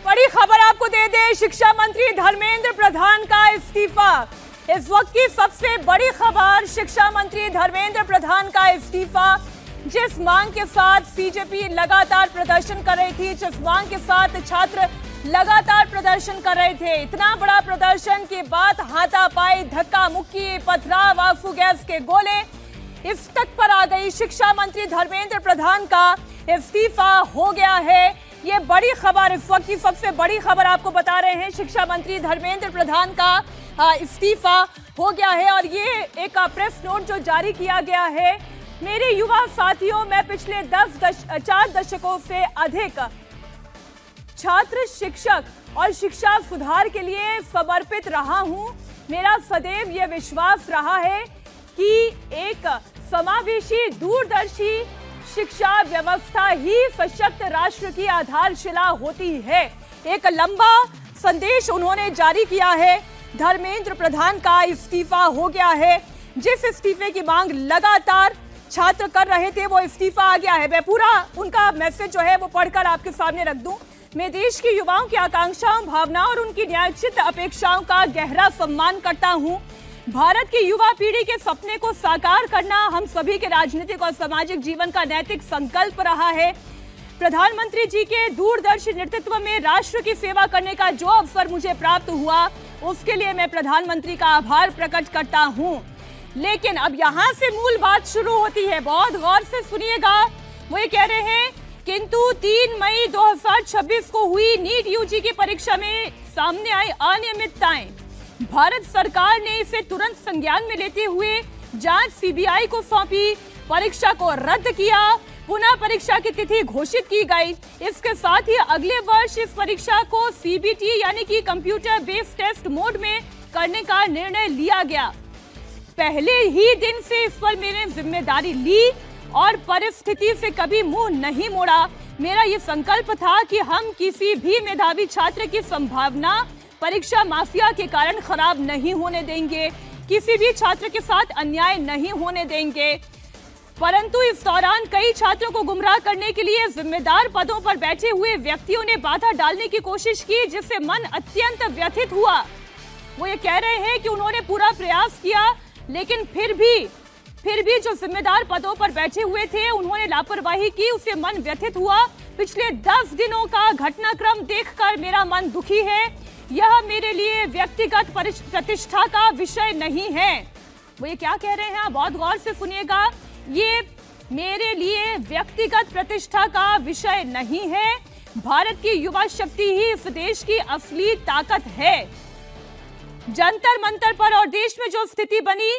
बड़ी खबर आपको दे दे, शिक्षा मंत्री धर्मेंद्र प्रधान का इस्तीफा। इस वक्त की सबसे बड़ी खबर, शिक्षा मंत्री धर्मेंद्र प्रधान का इस्तीफा। जिस मांग के साथ सीजेपी लगातार प्रदर्शन कर रही थी, जिस मांग के साथ छात्र लगातार प्रदर्शन कर रहे थे, इतना बड़ा प्रदर्शन के बाद हाथापाई, धक्का मुक्की, पथराव, आंसू गैस के गोले, इस तक पर आ गई। शिक्षा मंत्री धर्मेंद्र प्रधान का इस्तीफा हो गया है। ये बड़ी खबर, इस वक्त की सबसे बड़ी खबर आपको बता रहे हैं। शिक्षा मंत्री धर्मेंद्र प्रधान का इस्तीफा हो गया है और ये एक प्रेस नोट जो जारी किया गया है। मेरे युवा साथियों, मैं पिछले 4 दशकों से अधिक छात्र, शिक्षक और शिक्षा सुधार के लिए समर्पित रहा हूं। मेरा सदैव यह विश्वास रहा है कि एक समावेशी, दूरदर्शी शिक्षा व्यवस्था ही सशक्त राष्ट्र की आधारशिला होती है। एक लंबा संदेश उन्होंने जारी किया है। धर्मेंद्र प्रधान का इस्तीफा हो गया है। जिस इस्तीफे की मांग लगातार छात्र कर रहे थे वो इस्तीफा आ गया है। मैं पूरा उनका मैसेज जो है वो पढ़कर आपके सामने रख दूं। मैं देश के युवाओं की आकांक्षाओं, भावनाओं और उनकी न्यायोचित अपेक्षाओं का गहरा सम्मान करता हूं। भारत की युवा पीढ़ी के सपने को साकार करना हम सभी के राजनीतिक और सामाजिक जीवन का नैतिक संकल्प रहा है। प्रधानमंत्री जी के दूरदर्शी नेतृत्व में राष्ट्र की सेवा करने का जो अवसर मुझे प्राप्त हुआ, उसके लिए मैं प्रधानमंत्री का आभार प्रकट करता हूं। लेकिन अब यहाँ से मूल बात शुरू होती है, बहुत गौर से सुनिएगा। वो ये कह रहे हैं, किंतु 3 मई 2026 को हुई नीट यूजी की परीक्षा में सामने आई अनियमितताएं। भारत सरकार ने इसे तुरंत संज्ञान में लेते हुए जांच सीबीआई को सौंपी, परीक्षा को रद्द किया, पुनः परीक्षा की तिथि घोषित की गई। इसके साथ ही अगले वर्ष इस परीक्षा को सीबीटी यानी कि कंप्यूटर बेस्ड टेस्ट मोड में करने का निर्णय लिया गया। पहले ही दिन से इस पर मैंने जिम्मेदारी ली और परिस्थिति से कभी मुंह नहीं मोड़ा। मेरा ये संकल्प था कि हम किसी भी मेधावी छात्र की संभावना परीक्षा माफिया के कारण खराब नहीं होने देंगे, किसी भी छात्र के साथ अन्याय नहीं होने देंगे। परंतु इस दौरान कई छात्रों को गुमराह करने के लिए जिम्मेदार पदों पर बैठे हुए व्यक्तियों ने बाधा डालने की कोशिश की, जिससे मन अत्यंत व्यथित हुआ। वो ये कह रहे हैं कि उन्होंने पूरा प्रयास किया, लेकिन फिर भी फिर भी जो जिम्मेदार पदों पर बैठे हुए थे उन्होंने लापरवाही की, उससे मन व्यथित हुआ। पिछले 10 दिनों का घटनाक्रम देखकर मेरा मन दुखी है। यह मेरे लिए व्यक्तिगत प्रतिष्ठा का विषय नहीं है। वो ये क्या कह रहे हैं, आप बहुत गौर से सुनिएगा। ये मेरे लिए व्यक्तिगत प्रतिष्ठा का विषय नहीं है। भारत की युवा शक्ति ही इस देश की असली ताकत है। जंतर मंतर पर और देश में जो स्थिति बनी,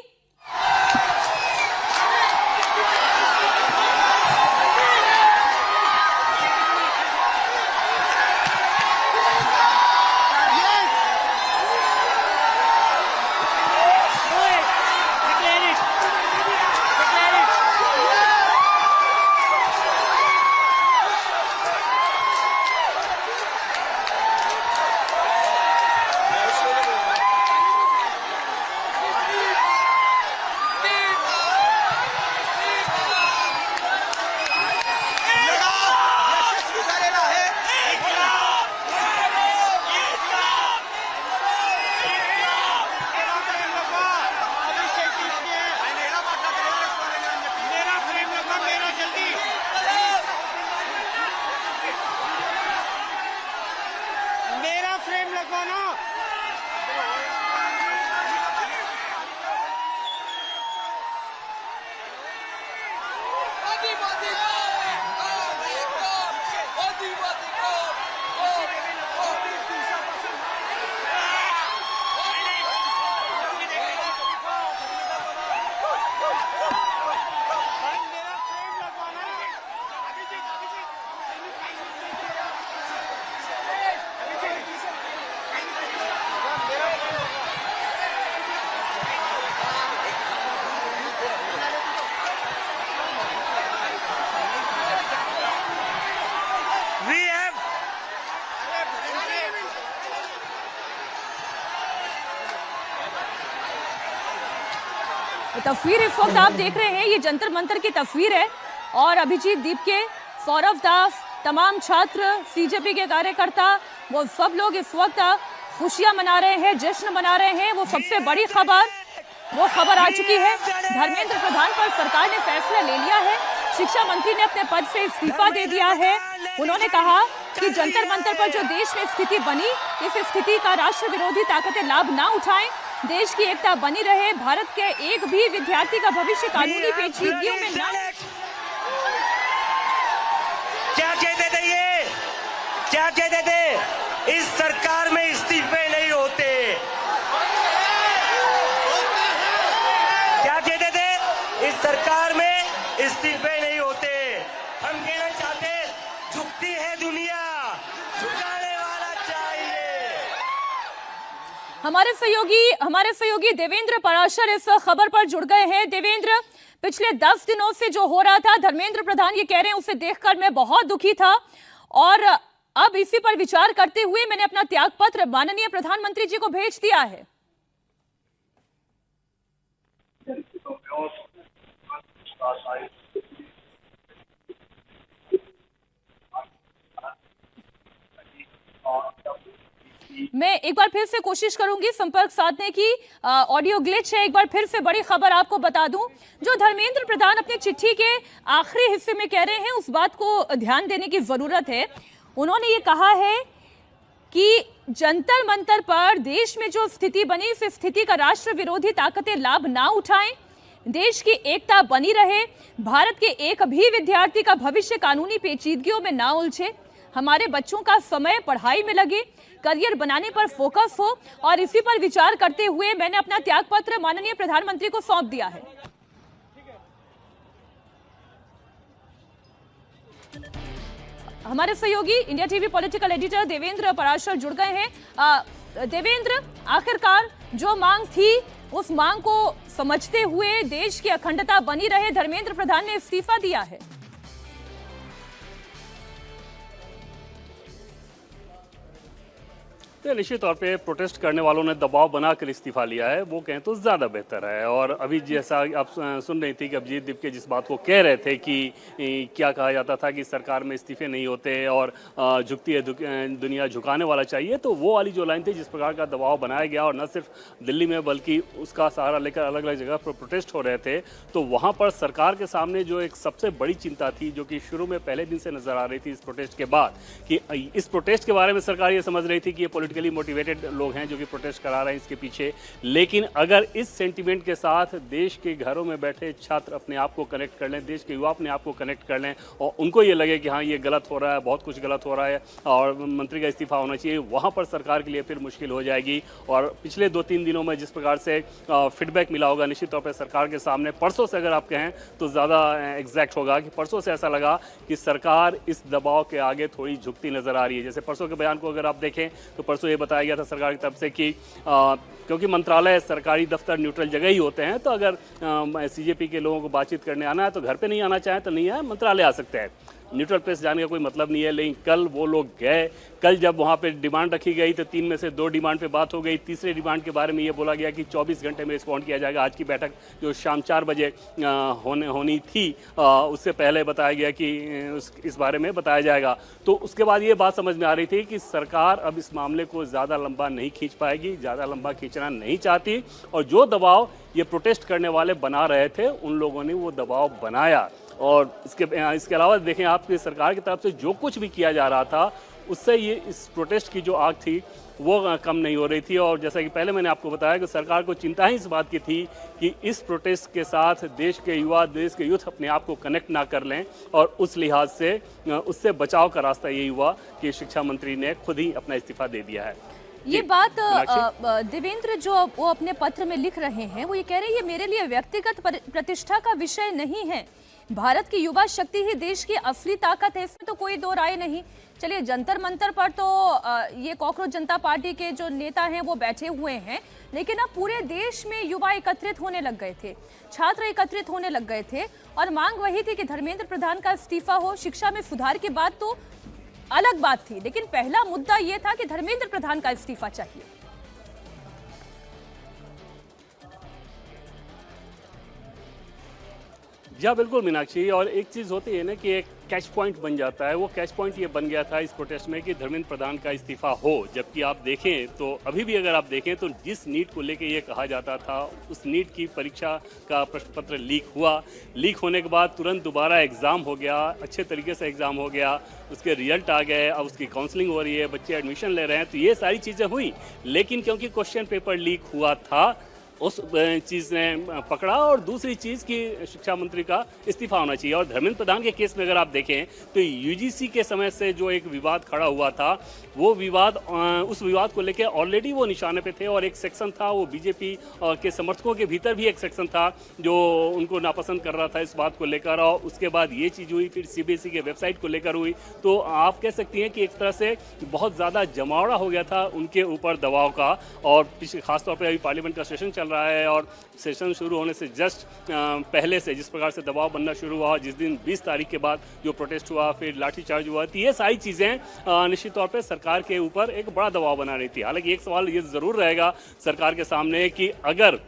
तस्वीर इस वक्त आप देख रहे हैं, ये जंतर मंतर की तस्वीर है और अभिजीत दीपके, सौरभ दास, तमाम छात्र, सीजेपी के कार्यकर्ता, वो सब लोग इस वक्त खुशियां मना रहे हैं, जश्न मना रहे हैं। वो सबसे बड़ी खबर, वो खबर आ चुकी है, धर्मेंद्र प्रधान पर सरकार ने फैसला ले लिया है। शिक्षा मंत्री ने अपने पद से इस्तीफा दे दिया है। उन्होंने कहा कि जंतर मंतर पर जो देश में स्थिति बनी, इस स्थिति का राष्ट्र विरोधी ताकतें लाभ ना उठाएं, देश की एकता बनी रहे, भारत के एक भी विद्यार्थी का भविष्य कानूनी पेचीदगियों में ना। क्या कहते थे ये, क्या कहते थे, इस सरकार में इस्तीफे नहीं होते। क्या कहते थे, इस सरकार में इस्तीफे नहीं होते। हम कहना चाहते, झुकती है दुनिया, झुकाने वाला चाहिए। हमारे सहयोगी देवेंद्र पराशर इस खबर पर जुड़ गए हैं। देवेंद्र, पिछले 10 दिनों से जो हो रहा था, धर्मेंद्र प्रधान ये कह रहे हैं, उसे देखकर मैं बहुत दुखी था और अब इसी पर विचार करते हुए मैंने अपना त्यागपत्र माननीय प्रधानमंत्री जी को भेज दिया है। मैं एक बार फिर से कोशिश करूंगी संपर्क साधने की, ऑडियो ग्लिच है। एक बार फिर से बड़ी खबर आपको बता दूं, जो धर्मेंद्र प्रधान अपनी चिट्ठी के आखिरी हिस्से में कह रहे हैं, उस बात को ध्यान देने की जरूरत है। उन्होंने ये कहा है कि जंतर मंतर पर देश में जो स्थिति बनी, इस स्थिति का राष्ट्र विरोधी ताकतें लाभ ना उठाएं, देश की एकता बनी रहे, भारत के एक भी विद्यार्थी का भविष्य कानूनी पेचीदगियों में ना उलझे, हमारे बच्चों का समय पढ़ाई में लगे, करियर बनाने पर फोकस हो, और इसी पर विचार करते हुए मैंने अपना त्यागपत्र माननीय प्रधानमंत्री को सौंप दिया है। हमारे सहयोगी India TV political editor Devendra Parashar जुड़ गए हैं। देवेंद्र, आखिरकार जो मांग थी, उस मांग को समझते हुए देश की अखंडता बनी रहे, धर्मेंद्र प्रधान ने इस्तीफा दिया है। तो निश्चित तौर पे प्रोटेस्ट करने वालों ने दबाव बनाकर इस्तीफा लिया है, वो कहें तो ज़्यादा बेहतर है। और अभी जैसा आप सुन रही थी कि अभिजीत दीपके जिस बात को कह रहे थे कि क्या कहा जाता था कि सरकार में इस्तीफे नहीं होते और झुकती है दुनिया, झुकाने वाला चाहिए, तो वो वाली जो लाइन थी, जिस प्रकार का दबाव बनाया गया और न सिर्फ दिल्ली में बल्कि उसका सहारा लेकर अलग अलग जगह पर प्रोटेस्ट हो रहे थे, तो वहाँ पर सरकार के सामने जो एक सबसे बड़ी चिंता थी, जो कि शुरू में पहले दिन से नजर आ रही थी इस प्रोटेस्ट के बाद, कि इस प्रोटेस्ट के बारे में सरकार ये समझ रही थी कि ये पॉलिटिकली मोटिवेटेड लोग हैं जो कि प्रोटेस्ट करा रहे हैं इसके पीछे। लेकिन अगर इस सेंटिमेंट के साथ देश के घरों में बैठे छात्र अपने आप को कनेक्ट कर लें, देश के युवा अपने आप को कनेक्ट कर लें और उनको ये लगे कि हाँ ये गलत हो रहा है, बहुत कुछ गलत हो रहा है और मंत्री का इस्तीफा होना चाहिए, वहाँ पर सरकार के लिए फिर मुश्किल हो जाएगी। और पिछले 2-3 दिनों में जिस प्रकार से फीडबैक मिला होगा, निश्चित तौर पर सरकार के सामने, परसों से अगर आप कहें तो ज़्यादा एग्जैक्ट होगा कि परसों से ऐसा लगा कि सरकार इस दबाव के आगे थोड़ी झुकती नजर आ रही है। जैसे परसों के बयान को अगर आप देखें तो परसों ये बताया गया था सरकार की तरफ से कि क्योंकि मंत्रालय, सरकारी दफ्तर न्यूट्रल जगह ही होते हैं, तो अगर सीजेपी के लोगों को बातचीत करने आना है तो घर पे नहीं आना चाहे तो नहीं है, मंत्रालय आ सकते हैं, न्यूट्रल प्लेस जाने का कोई मतलब नहीं है। लेकिन कल वो लोग गए, कल जब वहाँ पे डिमांड रखी गई तो 3 में से 2 डिमांड पे बात हो गई। तीसरे डिमांड के बारे में ये बोला गया कि 24 घंटे में रिस्पॉन्ड किया जाएगा। आज की बैठक जो शाम 4 बजे होनी थी, उससे पहले बताया गया कि इस बारे में बताया जाएगा। तो उसके बाद ये बात समझ में आ रही थी कि सरकार अब इस मामले को ज़्यादा लंबा नहीं खींच पाएगी, ज़्यादा लंबा खींचना नहीं चाहती, और जो दबाव ये प्रोटेस्ट करने वाले बना रहे थे उन लोगों ने वो दबाव बनाया। और इसके अलावा देखें, आपकी सरकार की तरफ से जो कुछ भी किया जा रहा था उससे ये इस प्रोटेस्ट की जो आग थी वो कम नहीं हो रही थी। और जैसा कि पहले मैंने आपको बताया कि सरकार को चिंता ही इस बात की थी कि इस प्रोटेस्ट के साथ देश के युवा, देश के यूथ अपने आप को कनेक्ट ना कर लें, और उस लिहाज से उससे बचाव का रास्ता यही हुआ कि शिक्षा मंत्री ने खुद ही अपना इस्तीफा दे दिया है। ये बात देवेंद्र जो वो अपने पत्र में लिख रहे हैं, वो ये कह रहे हैं ये मेरे लिए व्यक्तिगत प्रतिष्ठा का विषय नहीं है, भारत की युवा शक्ति ही देश की असली ताकत है, इसमें तो कोई दो राय नहीं। चलिए, जंतर मंतर पर तो ये कॉकरोच जनता पार्टी के जो नेता हैं वो बैठे हुए हैं, लेकिन अब पूरे देश में युवा एकत्रित होने लग गए थे, छात्र एकत्रित होने लग गए थे, और मांग वही थी कि धर्मेंद्र प्रधान का इस्तीफा हो। शिक्षा में सुधार की बात तो अलग बात थी, लेकिन पहला मुद्दा यह था कि धर्मेंद्र प्रधान का इस्तीफा चाहिए। जी बिल्कुल मीनाक्षी, और एक चीज़ होती है ना कि एक कैच पॉइंट बन जाता है। वो कैच पॉइंट ये बन गया था इस प्रोटेस्ट में कि धर्मेंद्र प्रधान का इस्तीफा हो, जबकि आप देखें तो अभी भी अगर आप देखें तो जिस नीट को लेके ये कहा जाता था, उस नीट की परीक्षा का प्रश्न पत्र लीक हुआ, लीक होने के बाद तुरंत दोबारा एग्ज़ाम हो गया, अच्छे तरीके से एग्ज़ाम हो गया, उसके रिजल्ट आ गए, अब उसकी काउंसलिंग हो रही है, बच्चे एडमिशन ले रहे हैं, तो ये सारी चीज़ें हुई। लेकिन क्योंकि क्वेश्चन पेपर लीक हुआ था, उस चीज़ ने पकड़ा, और दूसरी चीज़ की शिक्षा मंत्री का इस्तीफा होना चाहिए। और धर्मेंद्र प्रधान के केस में अगर आप देखें तो यूजीसी के समय से जो एक विवाद खड़ा हुआ था, वो विवाद, उस विवाद को लेकर ऑलरेडी वो निशाने पे थे, और एक सेक्शन था वो बीजेपी के समर्थकों के भीतर भी एक सेक्शन था जो उनको नापसंद कर रहा था इस बात को लेकर। और उसके बाद ये चीज़ हुई, फिर सीबीएसई के वेबसाइट को लेकर हुई, तो आप कह सकती हैं कि एक तरह से बहुत ज़्यादा जमावड़ा हो गया था उनके ऊपर दबाव का। और खासतौर पर अभी पार्लियामेंट का सेशन चल रहा है, और सेशन शुरू होने से जस्ट पहले से जिस प्रकार से दबाव बनना शुरू हुआ, जिस दिन 20 तारीख के बाद जो प्रोटेस्ट हुआ, फिर लाठीचार्ज हुआ, तो ये सारी चीज़ें निश्चित तौर पे सरकार के ऊपर एक बड़ा दबाव बना रही थी। हालांकि एक सवाल ये ज़रूर रहेगा सरकार के सामने कि अगर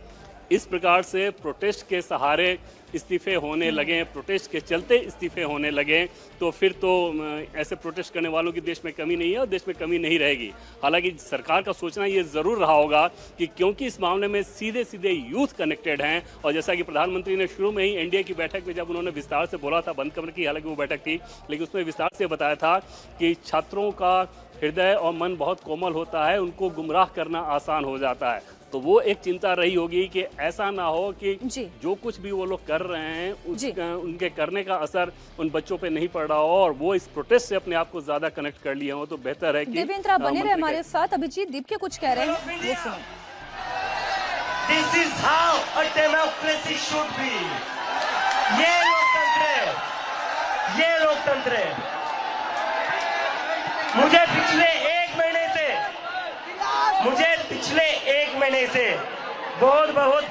इस प्रकार से प्रोटेस्ट के सहारे इस्तीफे होने लगे, प्रोटेस्ट के चलते इस्तीफे होने लगे, तो फिर तो ऐसे प्रोटेस्ट करने वालों की देश में कमी नहीं है और देश में कमी नहीं रहेगी। हालांकि सरकार का सोचना ये ज़रूर रहा होगा कि क्योंकि इस मामले में सीधे सीधे यूथ कनेक्टेड हैं, और जैसा कि प्रधानमंत्री ने शुरू में ही एनडीए की बैठक में जब उन्होंने विस्तार से बोला था, बंद कमरे की हालांकि वो बैठक थी, लेकिन उसमें विस्तार से बताया था कि छात्रों का हृदय और मन बहुत कोमल होता है, उनको गुमराह करना आसान हो जाता है। तो वो एक चिंता रही होगी कि ऐसा ना हो कि जो कुछ भी वो लोग कर रहे हैं उनके करने का असर उन बच्चों पे नहीं पड़ रहा हो, और वो इस प्रोटेस्ट से अपने आप को ज्यादा कनेक्ट कर लिए हो, तो बेहतर है कि देवेंद्र बने रहे हमारे साथ। अभिजीत दीपके कुछ कह रहे हैं, वो सुनो। This is how a democracy should be. ये लोकतंत्र है, ये लोकतंत्र है। मुझे पिछले एक महीने से बहुत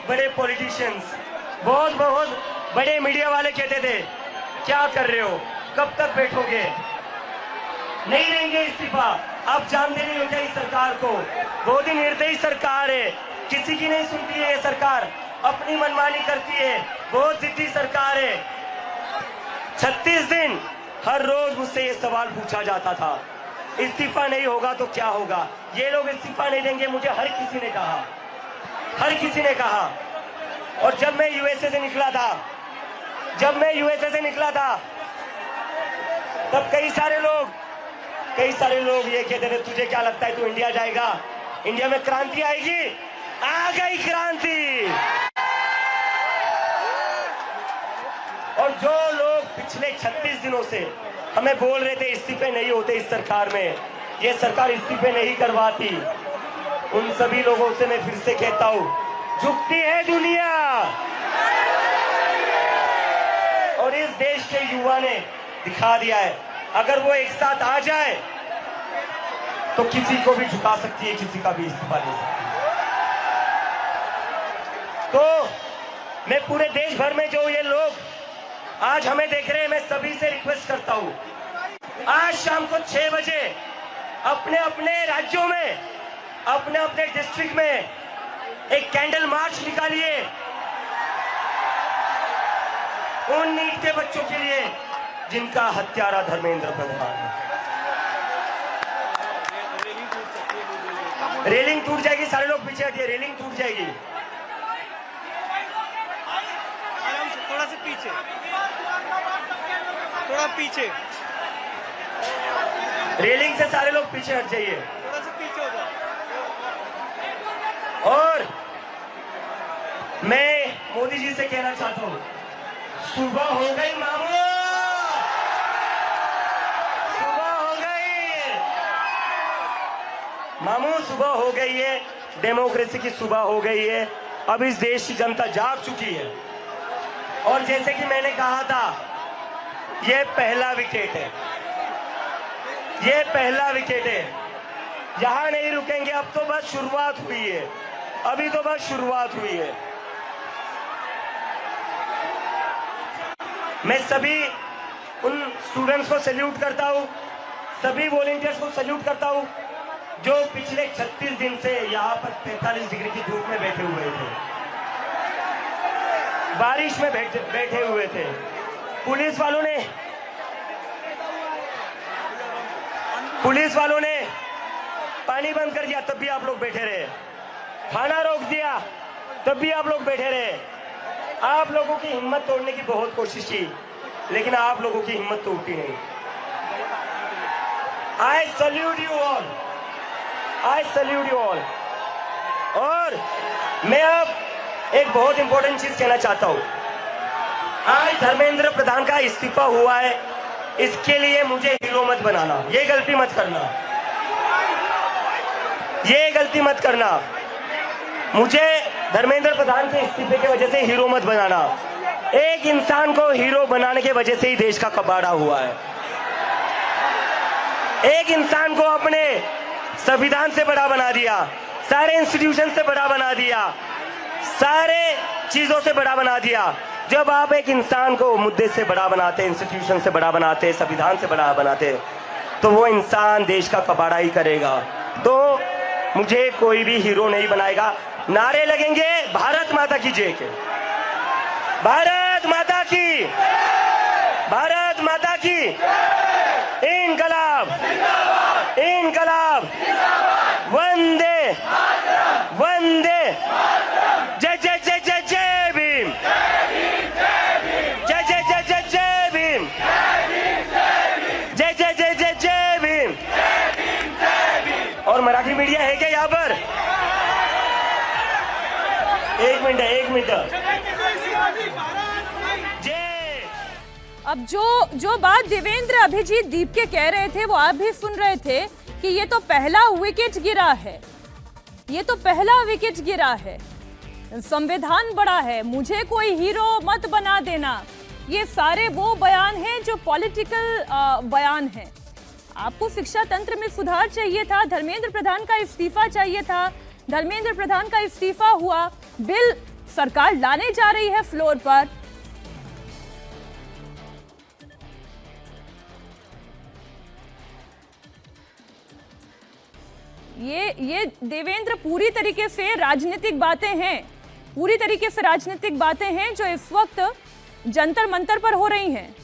बड़े पॉलिटिशियंस, बहुत बड़े मीडिया वाले कहते थे क्या कर रहे हो, कब तक बैठोगे, नहीं देंगे इस्तीफा, आप जानते नहीं हो क्या इस सरकार को। बहुत ही निर्दयी सरकार है, किसी की नहीं सुनती है ये सरकार, अपनी मनमानी करती है, बहुत जिद्दी सरकार है। 36 दिन हर रोज मुझसे ये सवाल पूछा जाता था, इस्तीफा नहीं होगा तो क्या होगा, ये लोग इस्तीफा नहीं देंगे, मुझे हर किसी ने कहा, हर किसी ने कहा। और जब मैं यूएसए से निकला था, तब कई सारे लोग ये कहते थे, तुझे क्या लगता है तू इंडिया जाएगा, इंडिया में क्रांति आएगी? आ गई क्रांति। और जो लोग पिछले 36 दिनों से हमें बोल रहे थे इस्तीफे नहीं होते इस सरकार में, ये सरकार इस्तीफे नहीं करवाती, उन सभी लोगों से मैं फिर से कहता हूं, झुकती है दुनिया। और इस देश के युवा ने दिखा दिया है, अगर वो एक साथ आ जाए तो किसी को भी झुका सकती है, किसी का भी इस्तीफा ले सकती है। तो मैं पूरे देश भर में जो ये लोग आज हमें देख रहे हैं, मैं सभी से रिक्वेस्ट करता हूं, आज शाम को 6 बजे अपने अपने राज्यों में, अपने अपने डिस्ट्रिक्ट में एक कैंडल मार्च निकालिए उन नीट के बच्चों के लिए जिनका हत्यारा धर्मेंद्र प्रधान है। रेलिंग टूट जाएगी, सारे लोग पीछे हटिए, रेलिंग टूट जाएगी। थोड़ा सा पीछे, थोड़ा पीछे, रेलिंग से सारे लोग पीछे हट जाइए। थोड़ा सा पीछे हो जाओ। और मैं मोदी जी से कहना चाहता हूं, सुबह हो गई मामू, सुबह हो गई मामू, सुबह हो गई है, डेमोक्रेसी की सुबह हो गई है। अब इस देश की जनता जाग चुकी है। और जैसे कि मैंने कहा था, ये पहला विकेट है, ये पहला विकेट है, यहां नहीं रुकेंगे, अब तो बस शुरुआत हुई है, अभी तो बस शुरुआत हुई है। मैं सभी उन स्टूडेंट्स को सैल्यूट करता हूं, सभी वॉलंटियर्स को सैल्यूट करता हूं जो पिछले 36 दिन से यहां पर 45 डिग्री की धूप में बैठे हुए थे, बारिश में बैठे हुए थे। पुलिस वालों ने पानी बंद कर दिया तब भी आप लोग बैठे रहे, खाना रोक दिया तब भी आप लोग बैठे रहे। आप लोगों की हिम्मत तोड़ने की बहुत कोशिश की, लेकिन आप लोगों की हिम्मत टूटी नहीं। I salute you all, I salute you all. और मैं अब एक बहुत इंपॉर्टेंट चीज कहना चाहता हूं, आज धर्मेंद्र प्रधान का इस्तीफा हुआ है, इसके लिए मुझे हीरो मत बनाना, ये गलती मत करना, ये गलती मत करना। मुझे धर्मेंद्र प्रधान के इस्तीफे की वजह से हीरो मत बनाना। एक इंसान को हीरो बनाने की वजह से ही देश का कबाड़ा हुआ है। एक इंसान को अपने संविधान से बड़ा बना दिया, सारे इंस्टीट्यूशन से बड़ा बना दिया, सारे चीजों से बड़ा बना दिया। जब आप एक इंसान को मुद्दे से बड़ा बनाते, इंस्टीट्यूशन से बड़ा बनाते, संविधान से बड़ा बनाते, तो वो इंसान देश का कबाड़ा ही करेगा। तो मुझे कोई भी हीरो नहीं बनाएगा। नारे लगेंगे भारत माता की जय के, भारत माता की, भारत माता की, इनकलाब, इनकलाब, वंदे वंदे, जय जय जय जय जय भीम, जय जय जय जय जय भीम, जय जय जय जय जय भीम। और मराठी मीडिया है क्या यहाँ पर? एक मिनट अब जो बात देवेंद्र अभिजीत दीप के कह रहे थे वो आप भी सुन रहे थे कि ये तो पहला विकेट गिरा है, ये तो पहला विकेट गिरा है, संविधान बड़ा है, मुझे कोई हीरो मत बना देना, ये सारे वो बयान हैं जो पॉलिटिकल बयान हैं। आपको शिक्षा तंत्र में सुधार चाहिए था, धर्मेंद्र प्रधान का इस्तीफा चाहिए था, धर्मेंद्र प्रधान का इस्तीफा हुआ, बिल सरकार लाने जा रही है फ्लोर पर। ये देवेंद्र पूरी तरीके से राजनीतिक बातें हैं, पूरी तरीके से राजनीतिक बातें हैं जो इस वक्त जंतर मंतर पर हो रही हैं।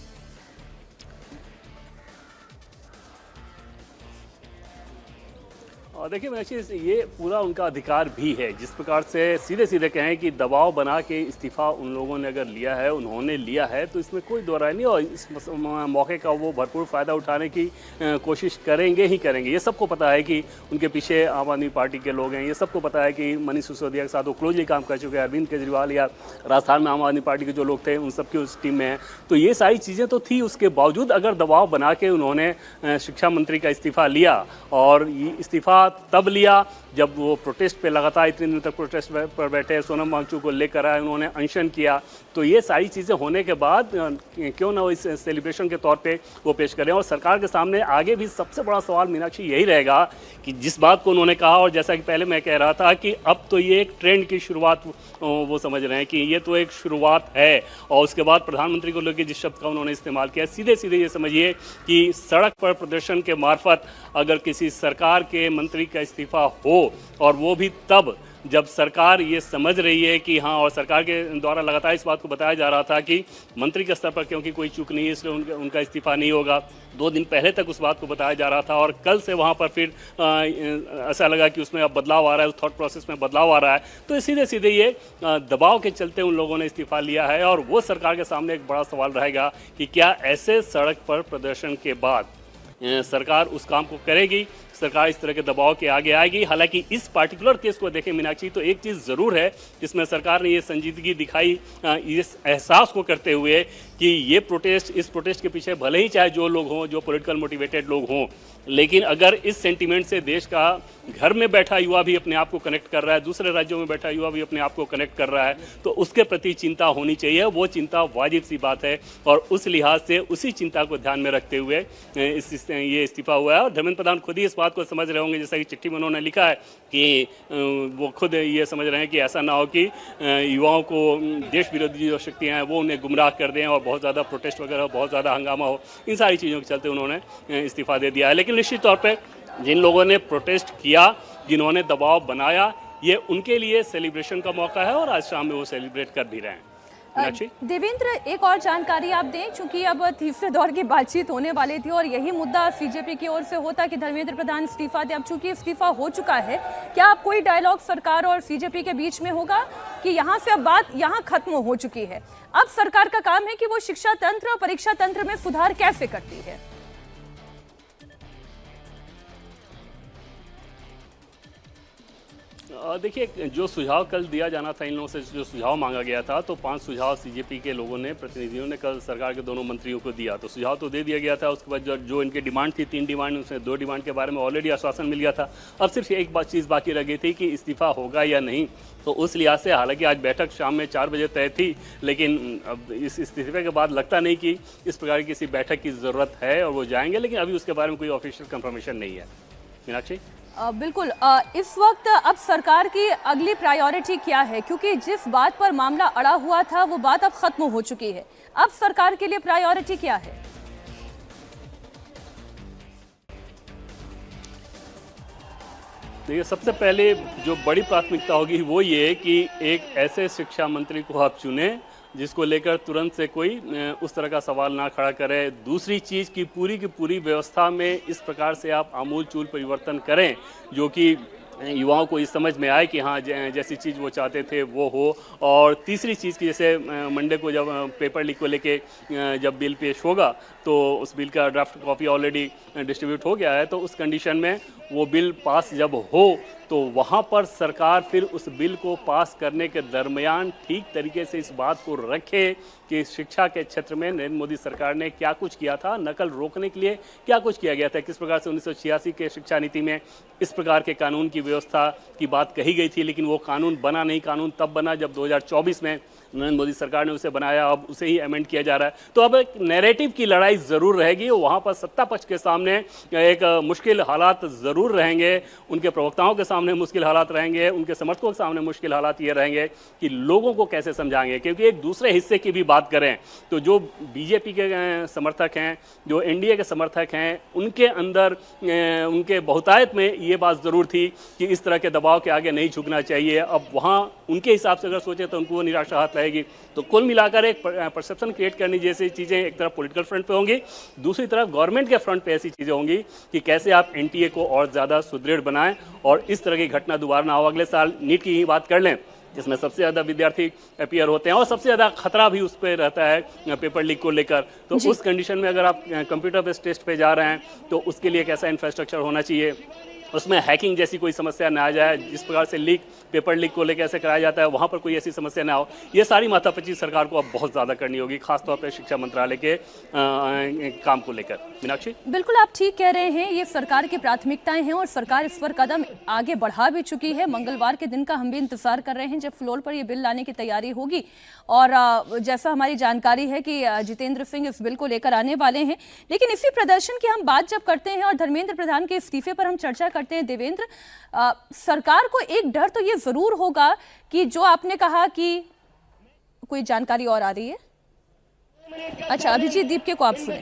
और देखिए मीनाक्षी, ये पूरा उनका अधिकार भी है। जिस प्रकार से सीधे सीधे कहें कि दबाव बना के इस्तीफा उन लोगों ने अगर लिया है, उन्होंने लिया है, तो इसमें कोई दो राय नहीं। और इस मौके का वो भरपूर फ़ायदा उठाने की कोशिश करेंगे ही करेंगे। ये सबको पता है कि उनके पीछे आम आदमी पार्टी के लोग हैं। ये सबको पता है कि मनीष सिसोदिया के साथ वो क्लोजली काम कर चुके हैं। अरविंद केजरीवाल या राजस्थान में आम आदमी पार्टी के जो लोग थे, उन सबकी उस टीम में हैं। तो ये सारी चीज़ें तो थी। उसके बावजूद अगर दबाव बना के उन्होंने शिक्षा मंत्री का इस्तीफा लिया, और ये इस्तीफा तब लिया जब वो प्रोटेस्ट पे लगातार इतने दिन तक प्रोटेस्ट पर बैठे, सोनम वांगचुक को लेकर आए, उन्होंने अनशन किया। तो ये सारी चीज़ें होने के बाद क्यों ना वो इस सेलिब्रेशन के तौर पे वो पेश करें। और सरकार के सामने आगे भी सबसे बड़ा सवाल मीनाक्षी यही रहेगा कि जिस बात को उन्होंने कहा, और जैसा कि पहले मैं कह रहा था कि अब तो ये एक ट्रेंड की शुरुआत वो समझ रहे हैं कि ये तो एक शुरुआत है। और उसके बाद प्रधानमंत्री को लेकर जिस शब्द का उन्होंने इस्तेमाल किया, सीधे सीधे ये समझिए कि सड़क पर प्रदर्शन के मार्फत अगर किसी सरकार के मंत्री का इस्तीफा हो, और वो भी तब जब सरकार ये समझ रही है कि हाँ, और सरकार के द्वारा लगातार इस बात को बताया जा रहा था कि मंत्री के स्तर पर क्योंकि कोई चूक नहीं है इसलिए उनका इस्तीफा नहीं होगा। 2 दिन पहले तक उस बात को बताया जा रहा था, और कल से वहाँ पर फिर ऐसा लगा कि उसमें अब बदलाव आ रहा है, उस थॉट प्रोसेस में बदलाव आ रहा है। तो सीधे सीधे ये दबाव के चलते उन लोगों ने इस्तीफा लिया है। और वो सरकार के सामने एक बड़ा सवाल रहेगा कि क्या ऐसे सड़क पर प्रदर्शन के बाद सरकार उस काम को करेगी, सरकार इस तरह के दबाव के आगे आएगी। हालांकि इस पार्टिकुलर केस को देखें मीनाक्षी, तो एक चीज़ ज़रूर है जिसमें सरकार ने ये संजीदगी दिखाई, इस एहसास को करते हुए कि ये प्रोटेस्ट, इस प्रोटेस्ट के पीछे भले ही चाहे जो लोग हों, जो पॉलिटिकल मोटिवेटेड लोग हों, लेकिन अगर इस सेंटीमेंट से देश का घर में बैठा युवा भी अपने आप को कनेक्ट कर रहा है, दूसरे राज्यों में बैठा युवा भी अपने आप को कनेक्ट कर रहा है, तो उसके प्रति चिंता होनी चाहिए। वो चिंता वाजिब सी बात है, और उस लिहाज से उसी चिंता को ध्यान में रखते हुए ये इस्तीफा हुआ है। और धर्मेंद्र प्रधान खुद ही इस बात को समझ रहे होंगे, जैसा कि चिट्ठी में उन्होंने लिखा है कि वो खुद ये समझ रहे हैं कि ऐसा ना हो कि युवाओं को देश विरोधी जो शक्तियाँ हैं वो उन्हें गुमराह कर दें और बहुत ज़्यादा प्रोटेस्ट वगैरह, बहुत ज़्यादा हंगामा हो। इन सारी चीज़ों के चलते उन्होंने इस्तीफा दे दिया है। लेकिन निश्चित तौर पर जिन लोगों ने प्रोटेस्ट किया, जिन्होंने दबाव बनाया, ये उनके लिए सेलिब्रेशन का मौका है, और आज शाम में वो सेलिब्रेट कर भी रहे हैं। देवेंद्र, एक और जानकारी आप दें, चूंकि अब तीसरे दौर की बातचीत होने वाली थी और यही मुद्दा सीजेपी की ओर से होता कि धर्मेंद्र प्रधान इस्तीफा दे। अब चूंकि इस्तीफा हो चुका है, क्या अब कोई डायलॉग सरकार और सीजेपी के बीच में होगा कि यहाँ से अब बात यहाँ खत्म हो चुकी है, अब सरकार का काम है कि वो शिक्षा तंत्र और परीक्षा तंत्र में सुधार कैसे करती है? देखिए, जो सुझाव कल दिया जाना था, इन लोगों से जो सुझाव मांगा गया था, तो 5 सुझाव सीजेपी के लोगों ने, प्रतिनिधियों ने कल सरकार के दोनों मंत्रियों को दिया। तो सुझाव तो दे दिया गया था। उसके बाद जो इनकी डिमांड थी, 3 डिमांड, उसमें 2 डिमांड के बारे में ऑलरेडी आश्वासन मिल गया था। अब सिर्फ एक चीज़ बाकी रह गई थी कि इस्तीफा होगा या नहीं। तो उस लिहाज से हालांकि आज बैठक शाम में 4 बजे तय थी, लेकिन अब इस इस्तीफे के बाद लगता नहीं कि इस प्रकार की किसी बैठक की ज़रूरत है और वो जाएंगे। लेकिन अभी उसके बारे में कोई ऑफिशियल कंफर्मेशन नहीं है। मीनाक्षी, बिल्कुल। इस वक्त अब सरकार की अगली प्रायोरिटी क्या है? क्योंकि जिस बात पर मामला अड़ा हुआ था वो बात अब खत्म हो चुकी है। अब सरकार के लिए प्रायोरिटी क्या है? देखिए, सबसे पहले जो बड़ी प्राथमिकता होगी वो ये कि एक ऐसे शिक्षा मंत्री को आप चुने जिसको लेकर तुरंत से कोई उस तरह का सवाल ना खड़ा करे। दूसरी चीज़ की पूरी व्यवस्था में इस प्रकार से आप आमूलचूल परिवर्तन करें जो कि युवाओं को इस समझ में आए कि हाँ, जैसी चीज़ वो चाहते थे वो हो। और तीसरी चीज़ की, जैसे मंडे को जब पेपर लीक को लेके जब बिल पेश होगा तो उस बिल का ड्राफ्ट कॉपी ऑलरेडी डिस्ट्रीब्यूट हो गया है, तो उस कंडीशन में वो बिल पास जब हो तो वहाँ पर सरकार फिर उस बिल को पास करने के दरमियान ठीक तरीके से इस बात को रखे कि शिक्षा के क्षेत्र में नरेंद्र मोदी सरकार ने क्या कुछ किया था, नकल रोकने के लिए क्या कुछ किया गया था, किस प्रकार से 1986 के शिक्षा नीति में इस प्रकार के कानून की व्यवस्था की बात कही गई थी, लेकिन वो कानून बना नहीं। कानून तब बना जब 2024 में नरेंद्र मोदी सरकार ने उसे बनाया, अब उसे ही अमेंड किया जा रहा है। तो अब एक नैरेटिव की लड़ाई ज़रूर रहेगी, वहाँ पर सत्ता पक्ष के सामने एक मुश्किल हालात ज़रूर रहेंगे, उनके प्रवक्ताओं के सामने मुश्किल हालात रहेंगे, उनके समर्थकों के सामने मुश्किल हालात ये रहेंगे कि लोगों को कैसे समझाएंगे। क्योंकि एक दूसरे हिस्से की भी बात करें तो जो बीजेपी के समर्थक हैं, जो एनडीए के समर्थक हैं, उनके अंदर उनके बहुतायत में ये बात ज़रूर थी कि इस तरह के दबाव के आगे नहीं झुकना चाहिए। अब वहाँ उनके हिसाब से अगर सोचे तो उनको निराशा हाथ लगेगी। तो कुल मिलाकर एक परसेप्शन क्रिएट करनी जैसी चीज़ें एक तरफ पॉलिटिकल फ्रंट पे होंगी, दूसरी तरफ गवर्नमेंट के फ्रंट पे ऐसी चीज़ें होंगी कि कैसे आप एनटीए को और ज़्यादा सुदृढ़ बनाएं और इस तरह की घटना दोबारा ना हो। अगले साल नीट की ही बात कर लें जिसमें सबसे ज़्यादा विद्यार्थी अपीयर होते हैं और सबसे ज़्यादा खतरा भी उस पर रहता है पेपर लीक को लेकर। तो उस कंडीशन में अगर आप कंप्यूटर बेस्ड टेस्ट पे जा रहे हैं तो उसके लिए कैसा इंफ्रास्ट्रक्चर होना चाहिए, उसमें हैकिंग जैसी कोई समस्या ना आ जाए, जिस प्रकार से पेपर लीक को लेकर ऐसे कराया जाता है वहाँ पर कोई ऐसी समस्या ना हो। ये सारी माथापच्ची सरकार को अब बहुत ज़्यादा करनी होगी, खासतौर पर शिक्षा मंत्रालय के काम को लेकर। मीनाक्षी, बिल्कुल आप ठीक कह रहे हैं, ये सरकार की प्राथमिकताएं हैं और सरकार इस पर कदम आगे बढ़ा भी चुकी है। मंगलवार के दिन का हम भी इंतजार कर रहे हैं जब फ्लोर पर ये बिल लाने की तैयारी होगी और जैसा हमारी जानकारी है कि जितेंद्र सिंह इस बिल को लेकर आने वाले हैं। लेकिन इसी प्रदर्शन की हम बात जब करते हैं और धर्मेंद्र प्रधान के इस्तीफे पर हम चर्चा करते हैं देवेंद्र, सरकार को एक डर तो ये जरूर होगा कि जो आपने कहा कि कोई जानकारी और आ रही है। अच्छा, अभिजीत दीपके को आप सुने।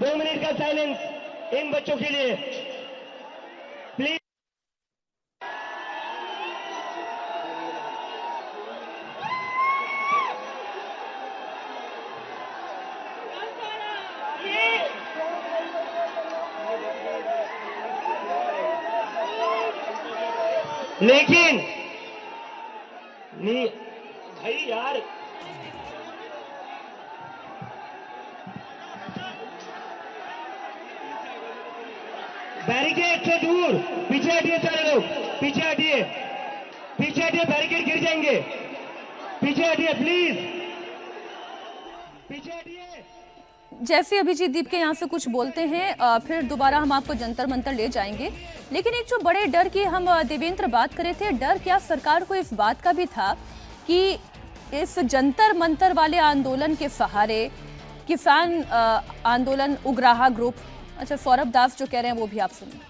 2 मिनट का साइलेंस इन बच्चों के लिए प्लीज। लेकिन नहीं भाई यार, बैरिकेड से दूर पीछे हटिए, सारे लोग पीछे हटिए, पीछे हटिए, बैरिकेड गिर जाएंगे, पीछे हटिए प्लीज, पीछे हटिए। जैसे अभिजीत दीपके यहाँ से कुछ बोलते हैं फिर दोबारा हम आपको जंतर मंतर ले जाएंगे। लेकिन एक जो बड़े डर की हम देवेंद्र बात करे थे, डर क्या सरकार को इस बात का भी था कि इस जंतर मंतर वाले आंदोलन के सहारे किसान आंदोलन, उग्राहा ग्रुप, अच्छा सौरभ दास जो कह रहे हैं वो भी आप सुनिए।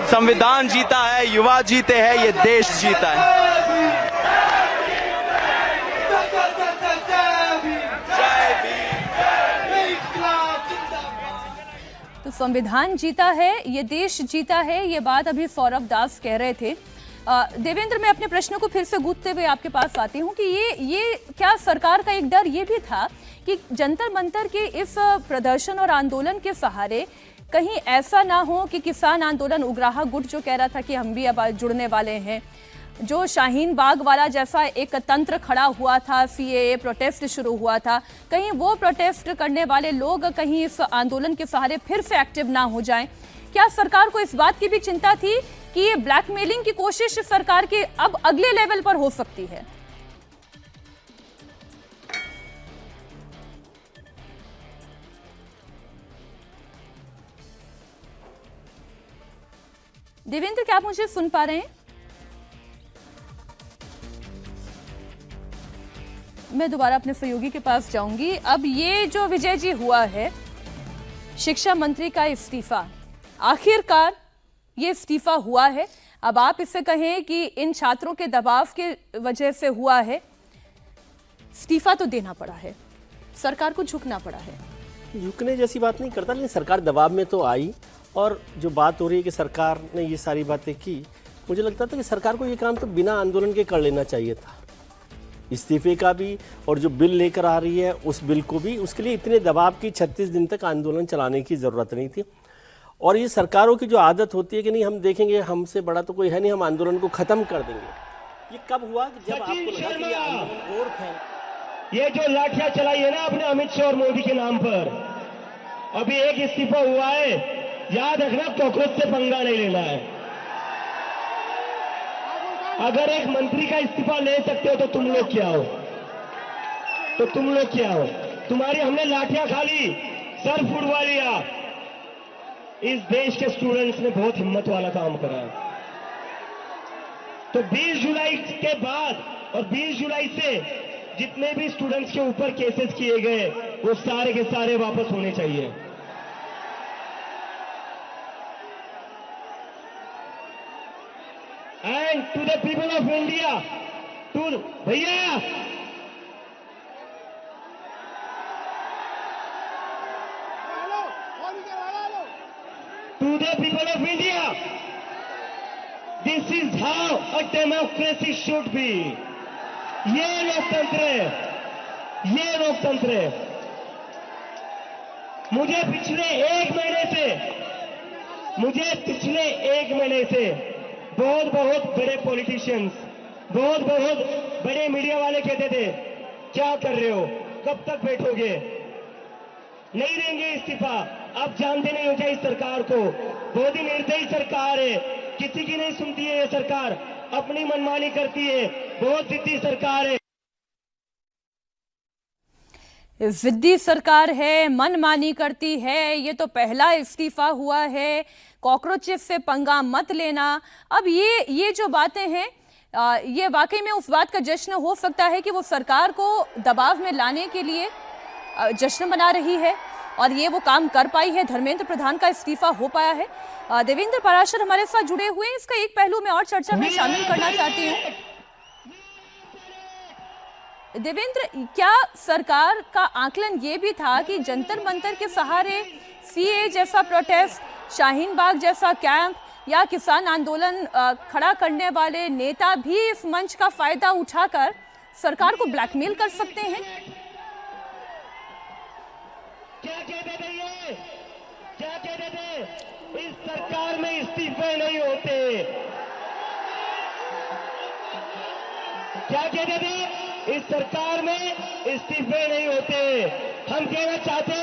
संविधान जीता है, युवा जीते हैं, ये देश जीता है। तो संविधान जीता है, ये देश जीता है, ये बात अभी सौरभ दास कह रहे थे। देवेंद्र, मैं अपने प्रश्न को फिर से गूंथते हुए आपके पास आती हूँ कि ये क्या सरकार का एक डर ये भी था कि जंतर मंतर के इस प्रदर्शन और आंदोलन के सहारे कहीं ऐसा ना हो कि किसान आंदोलन, उग्राहा गुट जो कह रहा था कि हम भी अब जुड़ने वाले हैं, जो शाहीन बाग वाला जैसा एक तंत्र खड़ा हुआ था, सीएए प्रोटेस्ट शुरू हुआ था, कहीं वो प्रोटेस्ट करने वाले लोग कहीं इस आंदोलन के सहारे फिर से एक्टिव ना हो जाएं। क्या सरकार को इस बात की भी चिंता थी कि ये ब्लैकमेलिंग की कोशिश सरकार की अब अगले लेवल पर हो सकती है? देवेंद्र, क्या आप मुझे सुन पा रहे हैं? मैं दोबारा अपने सहयोगी के पास जाऊंगी। अब ये जो विजय जी हुआ है, शिक्षा मंत्री का इस्तीफा, आखिरकार ये इस्तीफा हुआ है। अब आप इससे कहें कि इन छात्रों के दबाव के वजह से हुआ है, इस्तीफा तो देना पड़ा है, सरकार को झुकना पड़ा है। झुकने जैसी बात नहीं करता, लेकिन सरकार दबाव में तो आई। और जो बात हो रही है कि सरकार ने ये सारी बातें की, मुझे लगता था कि सरकार को ये काम तो बिना आंदोलन के कर लेना चाहिए था, इस्तीफे का भी और जो बिल लेकर आ रही है उस बिल को भी। उसके लिए इतने दबाव की 36 दिन तक आंदोलन चलाने की ज़रूरत नहीं थी। और ये सरकारों की जो आदत होती है कि नहीं हम देखेंगे, हमसे बड़ा तो कोई है नहीं, हम आंदोलन को ख़त्म कर देंगे, ये कब हुआ कि जब आपको लगा कि ये आंदोलन और फैल। ये जो लाठियां चलाई है ना अपने अमित शाह और मोदी के नाम पर, अभी एक इस्तीफा हुआ है, याद रखना कॉकरोच से पंगा नहीं लेना है। अगर एक मंत्री का इस्तीफा ले सकते हो तो तुम लोग क्या हो, तो तुम लोग क्या हो? तुम्हारी हमने लाठियां खा ली, सर फुड़वा लिया। इस देश के स्टूडेंट्स ने बहुत हिम्मत वाला काम करा है। तो 20 जुलाई के बाद और 20 जुलाई से जितने भी स्टूडेंट्स के ऊपर केसेस किए गए वो सारे के सारे वापस होने चाहिए। And to the people of India, to भैया to the people of India, this is how a democracy should be. ये लोकतंत्र है, ये लोकतंत्र है। मुझे पिछले एक महीने से बहुत बड़े पॉलिटिशियंस, बहुत बड़े मीडिया वाले कहते थे क्या कर रहे हो, कब तक बैठोगे, नहीं देंगे इस्तीफा। आप जानते नहीं हो क्या इस सरकार को, बहुत ही निर्दयी सरकार है, किसी की नहीं सुनती है ये सरकार, अपनी मनमानी करती है, बहुत जिद्दी सरकार है। जिद्दी सरकार है, मनमानी करती है, ये तो पहला इस्तीफा हुआ है, कॉकरोचेस से पंगा मत लेना। अब ये जो बातें हैं, ये वाकई में उस बात का जश्न हो सकता है कि वो सरकार को दबाव में लाने के लिए जश्न मना रही है और ये वो काम कर पाई है। धर्मेंद्र प्रधान का इस्तीफा हो पाया है। देवेंद्र पाराशर हमारे साथ जुड़े हुए हैं। इसका एक पहलू में और चर्चा में शामिल करना चाहती हूँ। देवेंद्र, क्या सरकार का आकलन ये भी था कि जंतर मंतर के सहारे सीए जैसा प्रोटेस्ट, शाहीन बाग जैसा कैंप या किसान आंदोलन खड़ा करने वाले नेता भी इस मंच का फायदा उठाकर सरकार को ब्लैकमेल कर सकते हैं? क्या कहते थे ये, क्या कहते थे, इस सरकार में इस्तीफे नहीं होते, क्या कहते थे, इस सरकार में इस्तीफे नहीं होते। हम कहना चाहते,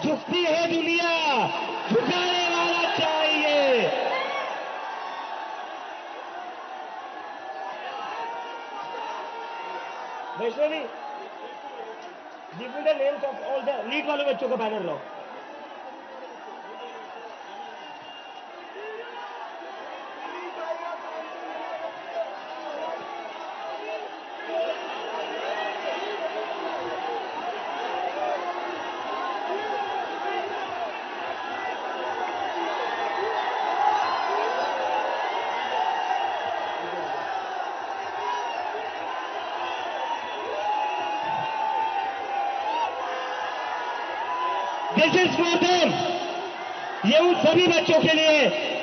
झुकती है दुनिया, झुकाने वाला चाहिए। Vaishnavi, give me the names of all the NEET वाले बच्चों का बैनर लो। This is for them. ये उन सभी बच्चों के लिए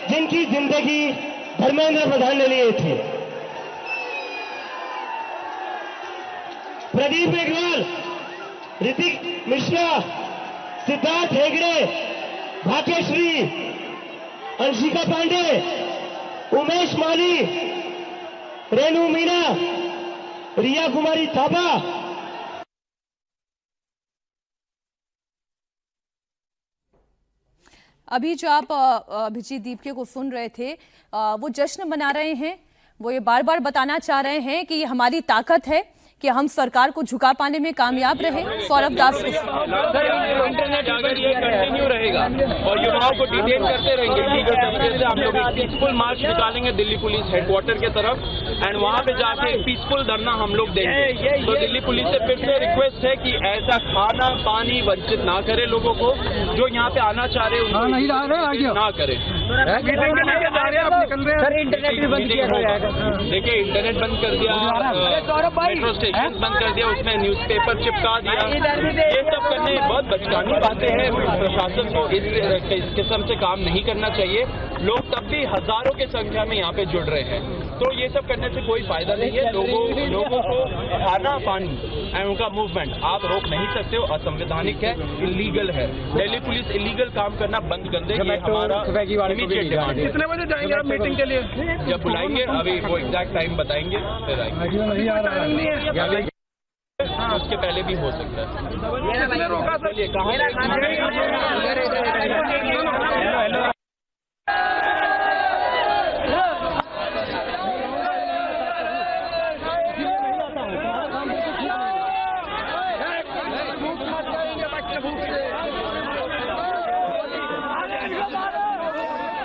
जिनकी जिंदगी धर्मेंद्र प्रधान ने ली थी। प्रदीप मेघवाल, ऋतिक मिश्रा, सिद्धार्थ हेगड़े, भाग्यश्री, अंशिका पांडे, उमेश माली, रेणु मीना, रिया कुमारी थापा, अभी जो आप अभिजीत दीपके को सुन रहे थे, वो जश्न मना रहे हैं। वो ये बार बार बताना चाह रहे हैं कि ये हमारी ताकत है कि हम सरकार को झुका पाने में कामयाब रहे। सौरभ दास को इंटरनेट अगर ये कंटिन्यू रहेगा और युवाओं को डिटेन करते रहेंगे लीगल तरीके से, हम लोग एक पीसफुल मार्च निकालेंगे दिल्ली पुलिस हेडक्वार्टर के तरफ एंड वहाँ पे जाके एक पीसफुल धरना हम लोग देंगे। तो दिल्ली पुलिस से फिर से रिक्वेस्ट है कि ऐसा खाना पानी वंचित ना करे लोगों को, जो यहाँ पे आना चाह रहे उनको ना करे। इंटरनेट भी बंद किया जाएगा। देखिए इंटरनेट बंद कर दिया, मेट्रो स्टेशन बंद कर दिया, उसमें न्यूज़पेपर चिपका दिया, ये सब करने बहुत बचकानी बातें हैं। प्रशासन को इस किस्म से काम नहीं करना चाहिए। लोग तब भी हजारों की संख्या में यहाँ पे जुड़ रहे हैं, तो ये सब करने से कोई फायदा नहीं है। लोगों को खाना पानी एंड उनका मूवमेंट आप रोक नहीं सकते हो, असंवैधानिक है, इलीगल है। दिल्ली पुलिस इलीगल काम करना बंद कर दे, ये हमारा इमीडिएट डिमांड है। कितने बजे जाएंगे आप मीटिंग के लिए? जब बुलाएंगे, अभी वो एग्जैक्ट टाइम बताएंगे फिर आएंगे। उसके पहले भी हो सकता है। रोका सर,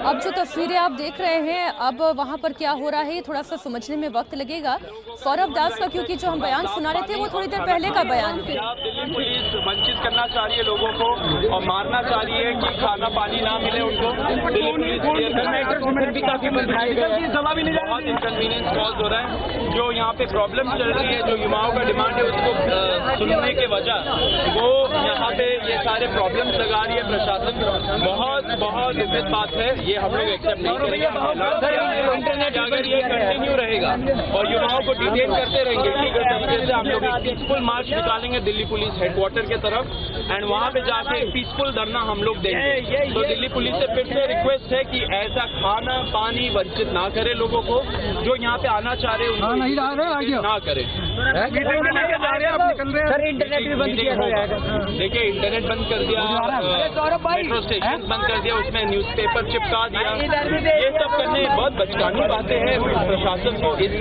अब जो तस्वीरें आप देख रहे हैं, अब वहां पर क्या हो रहा है ये थोड़ा सा समझने में वक्त लगेगा सौरभ दास का, क्योंकि जो हम बयान सुना रहे थे वो थोड़ी देर पहले का बयान है। दिल्ली पुलिस वंचित करना चाह रही है लोगों को और मारना चाह रही है कि खाना पानी ना मिले उनको। दिल्ली पुलिस भी काफी बहुत इनकन्वीनियंस कॉज हो रहा है। जो यहाँ पे प्रॉब्लम चल रही है, जो युवाओं का डिमांड है उसको सुनने के वजह वो यहाँ पे ये सारे प्रॉब्लम्स लगा रही है प्रशासन। बहुत गलत बात है, ये हम लोग एक्सेप्ट नहीं करेंगे। अगर ये कंटिन्यू रहेगा और युवाओं को डिटेन करते रहेंगे लीगल तरीके से, हम लोग एक पीसफुल मार्च निकालेंगे दिल्ली पुलिस हेडक्वार्टर के तरफ एंड वहाँ पे जाके एक पीसफुल धरना हम लोग देंगे। तो दिल्ली पुलिस से फिर से रिक्वेस्ट है कि ऐसा खाना पानी वंचित ना करे लोगों को, जो यहाँ पे आना चाह रहे हैं उनको ना करे। सर इंटरनेट भी बंद किया जाएगा। देखिए इंटरनेट बंद कर दिया, मेट्रो स्टेशन बंद कर दिया, उसमें न्यूज़पेपर चिपका दिया। ये सब करने बहुत बचकानी बातें हैं। प्रशासन को इस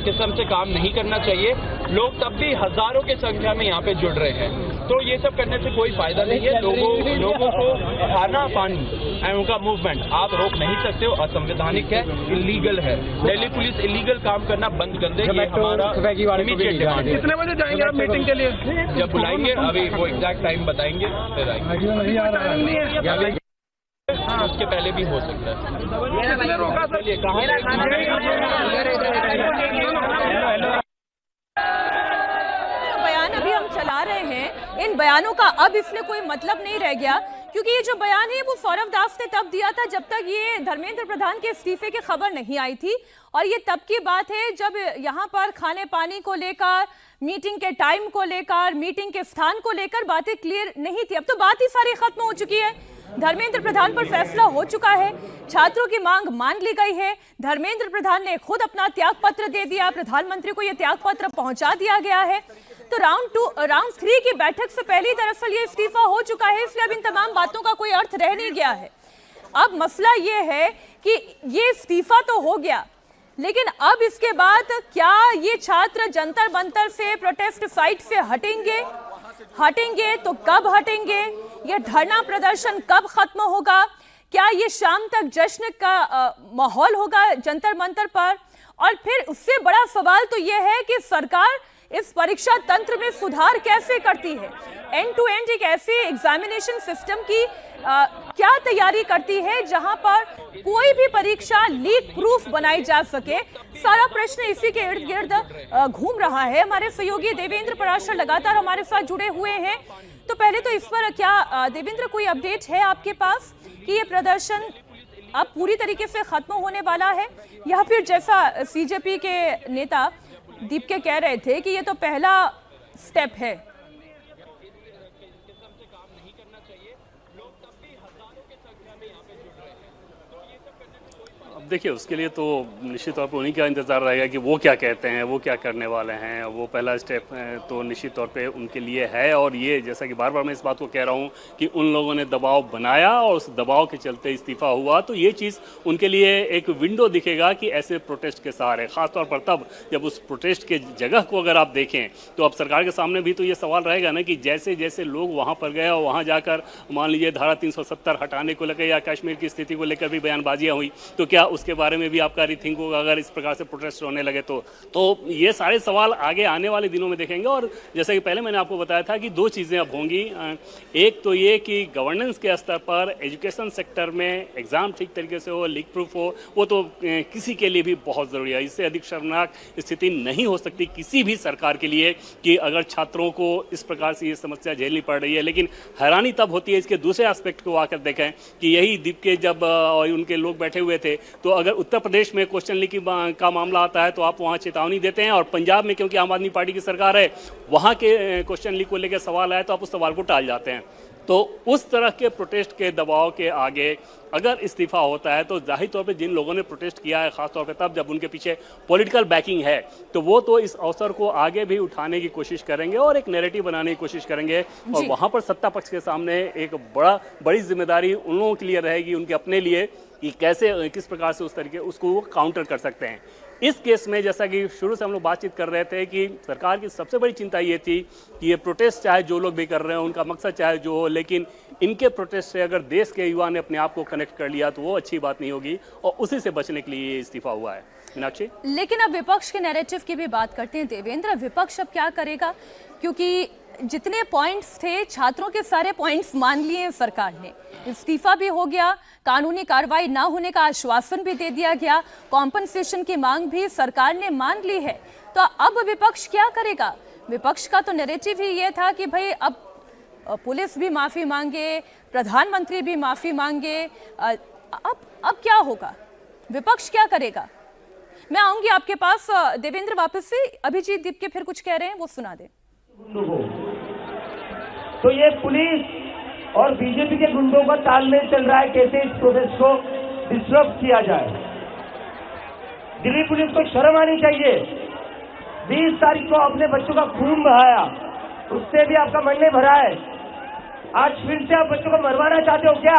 किस्म से काम नहीं करना चाहिए। लोग तब भी हजारों की संख्या में यहाँ पे जुड़ रहे हैं, तो ये सब करने से कोई फायदा नहीं है। लोगों को खाना पानी एंड उनका मूवमेंट आप रोक नहीं सकते हो, असंवैधानिक है, इलीगल है। दिल्ली पुलिस इलीगल काम करना बंद कर दे, ये हमारा इमीडिएट डिमांड है। कितने बजे जाएंगे आप मीटिंग के लिए? जब बुलाएंगे, अभी वो एग्जैक्ट टाइम बताएंगे फिर आएंगे। उसके पहले भी हो सकता है। चलिए बयान अभी हम चला रहे हैं, इन बयानों का अब इसमें कोई मतलब नहीं रह गया, क्योंकि ये जो बयान है वो सौरभ दास ने तब दिया था जब तक ये धर्मेंद्र प्रधान के इस्तीफे की खबर नहीं आई थी। और ये तब की बात है जब यहाँ पर खाने पानी को लेकर, मीटिंग के टाइम को लेकर, मीटिंग के स्थान को लेकर बातें क्लियर नहीं थी। अब तो बात ही सारी खत्म हो चुकी है। धर्मेंद्र प्रधान पर फैसला हो चुका है, छात्रों की मांग मान ली गई है। धर्मेंद्र प्रधान ने खुद अपना त्याग पत्र दे दिया, प्रधानमंत्री को यह त्याग पत्र पहुंचा दिया गया है। तो राउंड 3 की बैठक से पहले ही दरअसल ये इस्तीफा हो चुका है, इसलिए अब इन तमाम बातों का कोई अर्थ रह नहीं गया है। अब मसला ये है कि ये इस्तीफा तो हो गया, लेकिन अब इसके बाद क्या ये छात्र जंतर मंतर से, प्रोटेस्ट साइट से हटेंगे तो कब हटेंगे? ये धरना प्रदर्शन कब खत्म होगा? क्या ये शाम तक जश्न का माहौल होगा जंतर मंतर पर? और फिर उससे बड़ा सवाल तो ये है कि सरकार इस परीक्षा तंत्र में सुधार कैसे करती है, एंड टू एंड एक ऐसे एग्जामिनेशन सिस्टम की क्या तैयारी करती है जहां पर कोई भी परीक्षा लीक प्रूफ बनाई जा सके। सारा प्रश्न इसी के इर्द गिर्द घूम रहा है। हमारे सहयोगी देवेंद्र पराशर लगातार हमारे साथ जुड़े हुए हैं। तो पहले तो इस पर क्या देवेंद्र कोई अपडेट है आपके पास कि ये प्रदर्शन अब पूरी तरीके से खत्म होने वाला है, या फिर जैसा सीजेपी के नेता दीपके कह रहे थे कि ये तो पहला स्टेप है? देखिए उसके लिए तो निश्चित तौर पर उन्हीं का इंतज़ार रहेगा कि वो क्या कहते हैं, वो क्या करने वाले हैं। वो पहला स्टेप तो निश्चित तौर पे उनके लिए है, और ये जैसा कि बार बार मैं इस बात को कह रहा हूँ कि उन लोगों ने दबाव बनाया और उस दबाव के चलते इस्तीफा हुआ, तो ये चीज़ उनके लिए एक विंडो दिखेगा कि ऐसे प्रोटेस्ट के सहारे, ख़ासतौर पर तब जब उस प्रोटेस्ट के जगह को अगर आप देखें तो अब सरकार के सामने भी तो ये सवाल रहेगा ना कि जैसे जैसे लोग वहाँ पर गए और वहाँ जाकर मान लीजिए धारा 370 हटाने को लेकर या कश्मीर की स्थिति को लेकर भी बयानबाजियाँ हुई, तो क्या उसके बारे में भी आपका रीथिंक होगा अगर इस प्रकार से प्रोटेस्ट होने लगे तो ये सारे सवाल आगे आने वाले दिनों में देखेंगे। और जैसा कि पहले मैंने आपको बताया था कि दो चीज़ें अब होंगी। एक तो ये कि गवर्नेंस के स्तर पर एजुकेशन सेक्टर में एग्ज़ाम ठीक तरीके से हो, लीक प्रूफ हो, वो तो किसी के लिए भी बहुत ज़रूरी है। इससे अधिक शर्मनाक स्थिति नहीं हो सकती किसी भी सरकार के लिए कि अगर छात्रों को इस प्रकार से ये समस्या झेलनी पड़ रही है। लेकिन हैरानी तब होती है इसके दूसरे एस्पेक्ट को आकर देखें कि यही दीप के जब उनके लोग बैठे हुए थे, तो अगर उत्तर प्रदेश में क्वेश्चन लीक का मामला आता है तो आप वहां चेतावनी देते हैं, और पंजाब में क्योंकि आम आदमी पार्टी की सरकार है वहां के क्वेश्चन लीक को लेकर सवाल आए तो आप उस सवाल को टाल जाते हैं। तो उस तरह के प्रोटेस्ट के दबाव के आगे अगर इस्तीफा होता है तो जाहिर तौर पे जिन लोगों ने प्रोटेस्ट किया है, खासतौर पे तब जब उनके पीछे पॉलिटिकल बैकिंग है, तो वो तो इस अवसर को आगे भी उठाने की कोशिश करेंगे और एक नैरेटिव बनाने की कोशिश करेंगे। और वहाँ पर सत्ता पक्ष के सामने एक बड़ी जिम्मेदारी उन लोगों के लिए रहेगी, उनके अपने लिए, कि कैसे किस प्रकार से उस तरीके उसको वो काउंटर कर सकते हैं। इस केस में जैसा कि शुरू से हम लोग बातचीत कर रहे थे कि सरकार की सबसे बड़ी चिंता ये थी कि ये प्रोटेस्ट चाहे जो लोग भी कर रहे हैं उनका मकसद चाहे जो हो, लेकिन इनके प्रोटेस्ट से अगर देश के युवा ने अपने आप को कनेक्ट कर लिया तो वो अच्छी बात नहीं होगी, और उसी से बचने के लिए ये इस्तीफा हुआ है। मीनाक्षी, लेकिन अब विपक्ष के नैरेटिव की भी बात करते हैं देवेंद्र, विपक्ष अब क्या करेगा? क्योंकि जितने पॉइंट्स थे छात्रों के सारे पॉइंट्स मान लिए सरकार ने, इस्तीफा भी हो गया, कानूनी कार्रवाई ना होने का आश्वासन भी दे दिया गया, कॉम्पनसेशन की मांग भी सरकार ने मान ली है, तो अब विपक्ष क्या करेगा? विपक्ष का तो नैरेटिव ही ये था कि भाई अब पुलिस भी माफी मांगे, प्रधानमंत्री भी माफी मांगे, अब क्या होगा? विपक्ष क्या करेगा? मैं आऊंगी आपके पास देवेंद्र वापस से। अभिजीत दीप फिर कुछ कह रहे हैं, वो सुना दे। तो ये पुलिस और बीजेपी के गुंडों का तालमेल चल रहा है कैसे इस प्रोटेस्ट को डिस्टर्ब किया जाए। दिल्ली पुलिस को शर्म आनी चाहिए। 20 तारीख को अपने बच्चों का खून बहाया, उससे भी आपका मन नहीं भरा है। आज फिर से आप बच्चों को मरवाना चाहते हो क्या?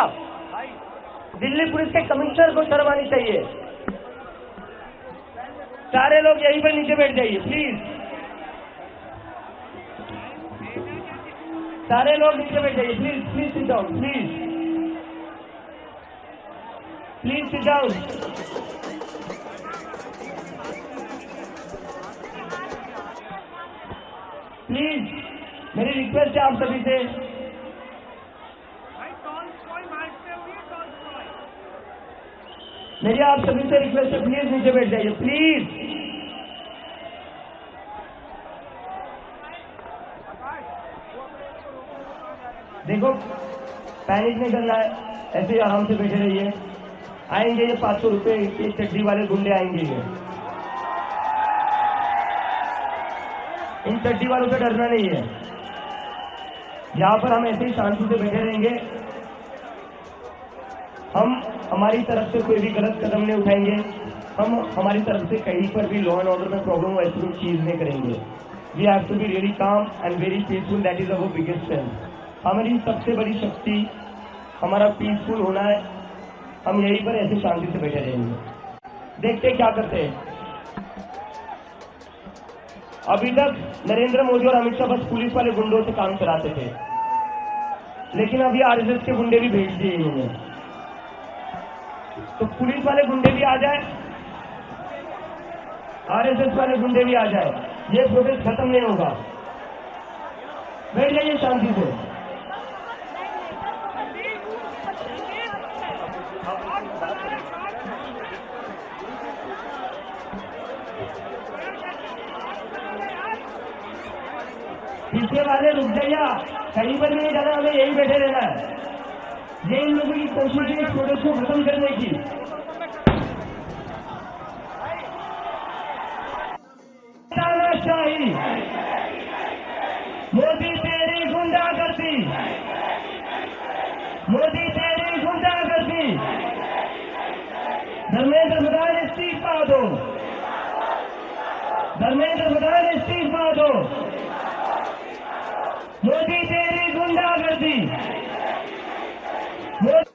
दिल्ली पुलिस के कमिश्नर को शर्म आनी चाहिए। सारे लोग यहीं पर नीचे बैठ जाइए प्लीज, सारे लोग नीचे बैठ जाइए please, please sit down, please please sit down. Please मेरी रिक्वेस्ट है आप सभी से, मेरी आप सभी से रिक्वेस्ट है, प्लीज नीचे बैठ जाइए प्लीज। देखो पैनिक नहीं करना है, ऐसे ही आराम से बैठे रहिए। आएंगे ये 500 रुपए के चड्डी वाले गुंडे आएंगे, ये इन चड्डी वालों से डरना नहीं है। यहाँ पर हम ऐसे ही शांति से बैठे रहेंगे। हम हमारी तरफ से कोई भी गलत कदम नहीं उठाएंगे। हम हमारी तरफ से कहीं पर भी लॉ एंड ऑर्डर में प्रॉब्लम हो ऐसी कोई चीज नहीं करेंगे। We have to be really calm and very peaceful, that is our biggest strength. हमारी सबसे बड़ी शक्ति हमारा पीसफुल होना है। हम यहीं पर ऐसे शांति से बैठे रहेंगे, देखते क्या करते हैं। अभी तक नरेंद्र मोदी और अमित शाह बस पुलिस वाले गुंडों से काम कराते थे, लेकिन अभी आरएसएस के गुंडे भी भेज दिए इन्होंने। तो पुलिस वाले गुंडे भी आ जाए, आरएसएस वाले गुंडे भी आ जाए, ये प्रोटेस्ट खत्म नहीं होगा। बैठ जाइए शांति से। पीछे वाले रुक जाइए, कहीं पर भी नहीं जाना, हमें यही बैठे रहना है। ये इन लोगों की कोशिश है इस प्रोटेस्ट को खत्म करने की। तानाशाही, मोदी तेरी गुंडागर्दी, मोदी तेरी गुंडागर्दी। धर्मेंद्र प्रधान इस्तीफा दो, धर्मेंद्र प्रधान इस्तीफा दो। मोदी तेरी गुंडागर्दी, मोदी